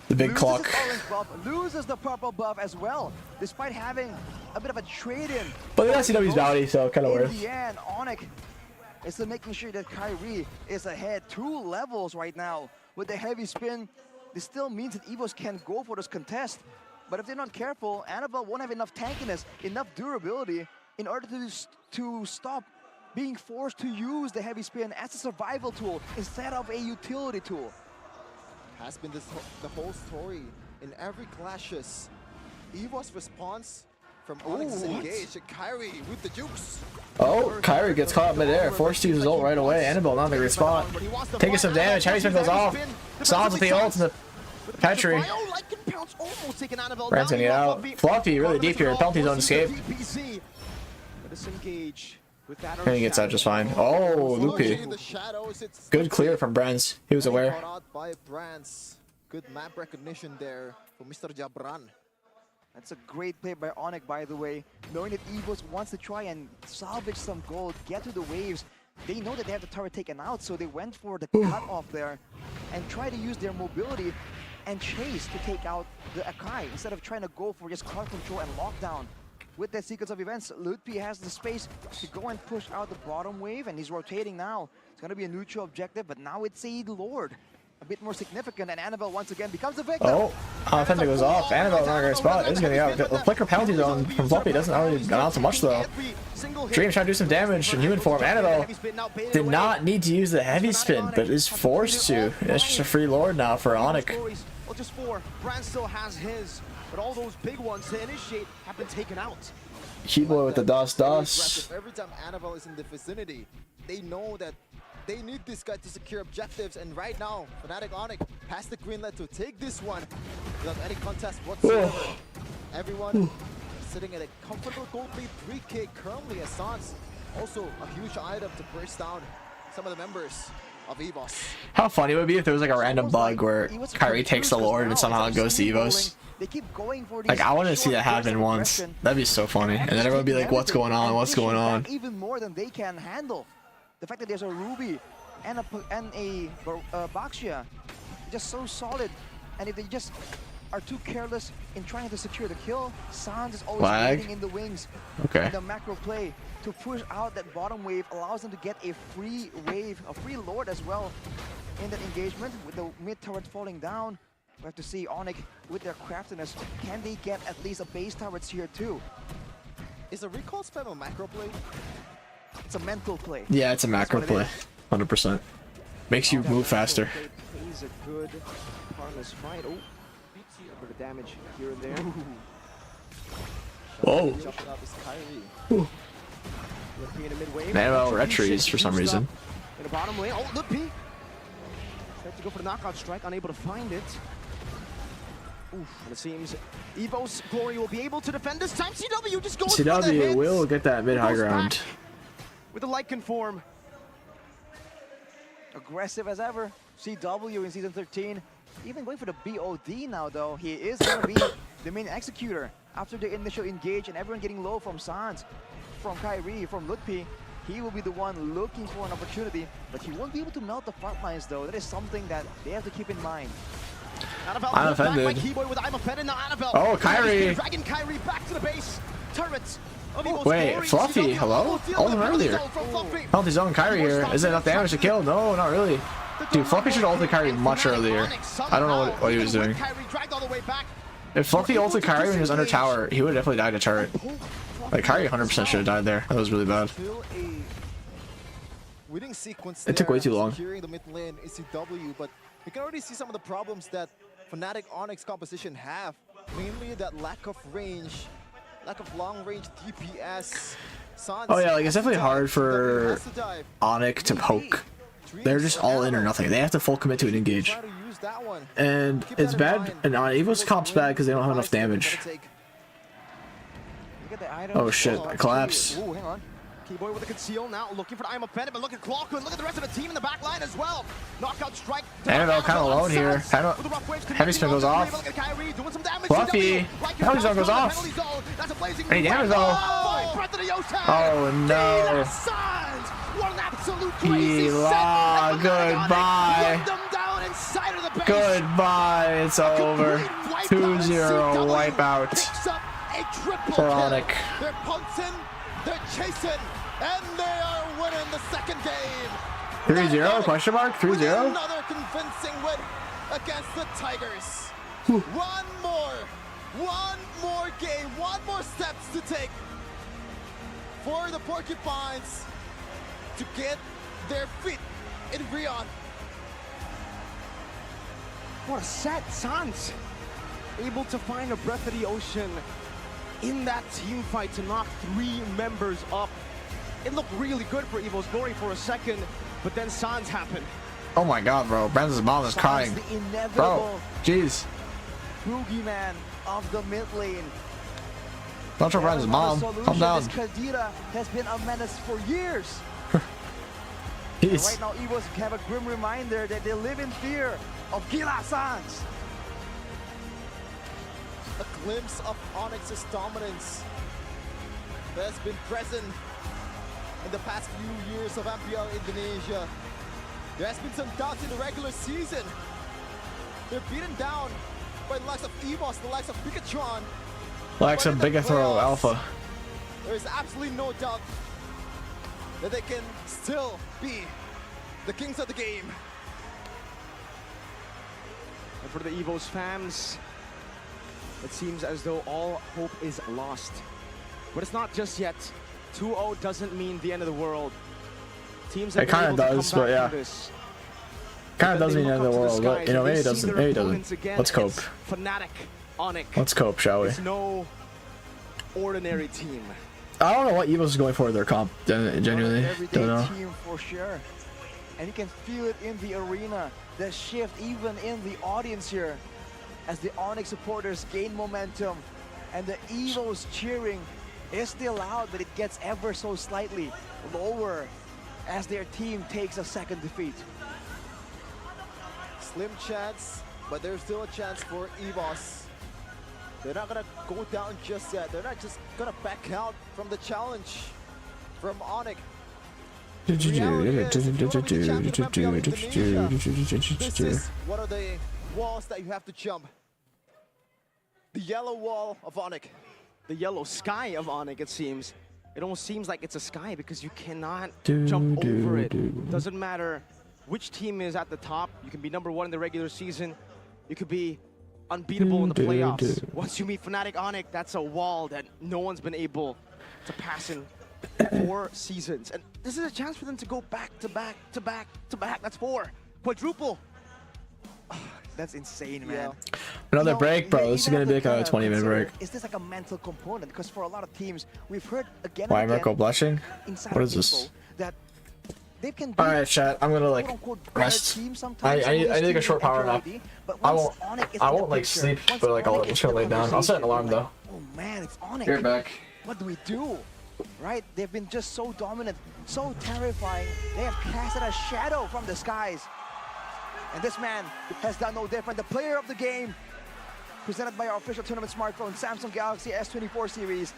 The big clock. Loses the purple buff as well, despite having a bit of a trade-in. But they got CW's bounty, so kind of worth. In the end, Onyx is still making sure that Kyrie is ahead 2 levels right now. With the heavy spin, this still means that Evos can go for this contest. But if they're not careful, Annabelle won't have enough tankiness, enough durability in order to stop being forced to use the heavy spin as a survival tool instead of a utility tool. Has been the whole story in every clashes. Evo's response from Onyx is engaged. Kyrie with the jukes. Oh, Kyrie gets caught midair, forced to use his ult right away. Annabelle not in the great spot. Taking some damage, heavy spin goes off. Sans with the ult and the Petri. Brand's gonna get out. Fluffy really deep here, penalty zone escape. And he gets out just fine. Oh, Loopy. Good clear from Brands. He was aware. Good map recognition there for Mr. Jabran. That's a great play by Onyx, by the way. Knowing that Evos wants to try and salvage some gold, get to the waves. They know that they have the turret taken out, so they went for the cut-off there and try to use their mobility and chase to take out the Akai instead of trying to go for just crowd control and lockdown. With that sequence of events, Mlbb has the space to go and push out the bottom wave, and he's rotating now. It's going to be a neutral objective, but now it's a Lord. A bit more significant, and Annabelle once again becomes the victim. Oh, offender goes off. Annabelle not a great spot. Is getting out. The flicker penalty zone from Fluffy doesn't really amount to much though. Dream trying to do some damage in human form. Annabelle did not need to use the heavy spin, but is forced to. It's just a free Lord now for Onyx. Well, just 4. Brand still has his, but all those big ones to initiate have been taken out. Keyboy with the dust. Every time Annabelle is in the vicinity, they know that they need this guy to secure objectives, and right now, Fnatic Onyx has the green light to take this one without any contest whatsoever. Everyone sitting at a comfortable gold lead 3K currently as Sans. Also a huge item to burst down some of the members of EVOS. How funny would it be if there was like a random bug where Kyrie takes the Lord and somehow it goes to EVOS? Like, I want to see that happen once. That'd be so funny. And then everyone would be like, what's going on? What's going on? Even more than they can handle. The fact that there's a Ruby and a Baxia, just so solid. And if they just are too careless in trying to secure the kill, Sans is always waiting in the wings. Okay. And the macro play to push out that bottom wave allows them to get a free wave, a free Lord as well in that engagement with the mid turret falling down. We have to see Onyx with their craftiness. Can they get at least a base turrets here too? Is a recall spam a macro play? It's a mental play. Yeah, it's a macro play. 100%. Makes you move faster. Plays a good harness fight. Oh, a bit of damage here and there. Whoa. Nano retries for some reason. In the bottom lane. Oh, look, P. Tried to go for the knockout strike, unable to find it. Oof, and it seems Evo's Glory will be able to defend this time. CW just goes for the CW hits. will get that mid high ground. With the light conform. Aggressive as ever. CW in Season 13. Even going for the BOD now, though. He is going to be the main executor after the initial engage and everyone getting low from Sans, from Kyrie, from Lutpi. He will be the one looking for an opportunity, but he won't be able to melt the front lines, though. That is something that they have to keep in mind. I'm offended. Oh, Kyrie. Dragging Kyrie back to the base. Turrets. Wait, Fluffy, hello? Ult him earlier. Healthy zone Kyrie here. Is it enough damage to kill? No, not really. Dude, Fluffy should ult Kyrie much earlier. I don't know what he was doing. If Fluffy ulted Kyrie when he was under tower, he would have definitely died to turret. Like, Kyrie 100% should have died there. That was really bad. It took way too long. Securing the mid lane is CW, but you can already see some of the problems that Fnatic Onyx composition have. Mainly that lack of range, lack of long range DPS. Oh yeah, like it's definitely hard for Onyx to poke. They're just all in or nothing. They have to full commit to an engage. And it's bad, and Evo's comp's bad because they don't have enough damage. Oh shit, collapse. Ooh, hang on. Keyboy with a conceal now, looking for the I'm offended, but look at Clock and look at the rest of the team in the back line as well. Knockout strike. Annabelle kind of alone here. Heavy spin goes off. Fluffy. Penalty zone goes off. Any damage though. Oh no. Hila, goodbye. Goodbye, it's over. 2-0 wipeout for Onyx. They're punting, they're chasing, and they are winning the second game. 3-0 question mark? 3-0? Another convincing win against the Tigers. One more game, one more steps to take for the Porcupines to get their feet in Rion. What a set, Sans. Able to find a breath of the ocean in that team fight to knock 3 members up. It looked really good for Evo's Glory for a second, but then Sans happened. Oh my god, bro. Brandon's mom is crying. Bro, jeez. Boogeyman of the mid lane. Don't show Brandon's mom. Calm down. Kadira has been a menace for years. Jeez. Right now, Evos have a grim reminder that they live in fear of Gila Sans. A glimpse of Onyx's dominance that has been present in the past few years of MPL Indonesia. There has been some doubts in the regular season. They're beaten down by the likes of EVOS, the likes of Pikachu. Likes of Bigathrow Alpha. There is absolutely no doubt that they can still be the kings of the game. And for the Evos fans, it seems as though all hope is lost. But it's not just yet. 2-0 doesn't mean the end of the world. Teams it kind of does, but yeah. Kind of does mean the end of the world, but you know, maybe it doesn't. Maybe it doesn't. Let's cope. Fnatic, Onyx. Let's cope, shall we? It's no ordinary team. I don't know what Evo's is going for their comp. Genuinely, don't know. Team for sure. And you can feel it in the arena. The shift even in the audience here as the Onyx supporters gain momentum. And the Evo's cheering is still loud, but it gets ever so slightly lower as their team takes a second defeat. Slim chance, but there's still a chance for EVOS. They're not gonna go down just yet. They're not just gonna back out from the challenge from Onyx. This is one of the walls that you have to jump. The yellow wall of Onyx. The yellow sky of Onyx, it seems. It almost seems like it's a sky because you cannot jump over it. Doesn't matter which team is at the top. You can be #1 in the regular season. You could be unbeatable in the playoffs. Once you meet Fnatic Onyx, that's a wall that no one's been able to pass in 4 seasons. And this is a chance for them to go back to back to back to back. That's 4. Quadruple. That's insane, man. Yeah. Another break, bro. This is gonna be like a 20-minute break. Is this like a mental component? Because for a lot of teams, we've heard again Why and Mirko again blushing? What is this? that they can All right, chat. I'm gonna like rest. I need like a short power nap. I won't like sleep, but like I'll just gonna lay down. I'll set an alarm though. Oh man, it's Onyx. You're back. What do we do? Right? They've been just so dominant, so terrifying. They have casted a shadow from the skies. And this man has done no different. The player of the game, presented by our official tournament smartphone, Samsung Galaxy S24 series,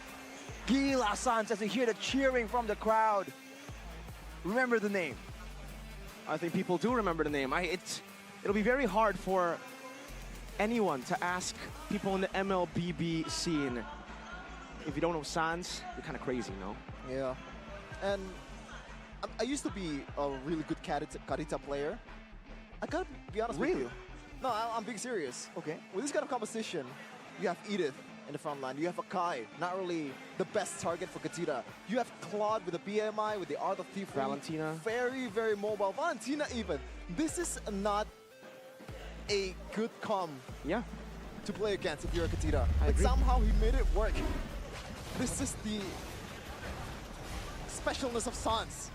Gila Sans, as you hear the cheering from the crowd. Remember the name. I think people do remember the name. It'll be very hard for anyone to ask people in the Mlbb scene. If you don't know Sans, you're kind of crazy, no? Yeah. And I used to be a really good Karita player. I gotta be honest with you. No, I'm being serious. Okay. With this kind of competition, you have Edith in the front line. You have Akai, not really the best target for Katita. You have Claude with the BMI, with the Art of Thief. Valentina. Very, very mobile. Valentina even. This is not a good comp to play against if you're a Katita. But somehow he made it work. This is the specialness of Sans.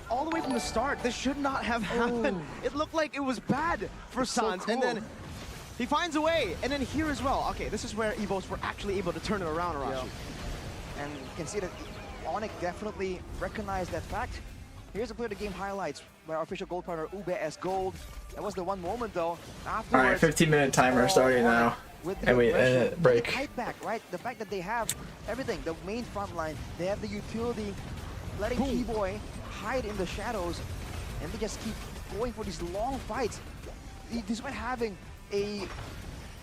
All the way from the start, this should not have happened. It looked like it was bad for Sans, and then he finds a way. And then here as well. Okay, this is where EVOs were actually able to turn it around, Arashi. And you can see that Onyx definitely recognized that fact. Here's a player of the game highlights by our official gold partner, Ube S Gold. That was the one moment though. Alright, 15-minute timer starting now. And we break. Fight back, right? The fact that they have everything, the main front line, they have the utility, letting T-Boy hide in the shadows, and they just keep going for these long fights. Despite having a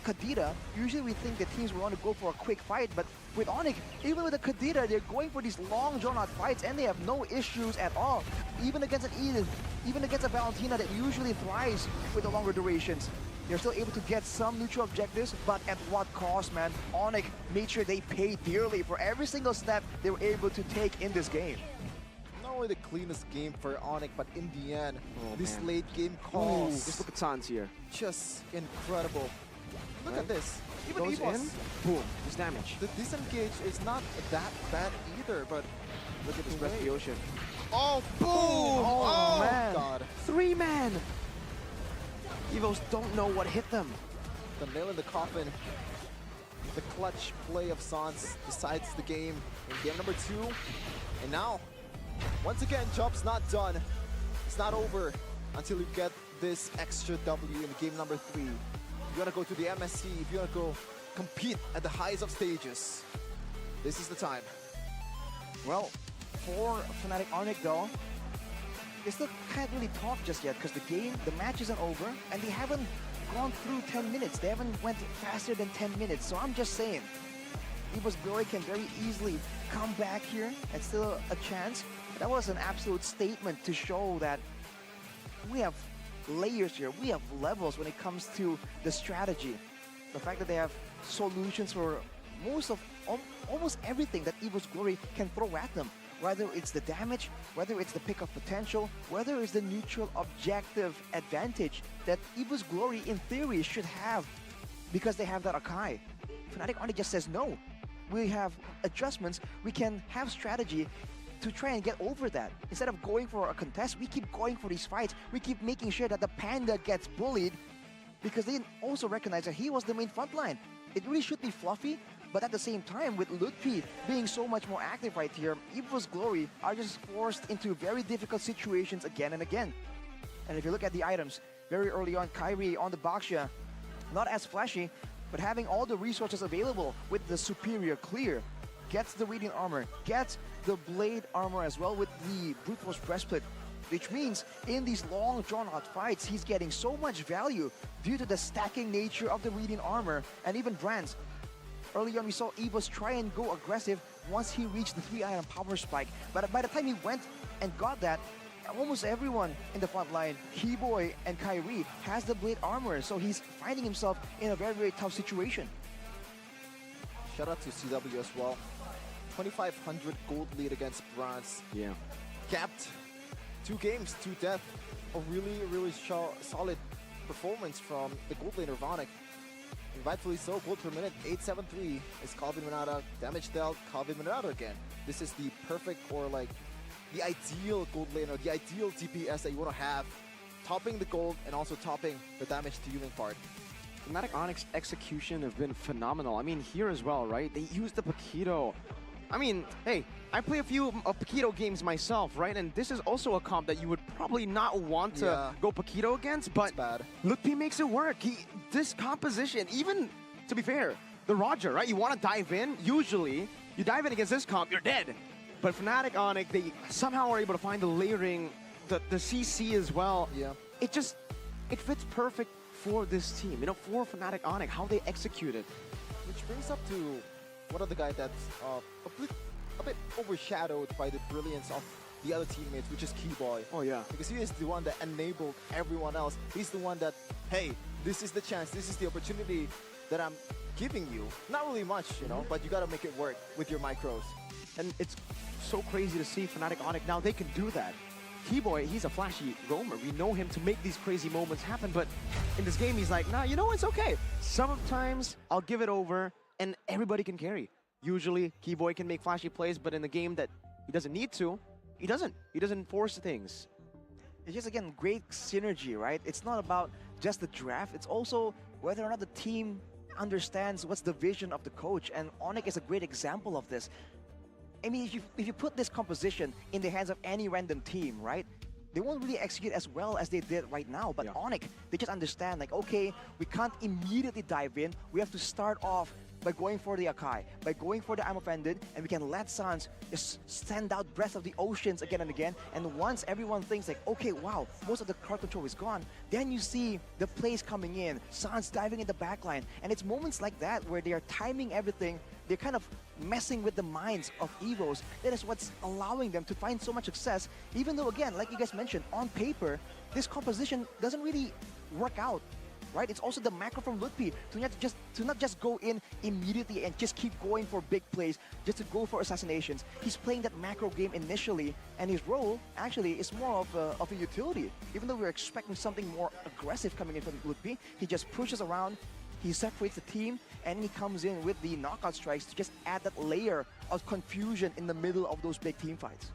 Kadita, usually we think the teams will want to go for a quick fight, but with Onyx, even with a Kadita, they're going for these long drawn-out fights, and they have no issues at all. Even against an Edith, even against a Valentina that usually thrives with the longer durations. They're still able to get some neutral objectives, but at what cost, man? Onyx made sure they paid dearly for every single step they were able to take in this game. Not only the cleanest game for Onyx, but in the end, this late game calls. Just look at Sans here. Just incredible. Look at this. Even goes EVOS, in, boom, this damage. the disengage is not that bad either, but Look at this rest of the ocean. oh, boom! Oh, man. God. 3-man! EVOs don't know what hit them. The nail in the coffin. The clutch play of Sans decides the game in game number 2. And now, once again, job's not done. It's not over until you get this extra W in game number 3. You wanna go to the MSC, if you wanna go compete at the highest of stages, this is the time. Well, for Fnatic Onyx though, they still can't really talk just yet because the match isn't over and they haven't gone through 10 minutes. They haven't went faster than 10 minutes. So I'm just saying, EVO's Glory can very easily come back here and still a chance. That was an absolute statement to show that we have layers here. We have levels when it comes to the strategy. The fact that they have solutions for almost everything that EVO's Glory can throw at them. Whether it's the damage, whether it's the pick-up potential, whether it's the neutral objective advantage that EVO's Glory in theory should have because they have that Akai. Fnatic Onyx just says no. We have adjustments, we can have strategy to try and get over that. Instead of going for a contest, we keep going for these fights. We keep making sure that the Panda gets bullied because they also recognize that he was the main frontline. It really should be fluffy, But at the same time, with Mlbb being so much more active right here, EVO's Glory are just forced into very difficult situations again and again. And if you look at the items, very early on, Kyrie on the Baxia, not as flashy, but having all the resources available with the superior clear, gets the Radiant Armor, gets the Blade Armor as well with the Brute Force Breastplate, which means in these long drawn-out fights, he's getting so much value due to the stacking nature of the Radiant Armor and even Brands. Early on, we saw EVOS try and go aggressive once he reached the 3-item power spike, but by the time he went and got that, almost everyone in the front line, Keyboy and Kyrie, has the Blade Armor, so he's finding himself in a very, very tough situation. Shout out to CW as well. 2,500 gold lead against Bronze. Yeah. Capped 2 games to death. A really, really solid performance from the gold laner Vonic. And rightfully so, gold per minute, 873 is Calvin Manada. Damage dealt, Calvin Manada again. This is the perfect, or like, the ideal gold laner, the ideal DPS that you want to have. Topping the gold and also topping the damage dealing part. Fnatic Onyx execution have been phenomenal. I mean, here as well, right? They used the Paquito. I mean, hey, I play a few Paquito games myself, right? And this is also a comp that you would probably not want to go Paquito against, but Mlbb makes it work. This composition, even, to be fair, the Roger, right? You want to dive in, usually, you dive in against this comp, you're dead. But Fnatic Onyx, they somehow are able to find the layering, the CC as well. Yeah. It fits perfect for this team, you know, for Fnatic Onyx, how they execute it. Which brings up to one of the guys that's a bit overshadowed by the brilliance of the other teammates, which is Keyboy. Oh yeah. Because he is the one that enabled everyone else. He's the one that, hey, this is the chance, this is the opportunity that I'm giving you. Not really much, you know, but you gotta make it work with your micros. And it's so crazy to see Fnatic Onyx now, they can do that. Keyboy, he's a flashy roamer. We know him to make these crazy moments happen, but in this game, he's like, nah, you know, it's okay. Sometimes I'll give it over and everybody can carry. Usually, Keyboy can make flashy plays, but in a game that he doesn't need to, he doesn't. He doesn't force things. It's just, again, great synergy, right? It's not about just the draft. It's also whether or not the team understands what's the vision of the coach, and Onyx is a great example of this. I mean, if you put this composition in the hands of any random team, right? They won't really execute as well as they did right now. But Onyx, they just understand, like, okay, we can't immediately dive in. We have to start off by going for the Akai, by going for the I'm Offended, and we can let Sans just send out Breath of the Oceans again and again. And once everyone thinks like, okay, wow, most of the card control is gone, then you see the plays coming in, Sans diving in the backline. And it's moments like that where they are timing everything. They're kind of messing with the minds of EVOs. That is what's allowing them to find so much success, even though, again, like you guys mentioned, on paper, this composition doesn't really work out. Right? It's also the macro from Mlbb to not just go in immediately and just keep going for big plays, just to go for assassinations. He's playing that macro game initially, and his role actually is more of a utility. Even though we're expecting something more aggressive coming in from Mlbb, he just pushes around, he separates the team, and he comes in with the knockout strikes to just add that layer of confusion in the middle of those big team fights.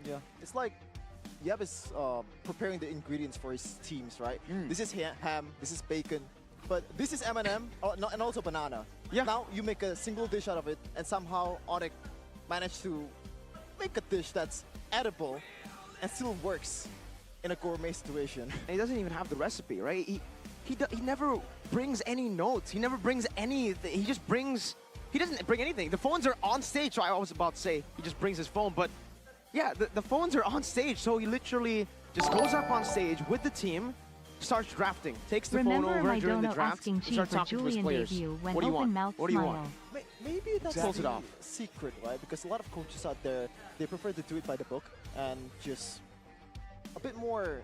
Yeah, it's like Yeb is preparing the ingredients for his teams, right? This is ham, this is bacon, but this is M&M, and also banana. Yeah. Now you make a single dish out of it, and somehow Onyx managed to make a dish that's edible and still works in a gourmet situation. And he doesn't even have the recipe, right? He never brings any notes. He never brings anything. He doesn't bring anything. The phones are on stage, so I was about to say he just brings his phone, but yeah, the phones are on stage, so he literally just goes up on stage with the team, starts drafting, takes the phone over during the draft, and starts talking to his players. What do you want? What do you want? Maybe that's Close it the off. secret, right? Because a lot of coaches out there, they prefer to do it by the book and just a bit more,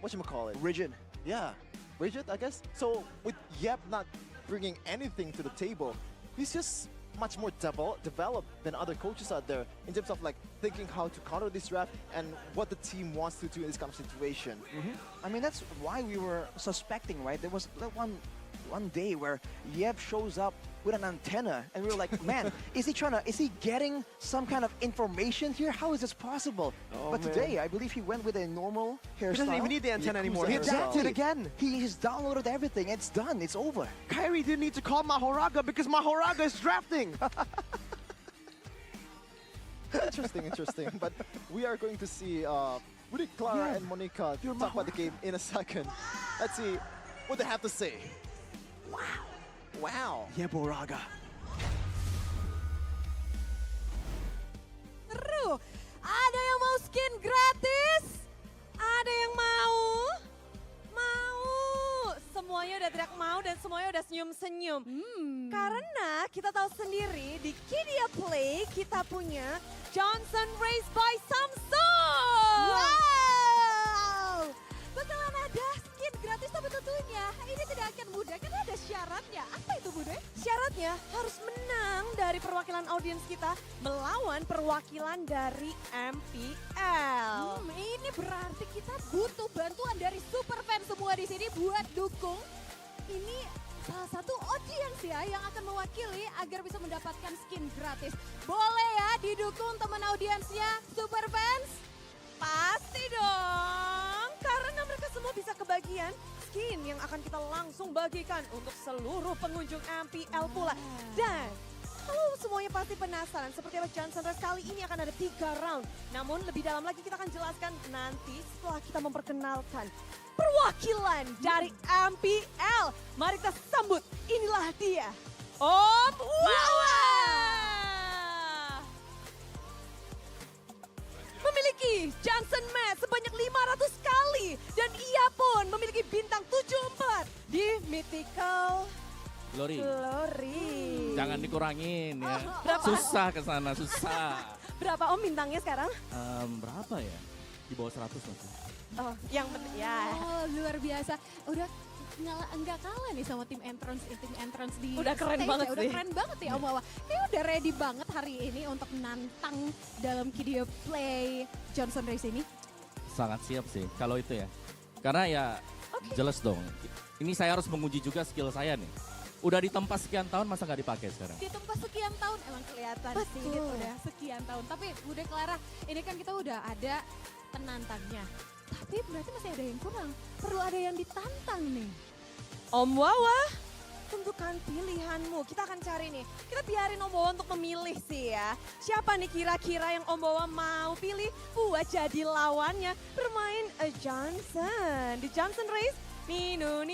whatchamacallit? Rigid. Yeah, rigid, I guess. So with Yeb not bringing anything to the table, he's just much more developed than other coaches out there in terms of like thinking how to counter this draft and what the team wants to do in this kind of situation. I mean, that's why we were suspecting, right? There was that one day where Yeb shows up with an antenna, and we were like, man, is he getting some kind of information here? How is this possible? But today, I believe he went with a normal hairstyle. He doesn't even need the antenna anymore. He Exactly. adapted again. He just downloaded everything. It's done. It's over. Kyrie didn't need to call Mahoraga because Mahoraga is drafting. Interesting. But we are going to see Woody, Clara, and Monica talk about the game in a second. Let's see what they have to say. Wow. Yeah, Boraga. Seru. Ada yang mau skin gratis? Ada yang mau? Mau. Semuanya udah teriak mau dan semuanya udah senyum-senyum. Karena kita tahu sendiri di Kidia Play kita punya Johnson Race by Samsung. Wow! Bakalan ada skin gratis tapi tentunya ini tidak akan mudah karena ada syaratnya. Apa itu Bude? Syaratnya harus menang dari perwakilan audiens kita melawan perwakilan dari MPL. Ini berarti kita butuh bantuan dari super fan semua di sini buat dukung. Ini salah satu audiens ya yang akan mewakili agar bisa mendapatkan skin gratis. Boleh ya didukung teman audiensnya super fans? Pasti dong, karena mereka semua bisa kebagian skin yang akan kita langsung bagikan untuk seluruh pengunjung MPL pula. Dan kalau semuanya pasti penasaran seperti apa Johnson Race kali ini akan ada 3 round. Namun lebih dalam lagi kita akan jelaskan nanti setelah kita memperkenalkan perwakilan dari MPL. Mari kita sambut, inilah dia, Om Wawa. Memiliki Johnson Match sebanyak 500 kali dan ia pun memiliki bintang 74 di Mythical Glory. Jangan dikurangin ya. Berapa? Susah ke sana, susah. Berapa Om bintangnya sekarang? Berapa ya? Di bawah 100 masih. Oh, yang penting ya. Oh, luar biasa. Udah enggak kalah nih sama tim entrance di Udah keren stage banget ya. Udah sih. keren banget ya Om Wawa. Kayaknya udah ready banget hari ini untuk nantang dalam Kidia Play Johnson Race ini. Sangat siap sih kalau itu ya. Karena ya jelas dong. Ini saya harus menguji juga skill saya nih. Udah ditempa sekian tahun masa nggak dipakai sekarang? Ditempa sekian tahun emang kelihatan sih ini udah sekian tahun. Tapi Bude Clara, ini kan kita udah ada penantangnya. Tapi berarti masih ada yang kurang. Perlu ada yang ditantang nih. Om Wawa, tentukan pilihanmu. Kita akan cari nih. Kita biarin Om Wawa untuk memilih sih ya. Siapa nih kira-kira yang Om Wawa mau pilih buat jadi lawannya bermain Johnson di Johnson Race. Nino.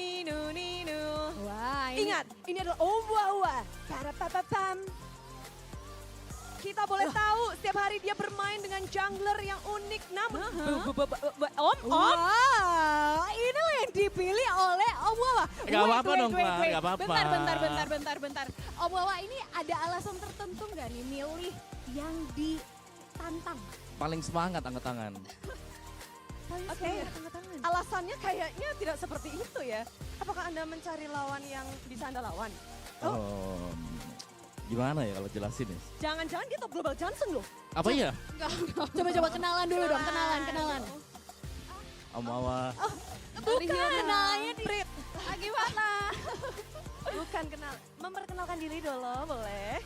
Wah, Ingat, ini adalah Om Wawa. Parapapapam. Kita boleh tahu setiap hari dia bermain dengan jungler yang unik namun Om. Wow, inilah yang dipilih oleh Om Wawa. Gak apa-apa dong, Pak. Gak apa-apa. Bentar. Om Wawa ini ada alasan tertentu nggak nih milih yang ditantang? Paling semangat angkat tangan. Oke, alasannya kayaknya tidak seperti itu ya. Apakah Anda mencari lawan yang bisa Anda lawan? Gimana ya kalau jelasin ya? Jangan-jangan dia top Global Johnson loh. Apa ya? Coba kenalan dulu dong, kenalan. Om Wawa. Bukan, kenalannya di... Prit. Gimana? Bukan kenal, memperkenalkan diri dulu boleh.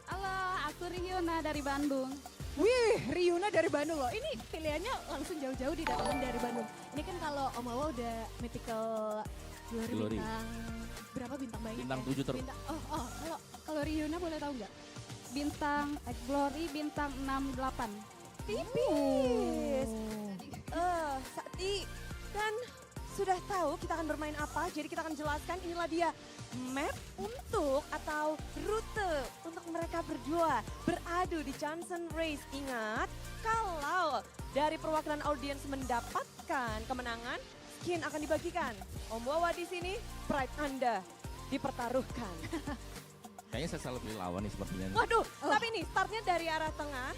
Halo, aku Ryuna dari Bandung. Wih, Ryuna dari Bandung loh. Ini pilihannya langsung jauh-jauh didatangin dari Bandung. Ini kan kalau Om Wawa udah Mythical Glory. Bintang berapa bintang banyak? Bintang 7 terus. Kalau Ryuna boleh tahu nggak? Bintang Glory bintang 68. Tipis. Sakti kan sudah tahu kita akan bermain apa, jadi kita akan jelaskan inilah dia map untuk atau rute untuk mereka berdua beradu di Johnson Race. Ingat, kalau dari perwakilan audiens mendapatkan kemenangan, skin akan dibagikan. Om Wawa di sini, pride Anda dipertaruhkan. Kayaknya saya salah pilih lawan nih sepertinya. Waduh, tapi nih startnya dari arah tengah.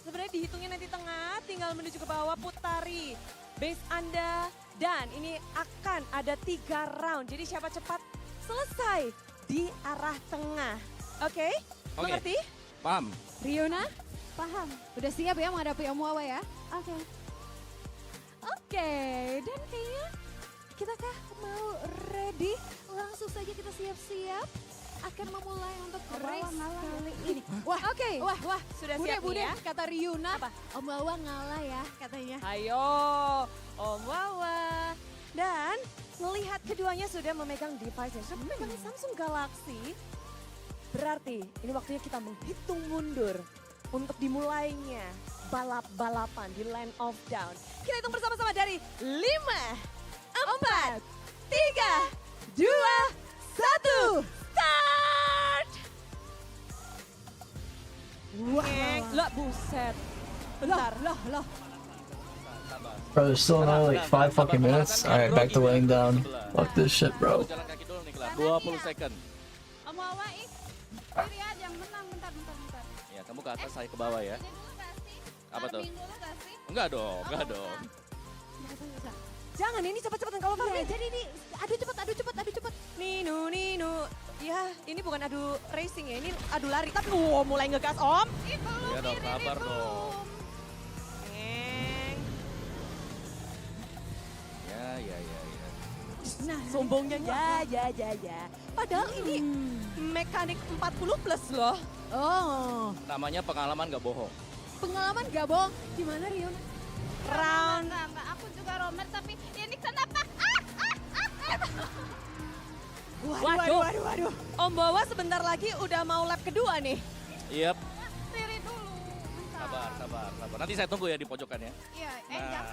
Sebenarnya dihitungnya nanti tengah, tinggal menuju ke bawah, putari base Anda. Dan ini akan ada 3 round, jadi siapa cepat selesai di arah tengah. Oke? Mengerti? Paham. Ryuna, paham. Udah siap ya menghadapi Om Wawa ya? Oke, dan kayaknya kita kah mau ready? Langsung saja kita siap-siap. akan memulai untuk race kali ini. Wah, Oke. wah, Sudah Bude, siap nih Bude, ya? kata Ryuna, Om Wawa ngalah ya katanya. Ayo, Om Wawa. Dan melihat keduanya sudah memegang device yang sudah memegang Samsung Galaxy. Berarti ini waktunya kita menghitung mundur untuk dimulainya balap-balapan di Land of Down. Kita hitung bersama-sama dari 5, 4, 3, 2, 1, start! Wah, Lah buset. Bentar. loh. Bro, there's still another like 5 fucking minutes. Alright, back to laying down. Fuck this shit, bro. Jalan kaki dulu nih, Klar. 20 second. Om Wawa, Riri aja yang menang, bentar. Ya, kamu ke atas, saya ke bawah ya. Ini dulu gak sih? Apa tuh? Farming dulu gak sih? Enggak dong. Bisa. Jangan ini cepet-cepetan kalau Iya, farming. jadi ini adu cepet. Nino. Ya, ini bukan adu racing ya, ini adu lari. Tapi mulai ngegas Om. Iya dong, sabar dong. Ya. Nah, sombongnya ya. Padahal ini mekanik 40 plus loh. Oh, Namanya pengalaman gak bohong. pengalaman gak bohong. Gimana Rion? Round. Enggak, aku juga romer tapi ini kenapa? Waduh. Om Bawa sebentar lagi udah mau lap kedua nih. Yep. Riri dulu. Bentar. Sabar. Nanti saya tunggu ya di pojokan ya. Iya, jangan.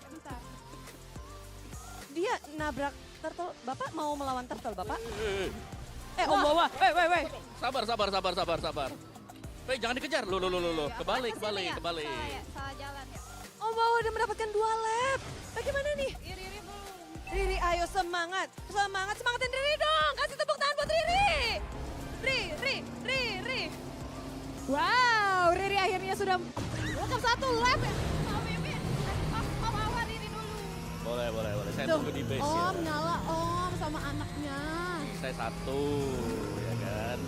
Bentar. Dia nabrak turtle. Bapak mau melawan turtle, Bapak? Om Bawa. Weh. Sabar. Jangan dikejar. Lo. Kebalik. Salah jalan ya. Om Bawa udah mendapatkan 2 lap. Bagaimana nih? Riri belum. Riri, ayo semangatin Riri dong. Kasih tepuk tangan buat Riri. Riri. Wow, Riri akhirnya sudah melakukan 1 lap ya. Om Wawa Riri dulu. Boleh. Saya Tuh, tunggu di base Om ya. ngalah Om sama anaknya. Saya 1, ya kan.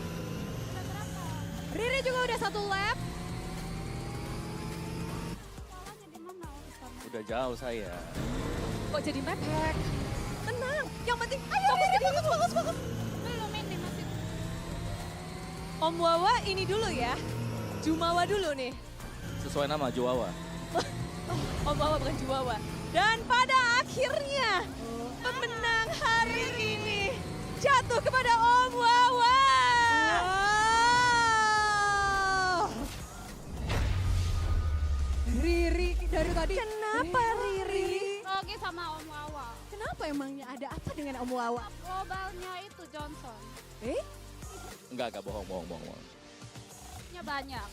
Riri juga udah 1 lap. Udah jauh saya. Kok jadi mepek? Tenang, yang penting ayo fokus. Belum ini masih. Om Wawa ini dulu ya. Jumawa dulu nih. Sesuai nama Juawa. Om Wawa bukan Jumawa. Dan pada akhirnya pemenang hari ini jatuh kepada Om Wawa. Riri dari tadi. Kenapa Riri? Oke sama Om Wawa. Kenapa emangnya ada apa dengan Om Wawa? Globalnya itu Johnson. Enggak bohong. Matchnya banyak.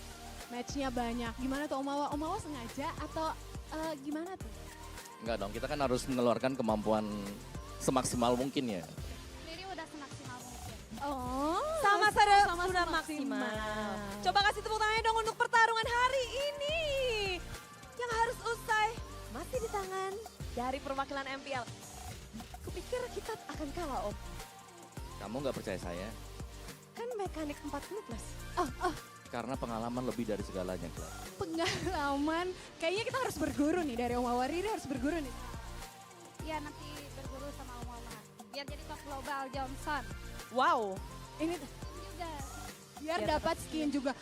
Matchnya banyak. Gimana tuh Om Wawa? Om Wawa sengaja atau gimana tuh? Enggak dong, kita kan harus mengeluarkan kemampuan semaksimal mungkin ya. Riri udah semaksimal mungkin. Oh, Sama sudah maksimal. Coba kasih tepuk tangannya dong untuk pertarungan hari ini. Yang harus usai masih di tangan dari perwakilan MPL. Kupikir kita akan kalah, Om. Kamu nggak percaya saya? Kan mekanik 40 plus. Karena pengalaman lebih dari segalanya, Clara. Pengalaman. Kayaknya kita harus berguru nih dari Om Wawa. Riri harus berguru nih. Iya nanti berguru sama Om Wawa. Biar jadi top global Johnson. Wow. Ini juga. Biar dapat skin juga.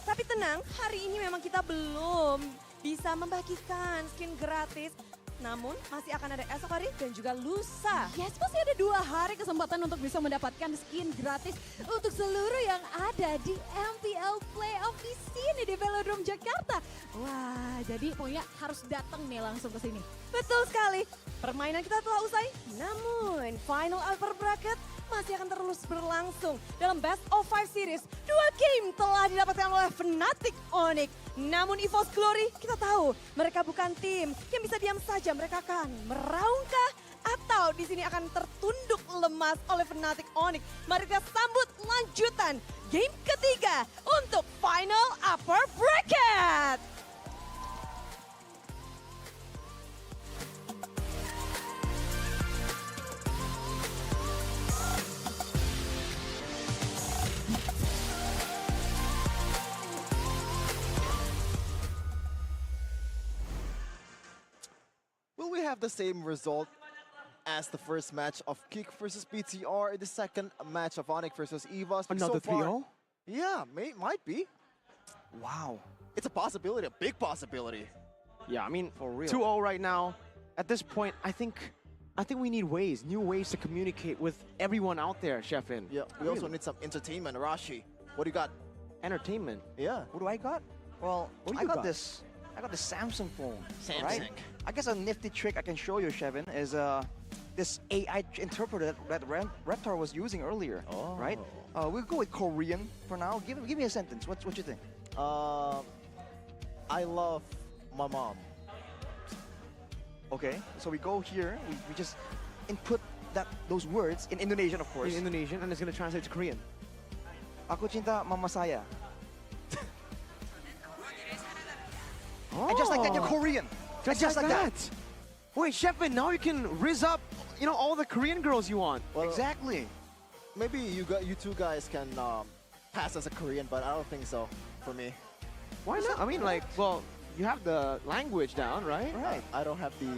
Tapi tenang, hari ini memang kita belum bisa membagikan skin gratis. Namun masih akan ada esok hari dan juga lusa. Yes, masih ada 2 hari kesempatan untuk bisa mendapatkan skin gratis untuk seluruh yang ada di MPL Playoff di sini di Velodrome Jakarta. Wah, jadi pokoknya harus datang nih langsung ke sini. Betul sekali. Permainan kita telah usai. Namun final upper bracket masih akan terus berlangsung dalam Best of 5 Series. 2 game telah didapatkan oleh Fnatic Onyx. Namun EVO's Glory, kita tahu mereka bukan tim yang bisa diam saja. Mereka akan meraungkah atau di sini akan tertunduk lemas oleh Fnatic Onyx. Mari kita sambut lanjutan game ketiga untuk final upper bracket. Will we have the same result as the first match of Kick versus BTR, the second match of Onyx versus Evos. Another 3-0? Yeah, might be. Wow. It's a possibility, a big possibility. Yeah, I mean, For real. 2-0 right now. At this point, I think we need new ways to communicate with everyone out there, Chefin. Yeah, we also need some entertainment. Rashi, what do you got? Entertainment. Yeah. What do I got? Well, What do I you got got? this. I got the Samsung phone. Samsung. Right? I guess a nifty trick I can show you, Chevin, is this AI interpreter that Reptar was using earlier. Oh. Right? We'll go with Korean for now. Give me a sentence. What you think? I love my mom. Okay. So we go here. We just input those words in Indonesian, of course. In Indonesian, and it's going to translate to Korean. Aku cinta mama saya. Oh. And just like that, you're Korean. Just like that. Wait, Chefin, now you can rizz up, all the Korean girls you want. Well, Exactly. maybe you two guys can pass as a Korean, but I don't think so for me. Why not? I mean, well, you have the language down, right? Right. I don't have the...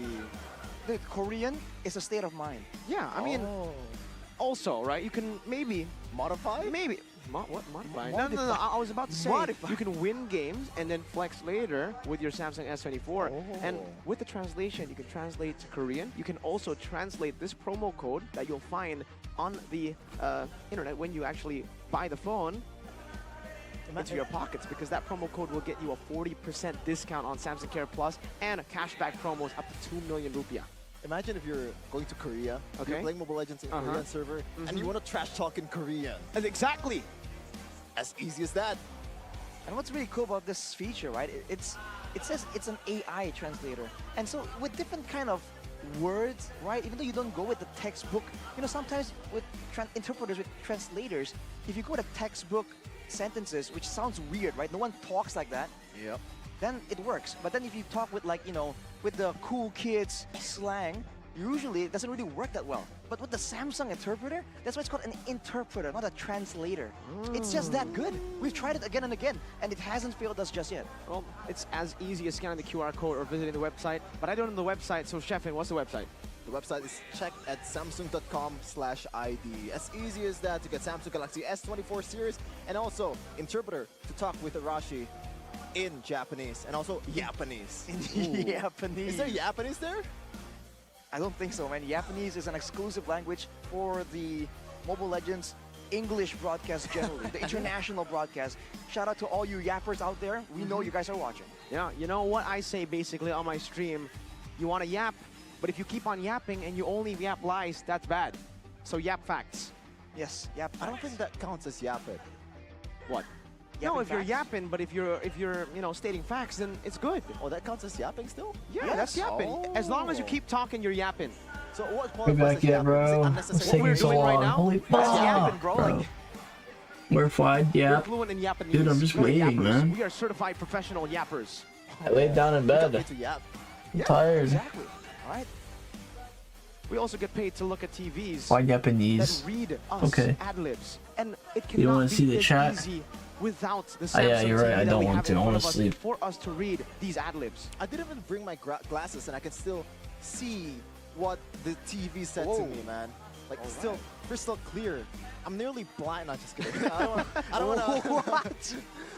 The Korean is a state of mind. Yeah, I mean, also, right, you can maybe... Modify? Maybe. What? Modify? No. I was about to say, Modify. you can win games and then flex later with your Samsung S24. And with the translation, you can translate to Korean. You can also translate this promo code that you'll find on the internet when you actually buy the phone into your pockets, because that promo code will get you a 40% discount on Samsung Care Plus and cashback promos up to 2 million rupiah. Imagine if you're going to Korea, Okay. you're playing Mobile Legends in Korean server, and you want to trash talk in Korean. And exactly. As easy as that. And what's really cool about this feature, right? It says it's an AI translator, and so with different kind of words, right? Even though you don't go with the textbook, sometimes with interpreters, with translators, if you go with the textbook sentences, which sounds weird, right? No one talks like that. Yep. Then it works. But then if you talk with with the cool kids slang, usually it doesn't really work that well. But with the Samsung interpreter, that's why it's called an interpreter, not a translator. It's just that good. We've tried it again and again, and it hasn't failed us just yet. Well, it's as easy as scanning the QR code or visiting the website, but I don't know the website, so Chefin, what's the website? The website is checked at samsung.com/ID. As easy as that to get Samsung Galaxy S24 series, and also interpreter to talk with Arashi in Japanese, and also Japanese. Japanese. Is there Japanese there? I don't think so, man. Japanese is an exclusive language for the Mobile Legends English broadcast generally, the international broadcast. Shout out to all you yappers out there. We know you guys are watching. Yeah, you know what I say basically on my stream? You want to yap, but if you keep on yapping and you only yap lies, that's bad. So yap facts. Yes, yap. I don't think that counts as yapping. What? Yapping no, if you're facts? yapping, but if you're stating facts, then it's good. Oh, that counts as yapping still? Yeah, Yes. that's yapping. As long as you keep talking, you're yapping. So what We're qualifies back as yet, yapping? bro. Is it It's unnecessary? taking we're so doing right long. now, Holy that's fuck, yapping, bro. bro. We're Fwyd, We're yap. fluent in Japanese. Dude, I'm just We're waiting, yappers. man. We are certified professional yappers. I laid down in You got bed. me to yap. I'm tired. Exactly. All right. We also get paid to look at TVs Why that Japanese? read us Okay. ad-libs. And it You cannot wanna be see the this chat? easy without the Oh, yeah, Samsung you're right. TV I that don't we want have to. in I front wanna of us sleep. for us to read these ad-libs. I didn't even bring my glasses, and I can still see what the TV said to Whoa. me, man. Like, still crystal clear. I'm nearly blind. Not just kidding. I don't want to. What?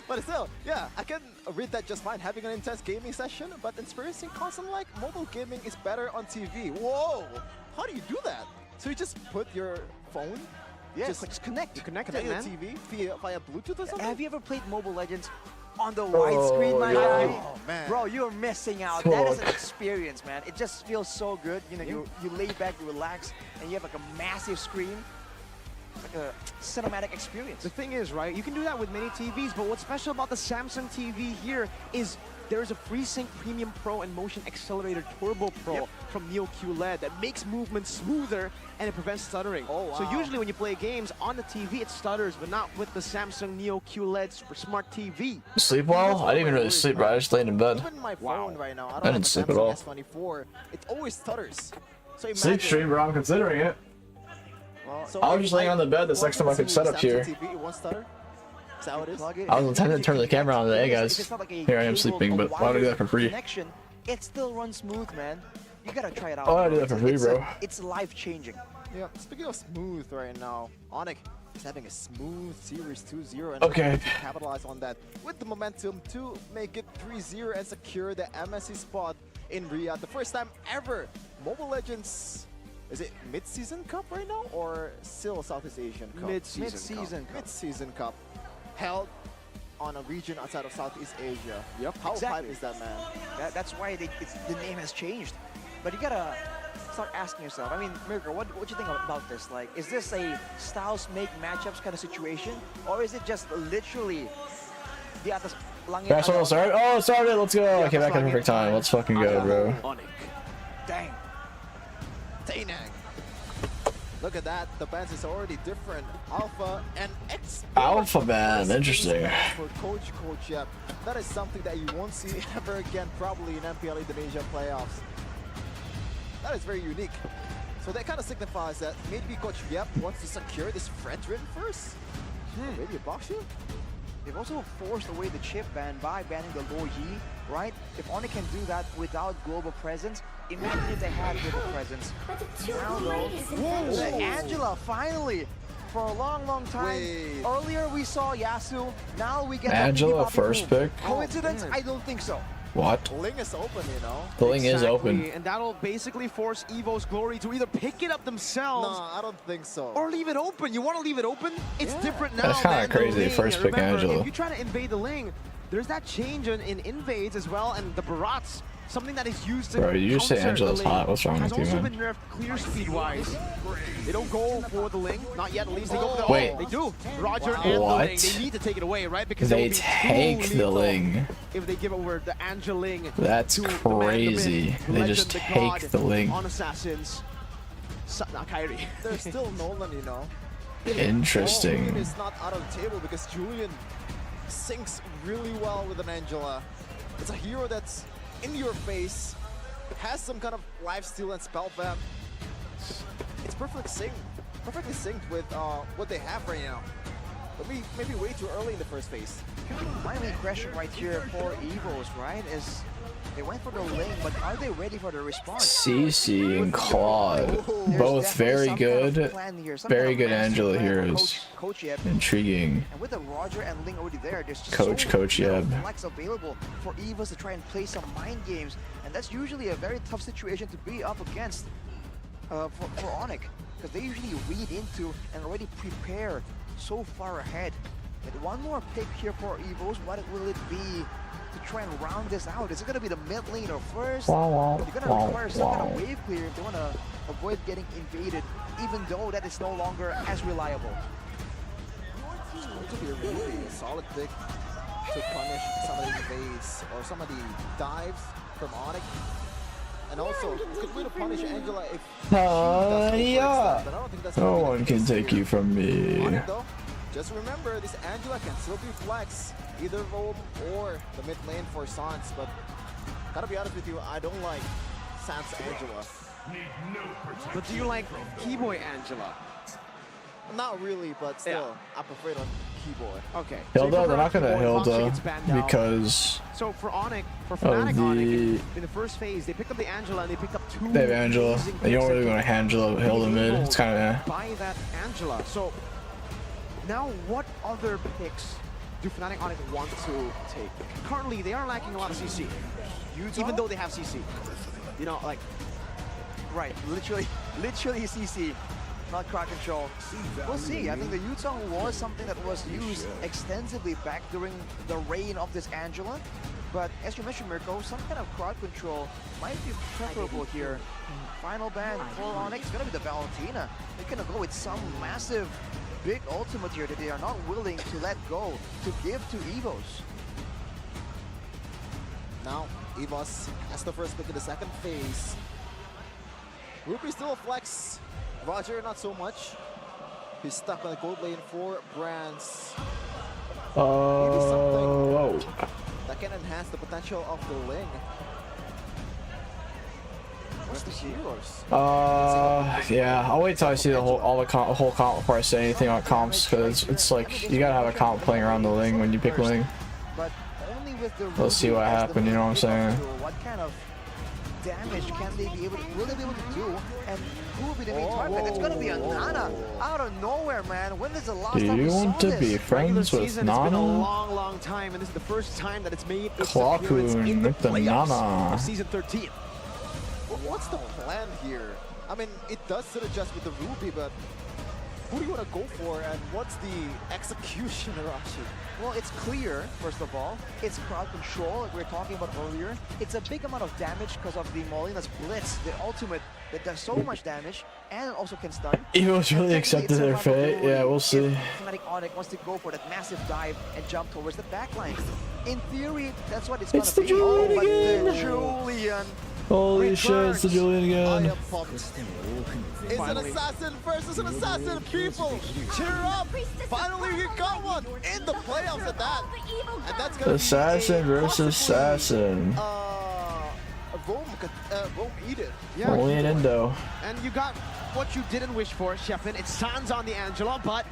But still, yeah, I can read that just fine. Having an intense gaming session, but experiencing constant like mobile gaming is better on TV. Whoa! How do you do that? So you just put your phone, Yeah, just connect. Connect connect it, your man. TV via Bluetooth or something. Have you ever played Mobile Legends on the widescreen, my yeah. guy? Oh man, Bro, you're missing out. That is an Fuck. experience, man. It just feels so good. You lay back, you relax, and you have like a massive screen. Like a cinematic experience. The thing is, right, you can do that with many TVs, but what's special about the Samsung TV here is there's a FreeSync Premium Pro and Motion Accelerator Turbo Pro from Neo QLED that makes movement smoother and it prevents stuttering. Oh, So wow. usually when you play games on the TV, it stutters, but not with the Samsung Neo QLED Super Smart TV. Sleep well? I didn't even really sleep, right? I just laid in bed. Even my phone right now, I don't I have didn't a sleep at Samsung all. S24. It always stutters. So Sleep imagine- stream, bro. I'm considering it. So I was if just laying on the bed. That's next time I could set up Samsung here. TV, it won't stutter? Is that how it is? Plug it I was in. intending to turn the camera on today, If guys. it's not like a Here I am cable, sleeping, a but why would I do that for wired free? Connection, it still runs smooth, man. You gotta try it out. Oh, I did that for free, bro. It's life-changing. Yeah, speaking of smooth right now, Onyx is having a smooth series 2-0 and Okay. to capitalize on that with the momentum to make it 3-0 and secure the MSC spot in Riyadh. The first time ever Mobile Legends, is it mid-season cup right now or still Southeast Asian cup? Mid-season cup held on a region outside of Southeast Asia. Yep, How exactly. hype is that, man? That's why the name has changed. But you gotta start asking yourself. I mean, Mirko, what do you think about this? Like, is this a styles make matchups kind of situation, or is it just literally the atas langit? Fast one, start. Oh, it started. Let's go. Okay, back in perfect time. Let's fucking go, bro. Onyx. Dang. Tainang. Look at that. The bands is already different. Alpha and X. Alpha man, interesting. For Coach, yeah. That is something that you won't see ever again, probably in MPL Indonesia playoffs. That is very unique. So that kind of signifies that maybe Coach Yep wants to secure this French win first. Maybe a box you? They've also forced away the chip ban by banning the Lo Yi, right? If Onyx can do that without global presence, imagine if they had global presence. Now though, the Angela finally, for a long time. Wait. Earlier we saw Yasu, now we get Angela the first pick? Coincidence? I don't think so. What? Ling is open, you know? The link is open. And that'll basically force Evo's Glory to either pick it up themselves. No, I don't think so. Or leave it open. You want to leave it open? It's different now. That's kinda man. crazy, The lane, first pick remember, Angela. If you try to invade the lane, there's that change in invades as well, and the barats, something that is used to Bro, you just say counter Angela's the lane, hot. What's wrong has with you, also man? been nerfed clear speed-wise. They don't go for the Ling, not yet at least. They go for the Wait. They do. Roger and the What? Ling. They need to take it away, right? Because They it would be take too the lethal Ling. if they give over the Angeling. That's to the man, the myth, crazy. the They legend, just the take god the Ling. on Assassins. Not Kyrie. There's still Nolan, you know? Interesting. Julian is not out of the table because Julian syncs really well with an Angela. It's a hero that's in your face, has some kind of lifesteal and spell bam. It's perfectly synced with what they have right now. But maybe way too early in the first phase. My main question right here for Evos, right, is they went for the lane, but are they ready for the response? CC and Claude, both very good, very good Angela heroes. Coach Yeb. Intriguing. And with the Roger and Ling already there, there's just Coach little Yeb. flex available for Evos to try and play some mind games, and that's usually a very tough situation to be up against for Onyx, because they usually read into and already prepare so far ahead. But one more pick here for Evos. What will it be to try and round this out? Is it going to be the mid lane or first? They're going to require some kind of wave clear if they want to avoid getting invaded, even though that is no longer as reliable. It's going to be a really solid pick to punish some of the invades or some of the dives from Onyx. And also, could be to punish Angela if she does Yeah. but I don't think that's No gonna be the one can case take here. you from me. Onyx, though, just remember, this Angela can still be flex, either roam or the mid lane for Sans, but gotta be honest with you, I don't like Sans Angela. But do you like Keyboy Angela? Not really, but still, I prefer it on keyboard. Okay. Hilda, they're not gonna Keyboy, Foxy Hilda gets banned out. because So for Onyx, for Fnatic the- Onyx, in the first phase, they picked up the Angela and they picked up two. they have Angela. amazing And you don't picks really that want to Angela Hilda mid. It's kind of by that Angela. So now, what other picks do Fnatic Onyx want to take? Currently, they are lacking a lot of CC, even though they have CC. You know, like Right, literally CC, not crowd control. We'll see. I think the Yutong was something that was used extensively back during the reign of this Angela. But as you mentioned, Mirko, some kind of crowd control might be preferable here. Final ban for Onyx is going to be the Valentina. They're going to go with some massive, big ultimate here that they are not willing to let go, to give to Evos. Now, Evos has the first pick in the second phase. Ruby still a flex. Roger, not so much. He's stuck on the gold lane for Brands. oh. That can enhance the potential of the Ling. Where's the heroes? Yeah. I'll wait till I see the whole whole comp before I say anything on comps, because it's like you gotta have a comp playing around the Ling when you pick Ling. But only with the Let's see what happened, you know what I'm saying? What kind of damage can they be able to, will they be able to do? And who will be the main target? It's gonna be a Nana out of nowhere, man. When is the last Do time we you saw want to this? be friends with It's been a Nana? long time, and this is the first time that it's made its Clockun appearance in the with the playoffs Nana. of season 13. Well, what's the plan here? I mean, it does synergize with the Ruby, but who do you want to go for, and what's the execution, Arashi? Well, it's clear, first of all. It's crowd control, like we were talking about earlier. It's a big amount of damage because of the Molina's Blitz, the ultimate that does so much damage and also can stun. Evo's really accepted their fate. Yeah, we'll see. Fnatic Onyx wants to go for that massive dive and jump towards the backline. In theory, that's what it's It's gonna the be. Julian But again. the Julian. Holy shit, it's the Julian again. It's an assassin versus an assassin. People, cheer up! Finally, we got one in the playoffs at that. And that's gonna Assassin be a versus assassin. Rome Eden. Yeah. Only an Endo. And you got what you didn't wish for, Sheffin. It's Sans on the Angela, but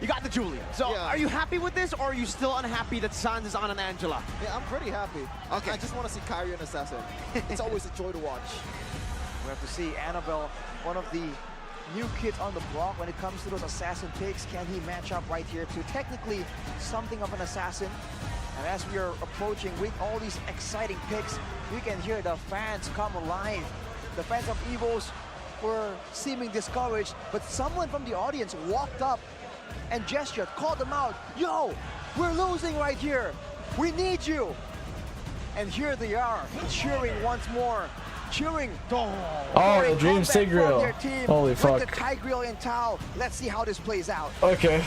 you got the Julian. So Yeah. are you happy with this, or are you still unhappy that Sans is on an Angela? Yeah, I'm pretty happy. Okay. I just want to see Kyrie and Assassin. It's always a joy to watch. We have to see Annabelle, one of the new kids on the block when it comes to those assassin picks. Can he match up right here to technically something of an assassin? And as we are approaching with all these exciting picks, we can hear the fans come alive. The fans of Evos were seeming discouraged, but someone from the audience walked up and gestured, called them out. Yo, we're losing right here. We need you. And here they are, cheering once more. Cheering. Oh, the Dream Tigreal. Holy fuck. With the Tigreal and Tau. Let's see how this plays out. Okay. I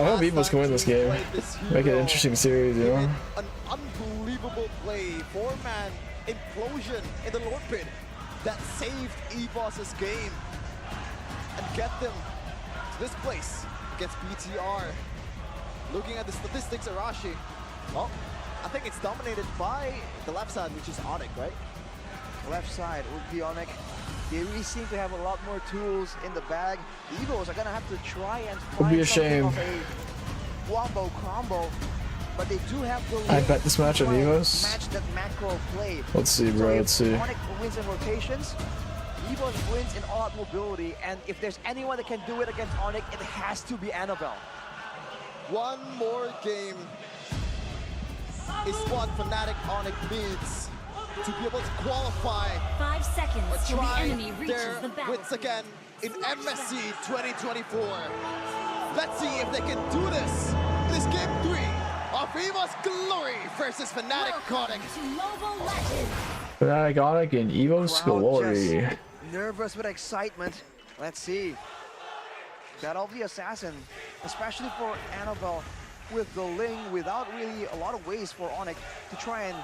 hope Evos can win this game. Make it an interesting series, you know? An unbelievable play, 4-man implosion in the Lord Pit that saved EVOS' game and get them to this place against BTR. Looking at the statistics, Arashi, well, I think it's dominated by the left side, which is Onyx, right? Left side would be Onyx. They really seem to have a lot more tools in the bag. The Evos are gonna have to try and Would be find a shame. something of a wombo combo, but they do have the I bet this match on try and Evos. match that macro play. Let's see, bro. So if Let's see. Onyx wins in rotations, Evos wins in all-out mobility, and if there's anyone that can do it against Onyx, it has to be Annabelle. One more game is what Fnatic Onyx needs to be able to qualify 5 seconds or till the try enemy reaches their the wins battlefield. again in MSC 2024. Let's see if they can do this. It is game 3 of EVO's Glory versus Fnatic Onyx. Fnatic Onyx and Evo's Crowd Glory. just nervous with excitement. Let's see. That'll be assassin, especially for Annabelle with the Ling, without really a lot of ways for Onyx to try and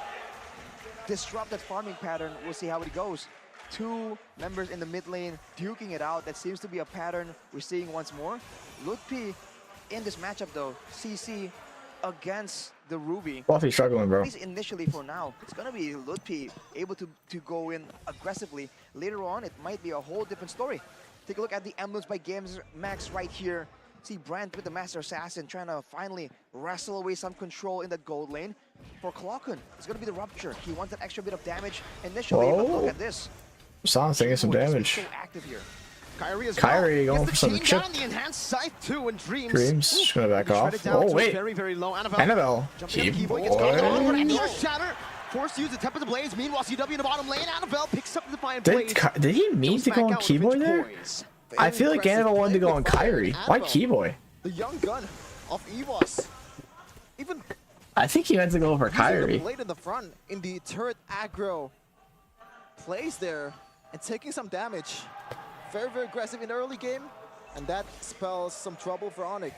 disrupt that farming pattern. We'll see how it goes. Two members in the mid lane duking it out. That seems to be a pattern we're seeing once more. Lutpi in this matchup though, CC against the Ruby. Fluffy struggling, bro. At least initially for now, it's gonna be Lutpi able to go in aggressively. Later on, it might be a whole different story. Take a look at the emblems by Games Max right here. See Brand with the Master Assassin trying to finally wrestle away some control in that gold lane. For Clockun, it's gonna be the Rupture. He wants that extra bit of damage initially, but look at this. Sans taking some damage. So active here. Kyrie as Kyrie well. going Gets for the some chain chip. down on the enhanced side too, and Dreams. Dreams just gonna back Shred off. it down Oh to wait. very, very low. Annabelle. Jumping Key up Keyboy boy. gets caught on and near Shatter. Forced to use the Tempest of Blaze. Meanwhile, CW in the bottom lane. Annabelle picks up the Defiant Blaze. Did he mean to go on Keyboy there? I feel like Annabelle wanted to go on Kyrie. Why Keyboy? The young gun of EVOS. Even I think he meant to go for using the Kyrie. blade in the front in the turret aggro plays there and taking some damage. Very, very aggressive in the early game, and that spells some trouble for Onyx.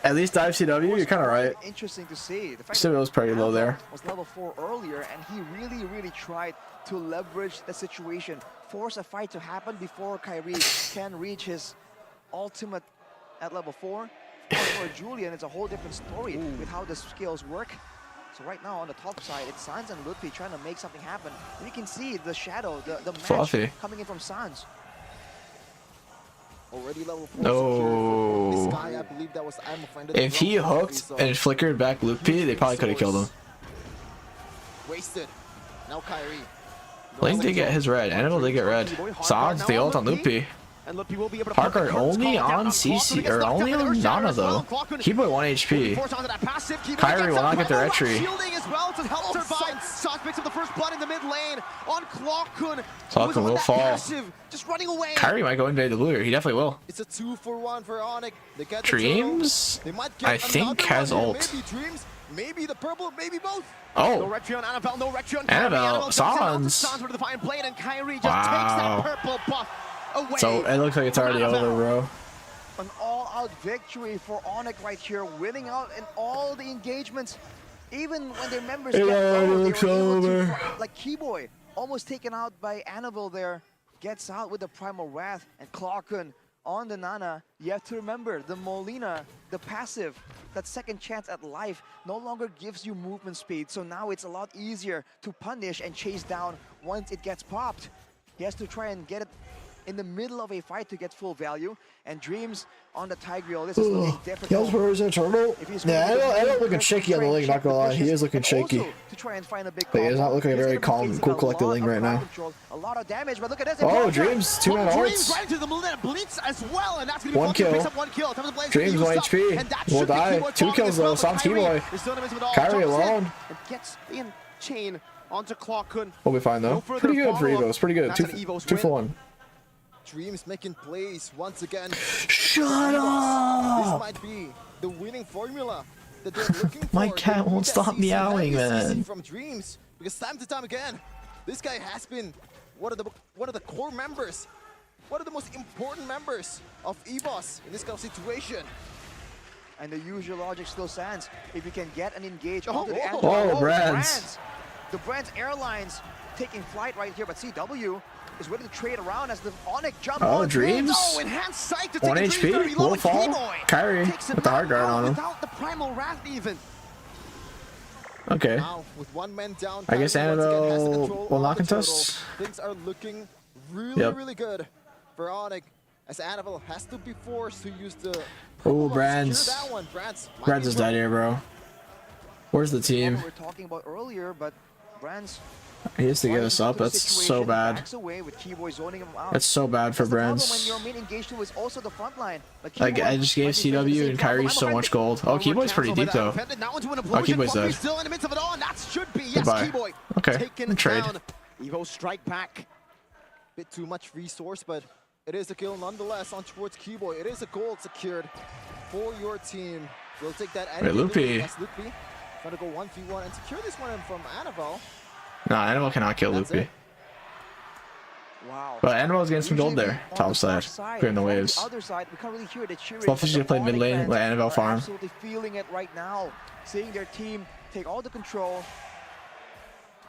At least dive CW, you're kind of right. Interesting to see. The fact CW was pretty low there. was level 4 earlier, and he really tried to leverage the situation, force a fight to happen before Kyrie can reach his ultimate at level 4. For Julian, it's a whole different story with how the skills work. So right now on the top side, it's Sans and Lutfi trying to make something happen. And you can see the shadow, the match Fluffy. coming in from Sans. Already level 4 No. secured. This guy, I believe that was I'm offended. If he hooked and flickered back Lutpi, they probably could have killed him. Wasted. Now Kyrie. Link did get his red. Annabelle did get red. Sans the ult on Loopy. Parker only on CC, or only on Nana though. Keyboy 1 HP. Kyrie will not get their entry. Clockun will fall. Kyrie might go invade the blue here. He definitely will. It's a 2-for-1 for Onyx. Dreams, I think, has ult. Maybe the purple, maybe both. Oh. No Retry on Annabelle, no Retry on Annabelle, Sans. Wow. So it looks like it's already over, bro. An all-out victory for Onyx right here, winning out in all the engagements. Even when their members get low, they were able to, like Keyboy, almost taken out by Annabelle there, gets out with the Primal Wrath, and Clockun on the Nana. You have to remember, the Molina, the passive, that second chance at life, no longer gives you movement speed, so now it's a lot easier to punish and chase down once it gets popped. He has to try and get it in the middle of a fight to get full value, and Dreams on the Tigreal. This is looking difficult. Yeah, I don't looking shaky on the Link, not gonna lie. He is looking shaky. But he's not looking very calm, cool, collected Link right now. A lot of damage, but look at this. Oh, Dreams, 2-man ults. 1 kill. Dreams, 1 HP. Will die. 2 kills though. Sans Keyboy. Kyrie alone. We'll be fine though. Pretty good for Evos. Pretty good. 2 for 1. Dreams making plays once again. Shut up! This might be the winning formula that they're looking for. My cat won't stop meowing, man. From Dreams, because time to time again, this guy has been one of the core members, one of the most important members of EVOS in this kind of situation. And the usual logic still stands. If you can get an engage onto the end. Oh, Brands. The Brands Airlines taking flight right here, but CW is ready to trade around as the Onyx jump. Oh, Dreams. 1 HP. Will fall. Kyrie with the hard guard on him. Without the Primal Wrath even. Okay. Now, with 1 man down, I guess Annabelle will knock into us. Things are looking really good for Onyx, as Annabelle has to be forced to use the. Oh, Brands. Brands is dead here, bro. Where's the team? We were talking about earlier, but Brands. He has to get us up. That's so bad. That's so bad for Brands. Like, I just gave CW and Kyrie so much gold. Oh, Keyboy's pretty deep though. Oh, Keyboy's dead. Goodbye. Okay, trade. Evo strike back. Bit too much resource, but it is a kill nonetheless on towards Keyboy. It is a gold secured for your team. We'll take that. Wait, Loopy. Trying to go 1v1 and secure this one from Annabelle. Nah, Annabelle cannot kill Loopy. Wow. But Annabelle's getting some gold there. Top side. Clearing the waves. Fluffy's gonna play mid lane, let Annabelle farm. Absolutely feeling it right now. Seeing their team take all the control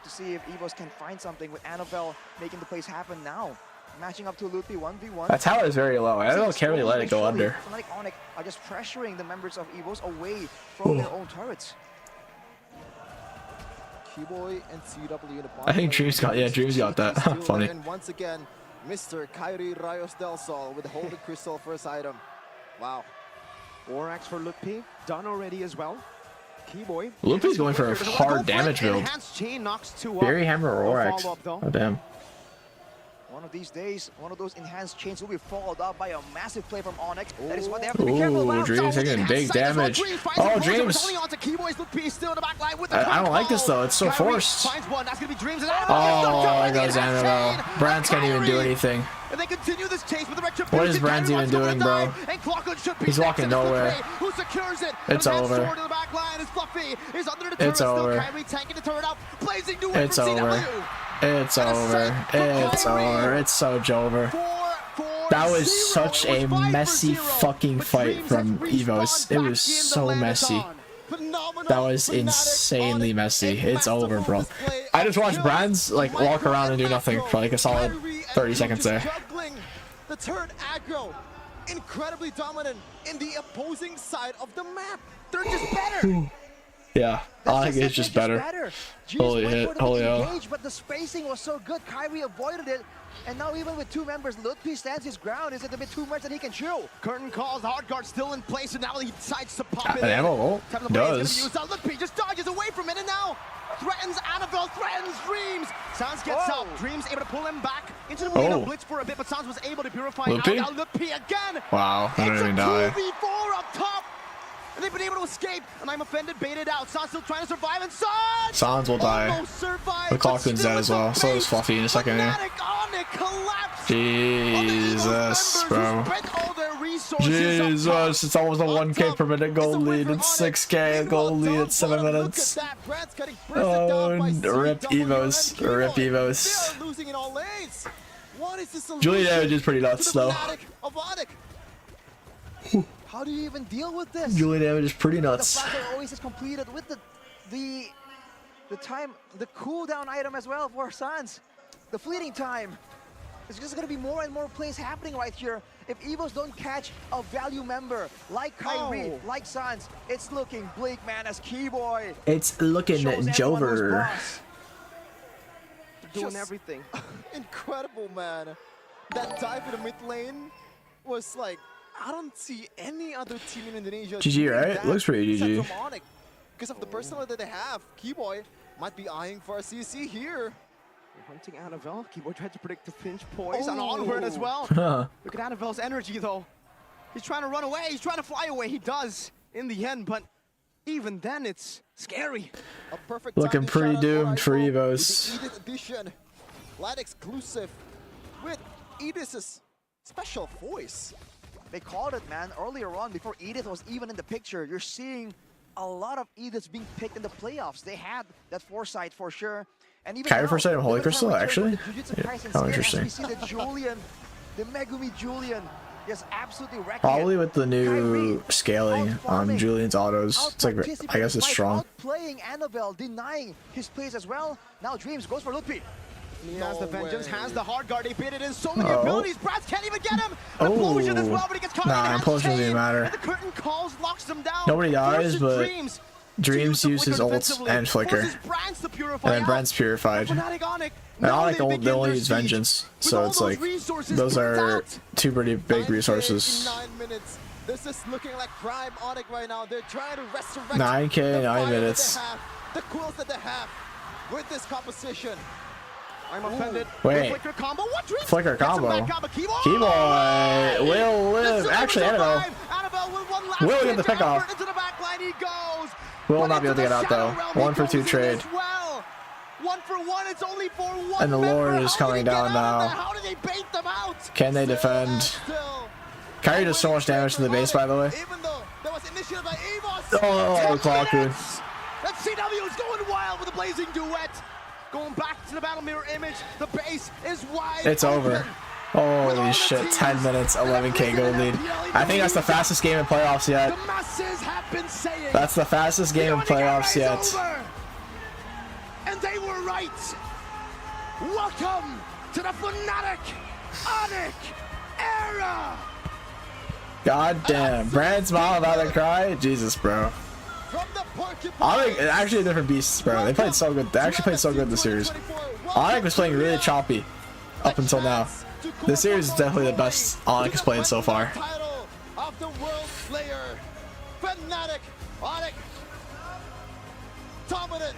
to see if EVOS can find something with Annabelle making the plays happen now. Matching up to Loopy 1v1. That tower is very low. Annabelle can't really let it go under. Fnatic Onyx are just pressuring the members of EVOS away from their own turrets. Keyboy and CW in the I think Dreams got, yeah, Dreams got that. Funny. And once again, Mr. Kyrie Rayos Del Sol with the Holy Crystal first item. Wow. Orax for Loopy, done already as well. Keyboy. Loopy's going for a hard damage build. Berry Hammer or Orax. Oh, damn. One of these days, one of those enhanced chains will be followed up by a massive play from Onyx. That is what they have to be careful about. Dreams taking big damage. Oh, Dreams. I don't like this though. It's so forced. Oh, there goes Annabelle. Brands can't even do anything. What is Brands even doing, bro? He's walking nowhere. It's over. It's over. It's over. It's over. It's over. It's so over. That was such a messy fucking fight from EVOS. It was so messy. That was insanely messy. It's over, bro. I just watched Brands like walk around and do nothing for like a solid 30 seconds there. The turret aggro, incredibly dominant in the opposing side of the map. They're just better. Yeah, Onyx is just better. Holy hit, holy hell. But the spacing was so good, Kyrie avoided it. And now even with two members, Lutfi stands his ground. Is it a bit too much that he can chew? Curtain calls, the hard guard still in place, and now he decides to pop it An in. ammo does. Lutfi just dodges away from it, and now threatens Annabelle, threatens Dreams. Sans gets out. Dreams able to pull him back into the arena blitz for a bit, but Sans was able to purify out. Now Lutfi again. Wow, I didn't even die. 2v4 up top. And they've been able to escape, and I'm offended, baited out. Sans still trying to survive, and Sans will die. But Clockman's dead as well. So is Fluffy in a second here. Jesus, bro. Jesus, it's almost a 1K per minute gold lead. It's 6K gold lead at 7 minutes. Oh, rip Evos. Rip Evos. Julian damage is pretty nuts, though. How do you even deal with this? Julian damage is pretty nuts. The battle always is completed with the time, the cooldown item as well for Sans. The fleeting time. There's just gonna be more and more plays happening right here. If Evos don't catch a value member like Kyrie, like Sans, it's looking bleak, man, as Keyboy. It's looking Jover. Doing everything. Incredible, man. That dive in the mid lane was like, I don't see any other team in Indonesia. GG, right? Looks pretty GG. Because of the personality that they have, Keyboy might be eyeing for a CC here. Hunting Annabelle. Keyboy tried to predict the pinch poise and onward as well. Look at Annabelle's energy, though. He's trying to run away. He's trying to fly away. He does in the end, but even then, it's scary. A perfect looking pretty doomed for Evos. Edith edition, light exclusive with Edith's special voice. They called it, man, earlier on before Edith was even in the picture. You're seeing a lot of Ediths being picked in the playoffs. They had that foresight for sure. And even Kyrie foresight of Holy Crystal, actually? Yeah, how interesting. We see the Julian, the Megumi Julian, just absolutely wrecking Probably it. with the new scaling on Julian's autos. It's like, I guess it's strong. Playing Annabelle, denying his plays as well. Now Dreams goes for Lutfi. He has the vengeance, has the hard guard. He bit it in so many abilities. Brats can't even get him. Implosion as well, but he gets caught. Nah, implosion doesn't even matter. And the curtain calls, locks them down. Nobody dies, but Dreams uses ult and flicker. And then Brent's purified. And Onyx only use vengeance. So it's like, those are two pretty big resources. 9 minutes. This is looking like prime Onyx right now. They're trying to resurrect 9K, 9 minutes. The quills that they have with this composition. I'm offended. Wait. Flicker combo. What Flicker combo. Keyboy will live. Actually, Annabelle will get the pick off. Will not be able to get out though. 1 for 2 trade. 1 for 1. It's only for 1. And the Lord is coming down now. How do they bait them out? Can they defend? Kyrie does so much damage to the base, by the way. Even though that was initiated by Evos. Oh, Clockwood. That CW is going wild with a blazing duet. Going back to the battle mirror image. The base is wide. It's over. Holy shit, 10 minutes, 11K gold lead. I think that's the fastest game in playoffs yet. That's the fastest game in playoffs yet. And they were right. Welcome to the Fnatic Onyx era. God damn. Brand's mom about to cry? Jesus, bro. Onyx is actually a different beast, bro. They played so good. They actually played so good this series. Onyx was playing really choppy up until now. This series is definitely the best Onyx has played so far. Of the world player, Fnatic Onyx, dominant,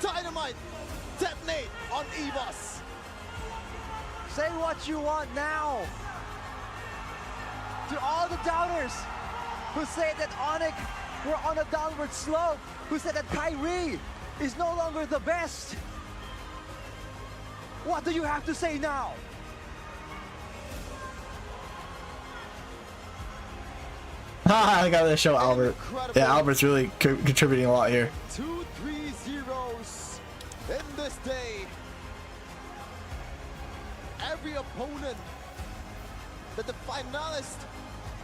dynamite, detonate on Evos. Say what you want now. To all the doubters who say that Onyx were on a downward slope, who said that Kyrie is no longer the best. What do you have to say now? I gotta show Albert. Yeah, Albert's really contributing a lot here. 2-3 zeros in this day. Every opponent that the finalist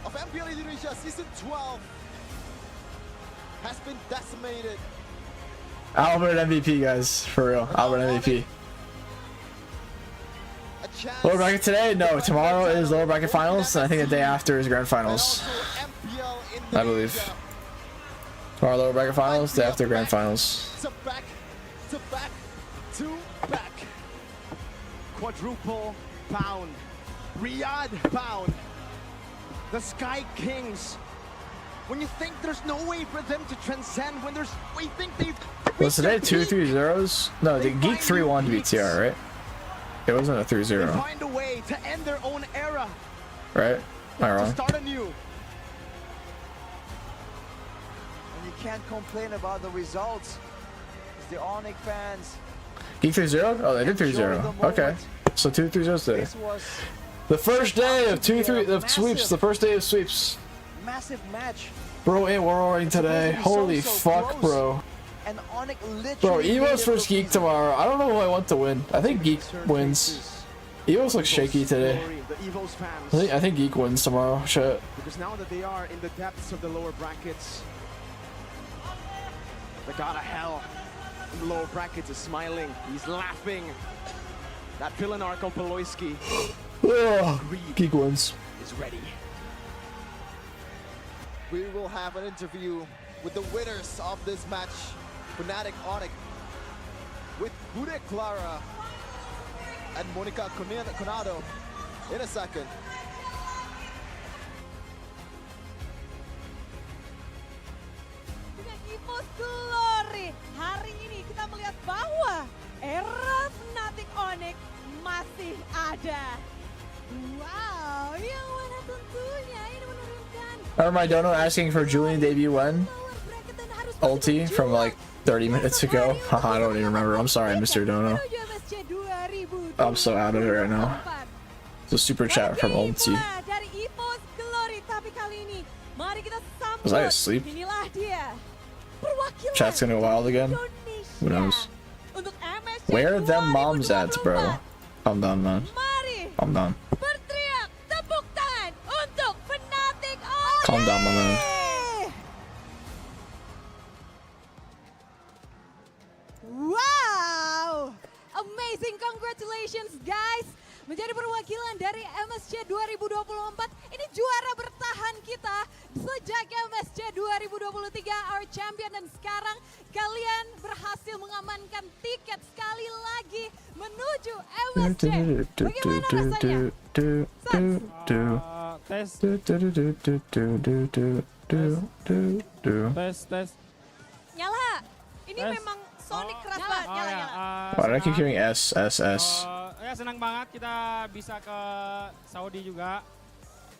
of MPL Indonesia Season 12 has been decimated. Albert MVP, guys, for real. Albert MVP. Lower bracket today? No, tomorrow is lower bracket finals, and I think the day after is grand finals, I believe. Our lower bracket finals, day after grand finals. To back, to back, to back. Quadruple pound. Riyadh pound. The Sky Kings. When you think there's no way for them to transcend, when there's, we think they've... Was today 2-3-0s? No, the Geek 3-1 to BTR, right? It wasn't a 3-0. They find a way to end their own era. Right? Am I To wrong? start anew. And you can't complain about the results. It's the Onyx fans. Geek 3-0? Oh, they did 3-0. Okay. So 2-3-0s today. This was The first day of 2-3 of sweeps. The first day of sweeps. massive match. Bro, ain't roaring today. Holy fuck, bro. And Onyx Bro, literally Evo's versus Geek tomorrow. I don't know who I want to win. I think Geek wins. Evos looks shaky today. The Evo's fans. I think Geek wins tomorrow. Shit. Because now that they are in the depths of the lower brackets, the god of hell in the lower brackets is smiling. He's laughing. That villain Arko Poloisky Ugh. Geek wins. is ready. We will have an interview with the winners of this match, Fnatic Onyx, with Bude Clara and Monica Conado in a second. Dengan EVO's Glory, hari ini kita melihat bahwa era Fnatic Onyx masih ada. Wow, yang mana tentunya ini menurunkan Remember my dono asking for Julian debut when? Ulti from like 30 minutes ago. Haha, I don't even remember. I'm sorry, Mr. Dono. I'm so out of it right now. It's a super chat from Ulti. dari EVO's Glory, tapi kali ini mari kita sambut. Was I asleep? Inilah dia. Perwakilan Chat's gonna go wild again? Indonesia. Who knows? Untuk MSC Where are them moms at, 2024. bro? I'm done, man. Mari I'm done. berteriak tepuk tangan untuk Fnatic Onyx. Calm down, my man. Wow! Amazing, congratulations guys! Menjadi perwakilan dari MSC 2024, ini juara bertahan kita sejak MSC 2023 Our Champion, dan sekarang kalian berhasil mengamankan tiket sekali lagi menuju MSC. Bagaimana rasanya? Tes. Nyala. Ini memang Sonic keras banget. Nyala, nyala. Why do I keep hearing S, S, S? Ya senang banget kita bisa ke Saudi juga.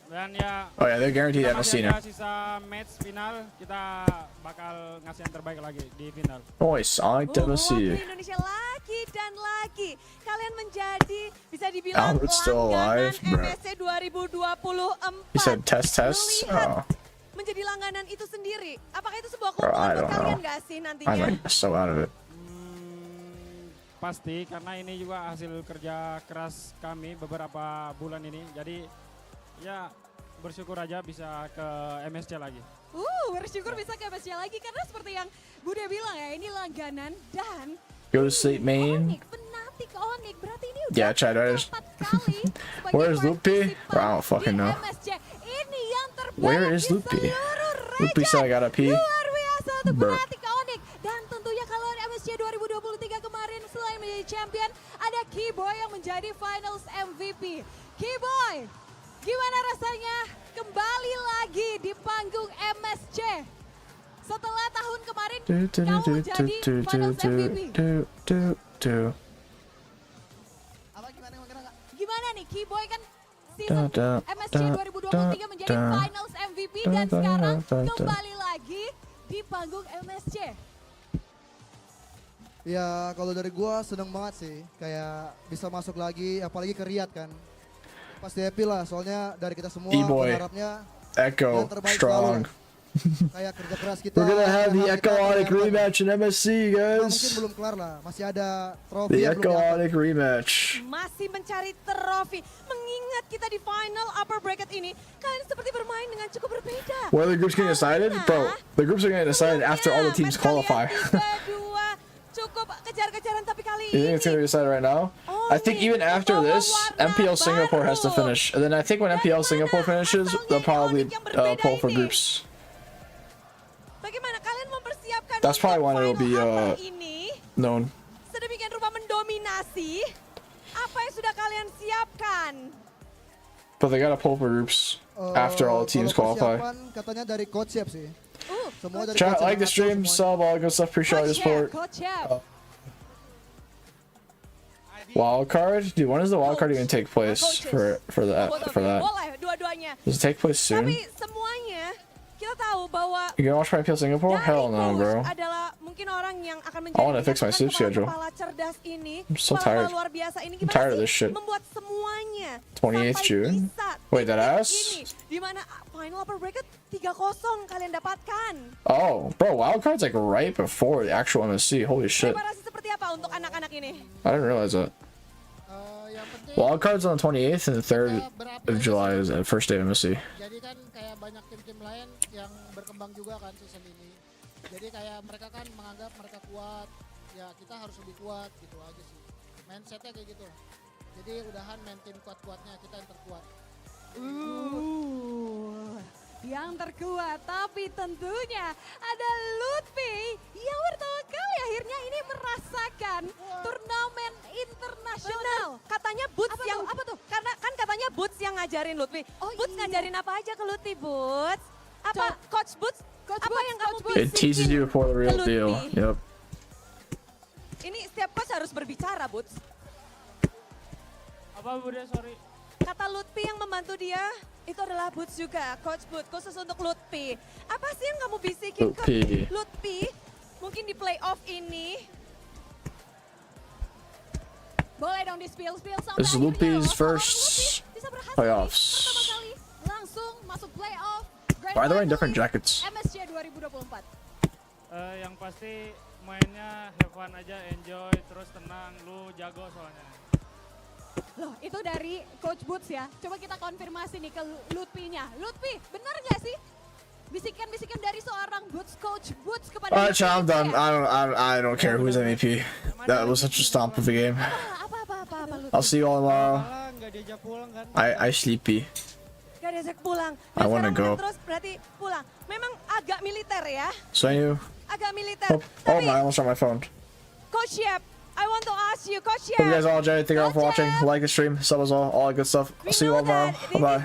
Dan ya Oh yeah, they're guaranteed kita MSC masih now. ada sisa match final, kita bakal ngasih yang terbaik lagi di final. Nice, I like to Mewakili see. Indonesia lagi dan lagi. Kalian menjadi bisa dibilang Albert's still alive, bro. MSC 2024. He said test. Melihat Oh, menjadi langganan itu sendiri. Apakah itu sebuah Bro, I keuntungan buat don't kalian know. gak sih I'm nantinya? like so out of it. Pasti karena ini juga hasil kerja keras kami beberapa bulan ini. Jadi ya bersyukur aja bisa ke MSC lagi. Bersyukur bisa ke MSC lagi karena seperti yang Bude bilang ya, ini langganan dan Go to sleep, main. Fnatic Onyx berarti ini udah Yeah, Chad, where's Loopy? I don't fucking know. MSC. Ini yang terbaik Where is di Loopy? seluruh Loopy said I gotta pee. luar biasa untuk Bro. Fnatic Onyx. Dan tentunya kalau MSC 2023 kemarin selain menjadi champion, ada Keyboy yang menjadi finals MVP. Keyboy, gimana rasanya kembali lagi di panggung MSC? Setelah tahun kemarin kamu jadi finals MVP. Gimana nih, Keyboy kan season MSC 2023 menjadi finals MVP dan sekarang kembali lagi di panggung MSC. Ya kalau dari gua seneng banget sih, kayak bisa masuk lagi, apalagi ke Riyadh kan. Pasti happy lah, soalnya dari kita semua E-boy, berharapnya Echo, yang terbaik strong. selalu. Kayak kerja keras kita. We're gonna have the kita Echo-Onic ternyata rematch in MSC, mungkin guys. belum kelar lah, masih ada trofi The yang belum diangkat. Echo-Onic rematch. Masih mencari trofi. Mengingat kita di final upper bracket ini, kalian seperti bermain dengan cukup berbeda. When are the groups getting decided? Bro, the groups are getting decided after all the teams qualify. 3-2 cukup kejar-kejaran, tapi kali You think it's gonna be decided right now? I think even after this, MPL Singapore has to finish. And then I think when MPL Singapore finishes, they'll probably pull for groups. Bagaimana kalian mau That's probably when it'll be ini known. sedemikian rupa mendominasi. Apa yang sudah kalian siapkan? But they gotta pull for groups after all the teams Kalau qualify. persiapan katanya dari coach siap sih. Semua dari Chat, coach like the stream, sub, all that good stuff. Appreciate the support. Wild card, dude. When is the wild card even take place for that? Boleh dua-duanya. Does it take place soon? Tapi semuanya kita tahu bahwa You gonna watch my PL Singapore? Hell no, bro. adalah mungkin orang yang akan I wanna fix my sleep schedule. kepala cerdas ini, I'm so kepala tired. luar biasa ini I'm gimana tired of sih this shit. membuat semuanya 28th June. Wait, that ass? ini di mana final upper bracket 3-0 kalian dapatkan. Oh, bro, wild card's like right before the actual MSC. Holy shit! Preparasi seperti apa untuk anak-anak ini? I didn't realize that. Wild card's on the 28th and the 3rd of July is the first day of MSC. Jadi kan kayak banyak tim-tim lain yang berkembang juga kan season ini. Jadi kayak mereka kan menganggap mereka kuat, ya kita harus lebih kuat gitu aja sih. Mindsetnya kayak gitu. Jadi udahan main tim kuat-kuatnya, kita yang terkuat. Yang terkuat, tapi tentunya ada Lutfi yang pertama kali akhirnya ini merasakan turnamen internasional. Katanya Boots Apa yang tuh? Apa tuh? Karena kan katanya Boots yang ngajarin Lutfi. Boots ngajarin apa aja ke Lutfi, Boots? Apa Coach Boots? Apa yang kamu It teases you before the real ke deal. Lutfi? Yep. Ini setiap coach harus berbicara, Boots. Apa Bude, sorry. Kata Lutfi yang membantu dia itu adalah Boots juga, Coach Boots khusus untuk Lutfi. Apa sih yang kamu bisikin ke Lutfi? Mungkin di playoff ini. Boleh dong di spill sampai This is Lupi's first playoffs. pertama kali langsung masuk playoff. By the way, different jackets. MSC 2024. Yang pasti mainnya have fun aja, enjoy, terus tenang, lu jago soalnya. Loh, itu dari Coach Boots ya. Coba kita konfirmasi nih ke Lutfi-nya. Lutfi, benar nggak sih? Bisikan-bisikan dari seorang Coach Boots kepada Alright, chat, I'm done. I don't care who's MVP. That was such a stomp of a game. Apa, I'll see you all tomorrow. I sleepy. Gak diajak pulang. I wanna go. Terus berarti pulang. Memang agak militer ya. So you. Agak militer. Oh my! I almost dropped my phone. Coach Yep, I want to ask you, Coach Hope you Yep. guys all enjoyed. Thank you all for watching. Like the stream, sub as well, all that good stuff. I'll see you all tomorrow. Bye bye.